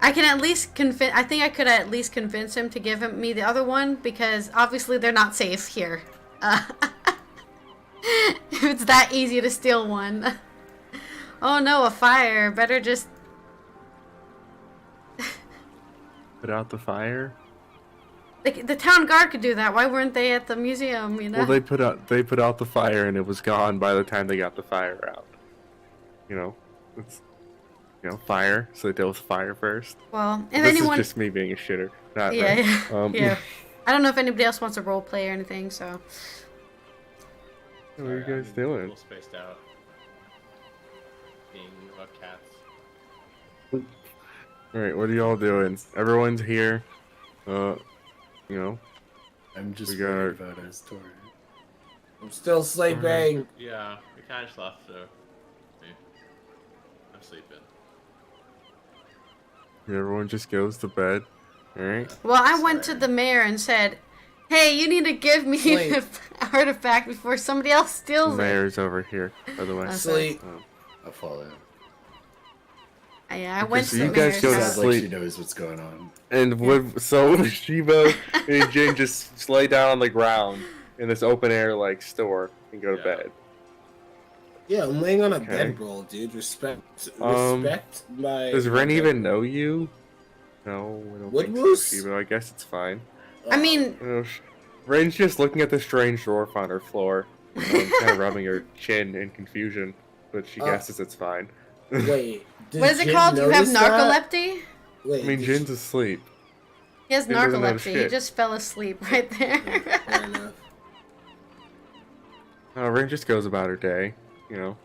I can at least convince. I think I could at least convince him to give me the other one, because obviously they're not safe here. If it's that easy to steal one. Oh no, a fire. Better just Put out the fire. the town guard could do that. Why weren't they at the museum? You know. Well, they put out the fire, and it was gone by the time they got the fire out. It's fire. So they dealt with fire first. Well, if This anyone. is just me being a shitter. Not Yeah, right. yeah. I don't know if anybody else wants a role play or anything. So. What are you Sorry, guys I'm doing? A little spaced out. Being about cats. All right, what are y'all doing? Everyone's here. I'm just We got- worried about Aztorae. I'm still sleeping. Yeah, we kind of just left, so. Yeah. I'm sleeping. Everyone just goes to bed. All right. Well, I went to the mayor and said, "Hey, you need to give me Wait. the artifact before somebody else The steals it." mayor's over here, by the way. Okay. Sleep. I'll follow. Yeah, I went so to the you guys mayor's go to house. Sounds like she sleep. knows what's going on. And so Shiva and Jin just lay down on the ground in this open air store and go to Yeah. bed. Yeah, I'm laying on a Okay. bedroll, dude. Respect my. Does Ren even know you? No, I don't Wood think so, Moose? Shiva. I guess it's fine. I mean, Ren's just looking at the strange dwarf on her floor. kind of rubbing her chin in confusion, but she guesses it's fine. Wait. What is it called? You have narcolepsy? Wait, I mean, Jin's asleep. He has Jin doesn't know narcolepsy. He shit. just fell asleep right there. Fair enough. Rin just goes about her day, you know,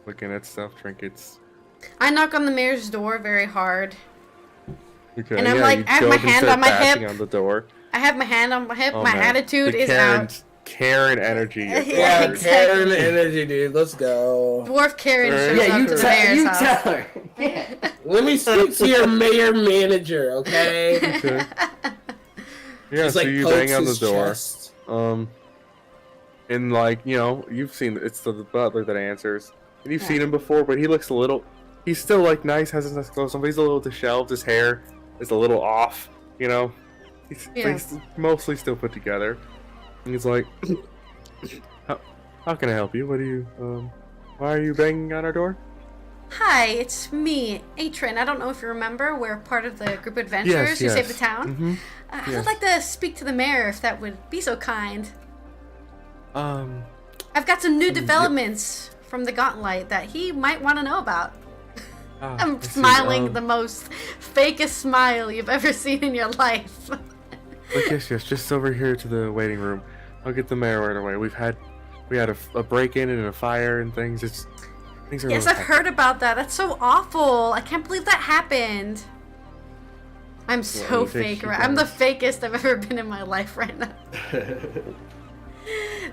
looking at stuff, trinkets. I knock on the mayor's door very hard. Okay, And I'm yeah, like, you I have go my up and hand start on my bashing hip. on the door. I have my hand on my hip. Oh, my man. attitude The is out. Karen energy. is Yeah, wired. exactly. Karen energy, dude. Let's go. Dwarf Karen Alright. shows Yeah, up you to the tell mayor's house. her. Let me speak to your mayor manager, okay? Okay. Yeah, Just so like you pokes bang on the his door. chest. And like, you know, you've seen it's the butler that answers. And you've seen him before, but he looks a little he's still like nice, has his nice clothes on, but he's a little disheveled, his hair is a little off, you know. He's mostly still put together. And he's like how can I help you? What do you why are you banging on our door? Hi, it's me, Atrin. I don't know if you remember. We're part of the group adventurers who saved the town. Mm-hmm. I yes. would like to speak to the mayor if that would be so kind. I've got some new developments from the Gauntlet that he might want to know about. I'm I see. smiling the most fakest smile you've ever seen in your life. Yes, just over here to the waiting room. I'll get the mayor right away. We had a break-in and a fire and things. Things are Yes, really I've heard about that. That's so awful. I can't believe that happened. I'm so you think fake. she Right? I'm the does? fakest I've ever been in my life right now.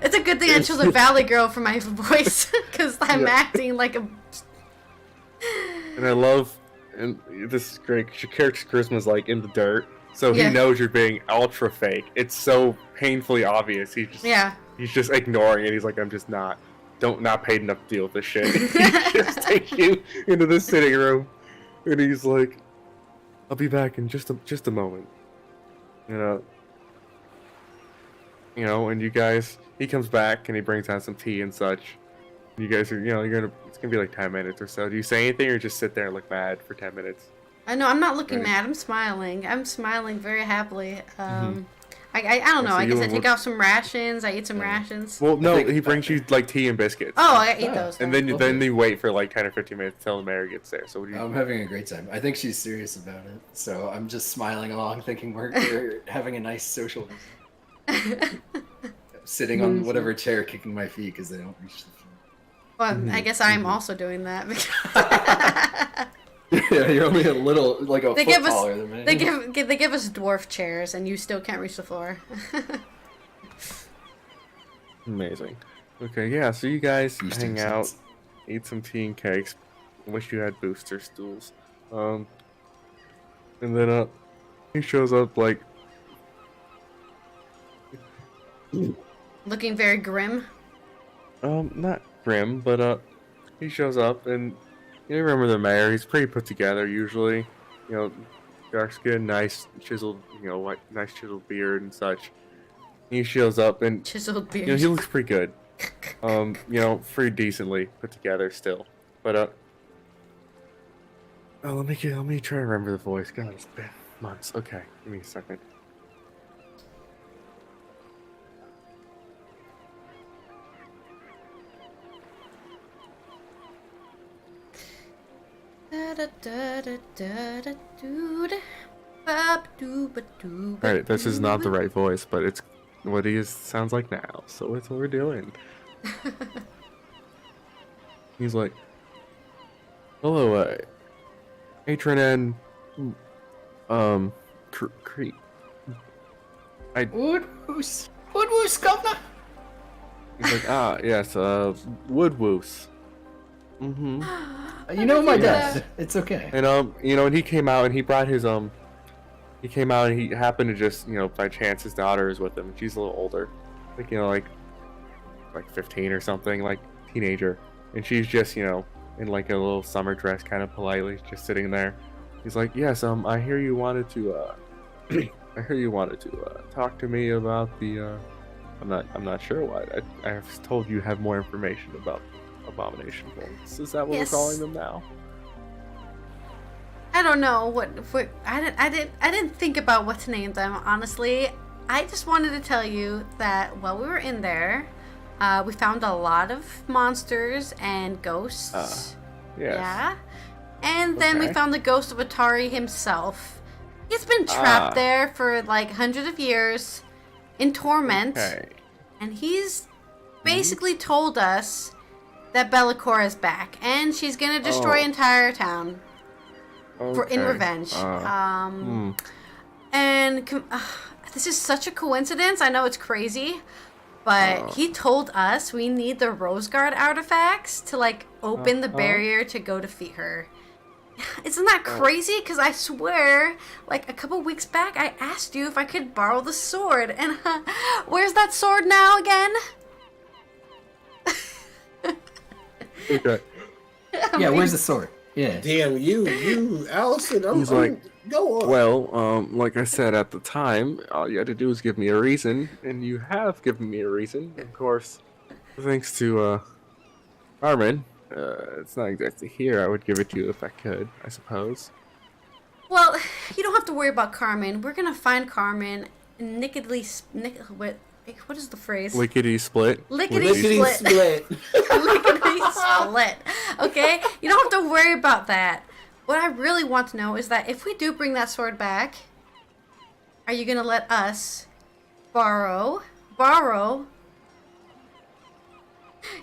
It's a good thing I chose a Valley Girl for my voice, because I'm acting like a... And I love, and this is great, 'cause your character's charisma is like in the dirt, so he Yeah. knows you're being ultra fake. It's so painfully obvious. He's just ignoring it. He's like, I'm just not paid enough to deal with this shit. He just takes you into the sitting room, and he's like, I'll be back in just a moment. You know, and you guys, he comes back and he brings out some tea and such. You guys are, it's gonna be like 10 minutes or so. Do you say anything or just sit there and look mad for 10 minutes? I know, I'm not looking Right. mad. I'm smiling. I'm smiling very happily. Mm-hmm. I don't know. so I you guess I would take work- out some rations. I eat some rations. Well, no, think- he brings you like tea and biscuits. Oh, I eat those. And then. then you wait for like 10 or 15 minutes till the mayor gets there. So what do you? I'm having a great time. I think she's serious about it. So I'm just smiling along, thinking we're having a nice social. Sitting on whatever chair, kicking my feet because they don't reach the floor. Well, I guess I'm also doing that. Yeah, you're only a little, like a They foot give us taller than me. they give us dwarf chairs, and you still can't reach the floor. Amazing. Okay, yeah. So you guys Booster hang out, sense. eat some tea and cakes. Wish you had booster stools. And then he shows up like Looking very grim. not grim, but he shows up and you remember the mayor. He's pretty put together usually. You know, dark skin, nice chiseled, white, nice chiseled beard and such. He shows up and Chiseled beard. he looks pretty good. Pretty decently put together still. But let me try to remember the voice. God, it's been months. Okay, give me a second. Alright, this is not the right voice, but it's what he sounds like now, so it's what we're doing. He's like, hello, Atron and, Creep. Woodwoos, governor. He's like, yes, Woodwoos. Mm-hmm. You know my that. dad. It's okay. And and he came out and he brought his he came out and he happened to just by chance his daughter is with him. She's a little older, like like 15 or something, like teenager, and she's just in like a little summer dress, kind of politely just sitting there. He's like, yes, I hear you wanted to I hear you wanted to talk to me about the I'm not sure what. I have told you have more information about Abomination Vaults. Is that what Yes. we're calling them now? I don't know what I didn't think about what to name them, honestly. I just wanted to tell you that while we were in there, We found a lot of monsters and ghosts. Yes. Yeah. And then we Okay. found the ghost of Otari himself. He's been trapped there for like hundreds of years in torment. Okay. And he's basically told us that Belcorra is back. And she's going to destroy entire town in revenge. And this is such a coincidence. I know it's crazy. But he told us we need the Rose Guard artifacts to like open the barrier to go defeat her. Isn't that crazy? Because I swear, like a couple weeks back, I asked you if I could borrow the sword. And where's that sword now again? Okay. Yeah, where's the sword? Yeah. Damn, you, Allison. He's like, go on. well, like I said at the time, all you had to do was give me a reason, and you have given me a reason. Of course, thanks to Carmen. It's not exactly here. I would give it to you if I could, I suppose. Well, you don't have to worry about Carmen. We're gonna find Carmen. What is the phrase? Lickety split. Lickety split. Lickety split. Okay? You don't have to worry about that. What I really want to know is that if we do bring that sword back, are you gonna let us borrow your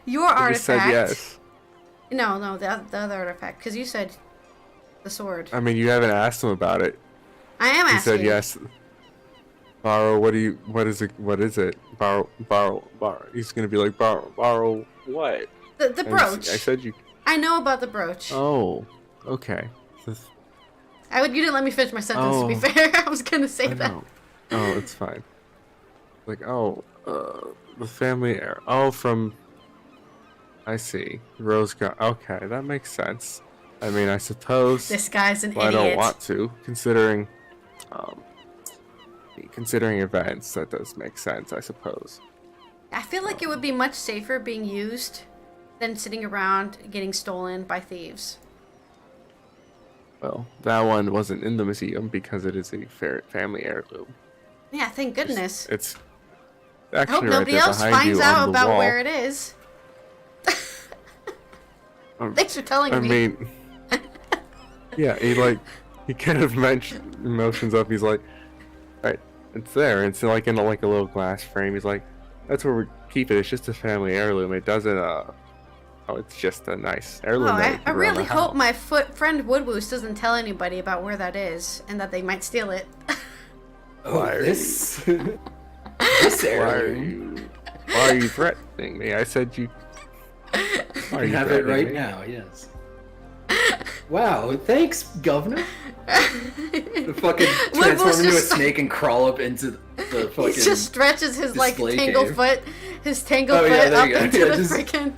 You artifact? said yes. No, the other artifact. Because you said the sword. I mean, you haven't asked him about it. I am He asking. said yes. Borrow. What is it? What is it? Borrow. He's gonna be like borrow what? The And brooch. I said you. I know about the brooch. Oh, okay. You didn't let me finish my sentence, to be fair. I was gonna say that. No. Oh, it's fine. Like, the family heir. Oh, from. I see. Rose got. Okay, that makes sense. I mean, I suppose. This guy's an Well, idiot. I don't want to, considering events. That does make sense, I suppose. I feel like it would be much safer being used than sitting around getting stolen by thieves. Well, that one wasn't in the museum because it is a family heirloom. Yeah, thank goodness. It's I hope actually right nobody there else behind finds you out on the about wall. where it is. Thanks for telling I me. mean, yeah, he kind of motions up. He's like, right, it's there. It's like in a little glass frame. He's like, that's where we keep it. It's just a family heirloom. It doesn't, it's just a nice heirloom. Oh, that we I keep around really the hope house. my friend Woodwoos doesn't tell anybody about where that is and that they might steal it. Oh, Why are this Why are heirloom. you threatening me? I said you. Why are You you have it threatening right me? now, yes. Wow, thanks, Governor. The fucking Woodwoo's transform into a just- snake and crawl up into the fucking. He just stretches his display tanglefoot, his tanglefoot Oh, yeah, there up you go. into Yeah, the just- freaking.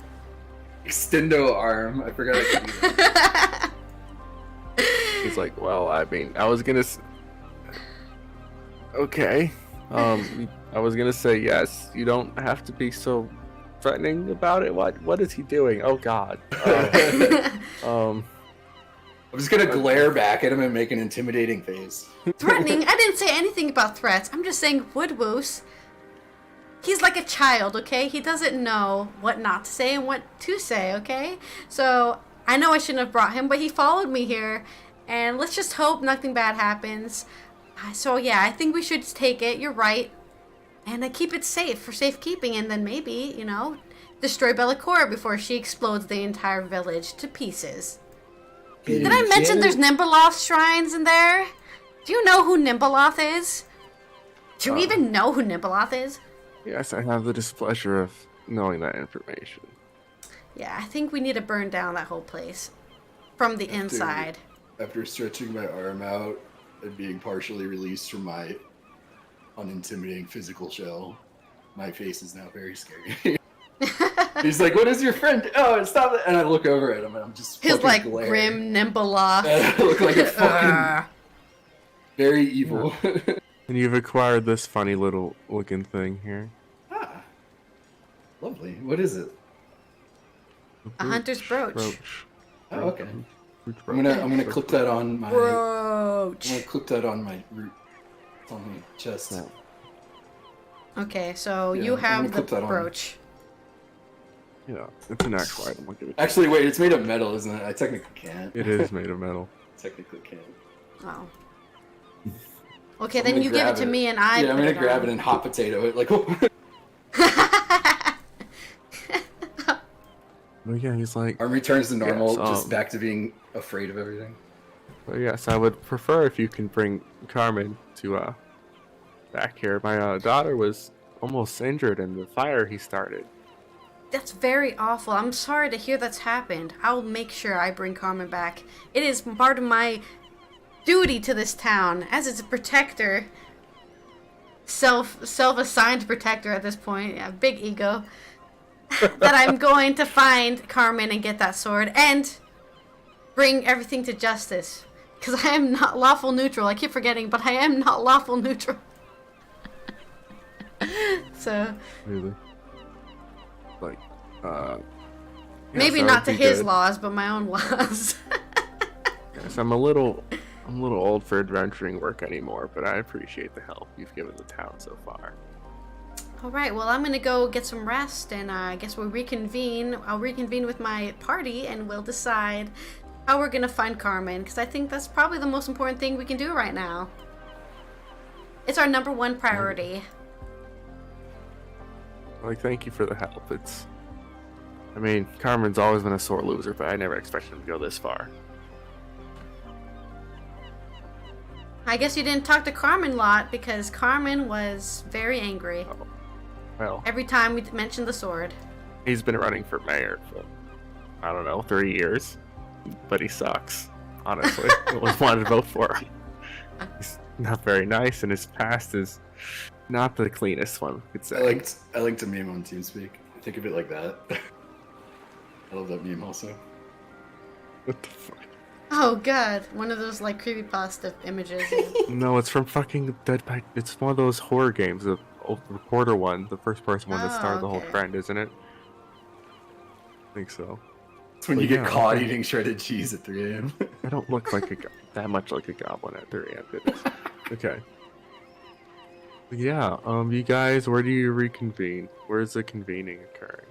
extendo arm. I forgot I could do that. He's like, well, I mean, I was gonna. Okay, I was gonna say yes. You don't have to be so threatening about it. What is he doing? Oh God. I'm just gonna glare back at him and make an intimidating face. Threatening? I didn't say anything about threats. I'm just saying Woodwoos. He's like a child, okay? He doesn't know what not to say and what to say, okay? So I know I shouldn't have brought him, but he followed me here, and let's just hope nothing bad happens. So yeah, I think we should just take it. You're right, and keep it safe for safekeeping, and then maybe destroy Belcorra before she explodes the entire village to pieces. Did I mention there's Nimbaloth shrines in there? Do you know who Nimbaloth is? Do you even know who Nimbaloth is? Yes, I have the displeasure of knowing that information. Yeah, I think we need to burn down that whole place. From the inside. After stretching my arm out and being partially released from my unintimidating physical shell, my face is now very scary. He's like, "What is your friend?" Oh, stop it! And I look over at him, and I'm just His fucking like glaring. grim Nimbaloth. And I look like a fucking very evil. And you've acquired this funny little looking thing here. Ah, lovely. What is it? A hunter's brooch. Oh, okay. Brooch. I'm gonna clip that on my. I'm Brooch. gonna clip that on my root. On my chest. Yeah. Okay, so Yeah, you I'm have gonna the clip that on. brooch. Yeah, it's an actual item. I'll give it. Actually, wait, it's made of metal, isn't it? I technically can't. It is made of metal. Technically can't. Oh. Okay, I'm then gonna you give it grab to me and I. Yeah, I'm put gonna it grab on. it and hot potato it. Like, Well, yeah, he's like. arm returns to normal, Yes, just back to being afraid of everything. Well, yes, I would prefer if you can bring Carmen to back here. My daughter was almost injured in the fire he started. That's very awful. I'm sorry to hear that's happened. I'll make sure I bring Carmen back. It is part of my duty to this town as its protector. Self-assigned protector at this point. Yeah, big ego. That I'm going to find Carmen and get that sword and bring everything to justice. Because I am not lawful neutral. I keep forgetting, but I am not lawful neutral. So Really? Like, maybe yes, that not to would be his good. laws, but my own laws. Yes, I'm a little old for adventuring work anymore, but I appreciate the help you've given the town so far. All right, well, I'm gonna go get some rest, and I guess we'll reconvene. I'll reconvene with my party, and we'll decide how we're gonna find Carmen, because I think that's probably the most important thing we can do right now. It's our number one priority. Like, thank you for the help. I mean, Carmen's always been a sore loser, but I never expected him to go this far. I guess you didn't talk to Carmen a lot, because Carmen was very angry Well, every time we mentioned the sword. he's been running for mayor for, I don't know, 3 years. But he sucks, honestly. No one wanted to vote for him. He's not very nice, and his past is not the cleanest one, I could say. I like to meme on TeamSpeak. Think of it like that. I love that meme also. What the fuck? Oh god, one of those like creepypasta images. No, it's from fucking Dead by... It's one of those horror games, the old reporter one, the first person one that Oh, started the whole okay. trend, isn't it? I think so. It's when Well, you get yeah, caught okay. eating shredded cheese at 3 a.m. I don't look like that much like a goblin at 3 a.m. goodness. Okay. Yeah, you guys, where do you reconvene? Where's the convening occurring?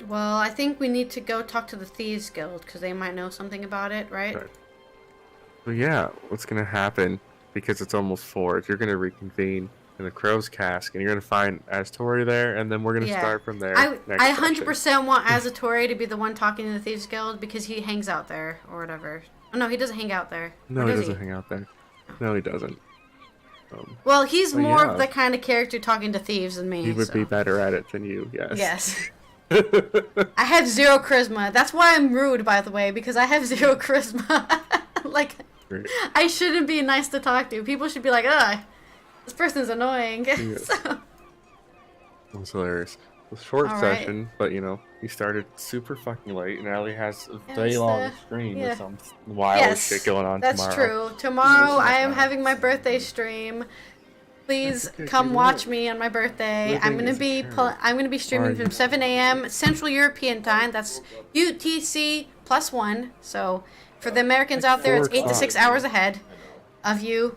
Well, I think we need to go talk to the Thieves Guild, because they might know something about it, right? Okay. So yeah, what's gonna happen, because it's almost 4, is you're gonna reconvene in the Crow's Cask, and you're gonna find Aztorae there, and then we're gonna Yeah. start from there. I next 100% session. want Aztorae to be the one talking to the Thieves Guild, because he hangs out there, or whatever. Oh, no, he doesn't hang out there. No, Or he does doesn't hang out there. No, he doesn't. Well, he's Oh, more yeah. of the kind of character talking to thieves than me. He would so. be better at it than you, yes. Yes. I have 0 charisma. That's why I'm rude, by the way, because I have 0 charisma. Like, Great. I shouldn't be nice to talk to. People should be like, ugh, this person's annoying. Yes. So, That's hilarious. It's a short All right. session, but you know, he started super fucking late, and Allie has a Yes, day long stream yeah. with some wild yes, shit going on that's tomorrow. true. Tomorrow I am having my birthday stream. Please Okay, come keep it watch up. me on my birthday. Living I'm gonna is be eternal. I'm gonna be streaming Are from 7 a.m. Central European time. That's UTC +1. So for the Americans out there, it's 8 to 6 hours ahead of you.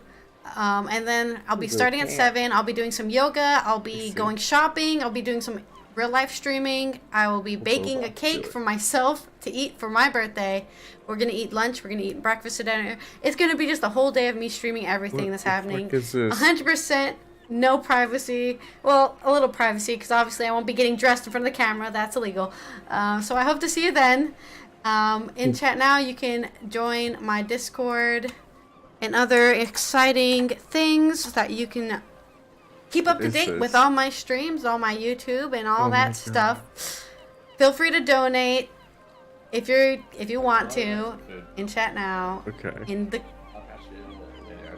And then I'll be starting at 7. I'll be doing some yoga. I'll be going shopping. I'll be doing some real life streaming. I will be baking a cake for myself to eat for my birthday. We're gonna eat lunch. We're gonna eat breakfast and dinner. It's gonna be just a whole day of me streaming everything What that's the happening. fuck is this? 100% no privacy. Well, a little privacy because obviously I won't be getting dressed in front of the camera. That's illegal. So I hope to see you then. In chat now, you can join my Discord and other exciting things that you can keep up to What is date this? with all my streams, all my YouTube, and all Oh my that God. stuff. Feel free to donate if you want to in chat now. Okay. In the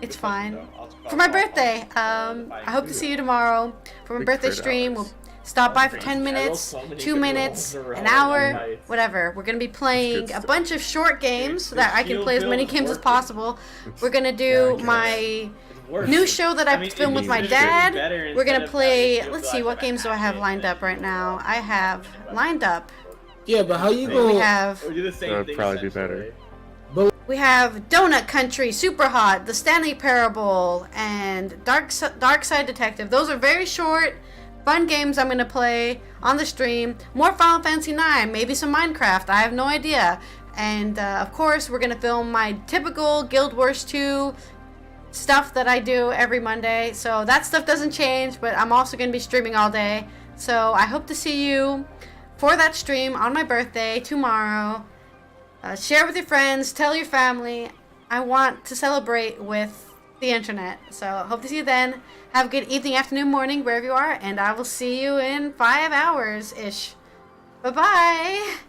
It's fine. For my birthday, I hope to see you tomorrow for my Big birthday crit stream. hours. We'll stop by for 10 minutes, 2 minutes, an hour, whatever. We're going to be playing a bunch of short games so that I can play as many games as possible. We're going to do my new show that I filmed with my dad. We're going to play, let's see, what games do I have lined up right now? I have lined up. Yeah, but how you We gonna? have We do the same That would thing. probably be essentially. better. We have Donut Country, Super Hot, The Stanley Parable, and Dark Side Detective. Those are very short, fun games I'm going to play on the stream. More Final Fantasy 9, maybe some Minecraft. I have no idea. And of course, we're going to film my typical Guild Wars 2 stuff that I do every Monday. So that stuff doesn't change, but I'm also going to be streaming all day. So I hope to see you for that stream on my birthday tomorrow. Share with your friends, tell your family. I want to celebrate with the internet. So hope to see you then. Have a good evening, afternoon, morning, wherever you are, and I will see you in 5 hours-ish. Bye-bye!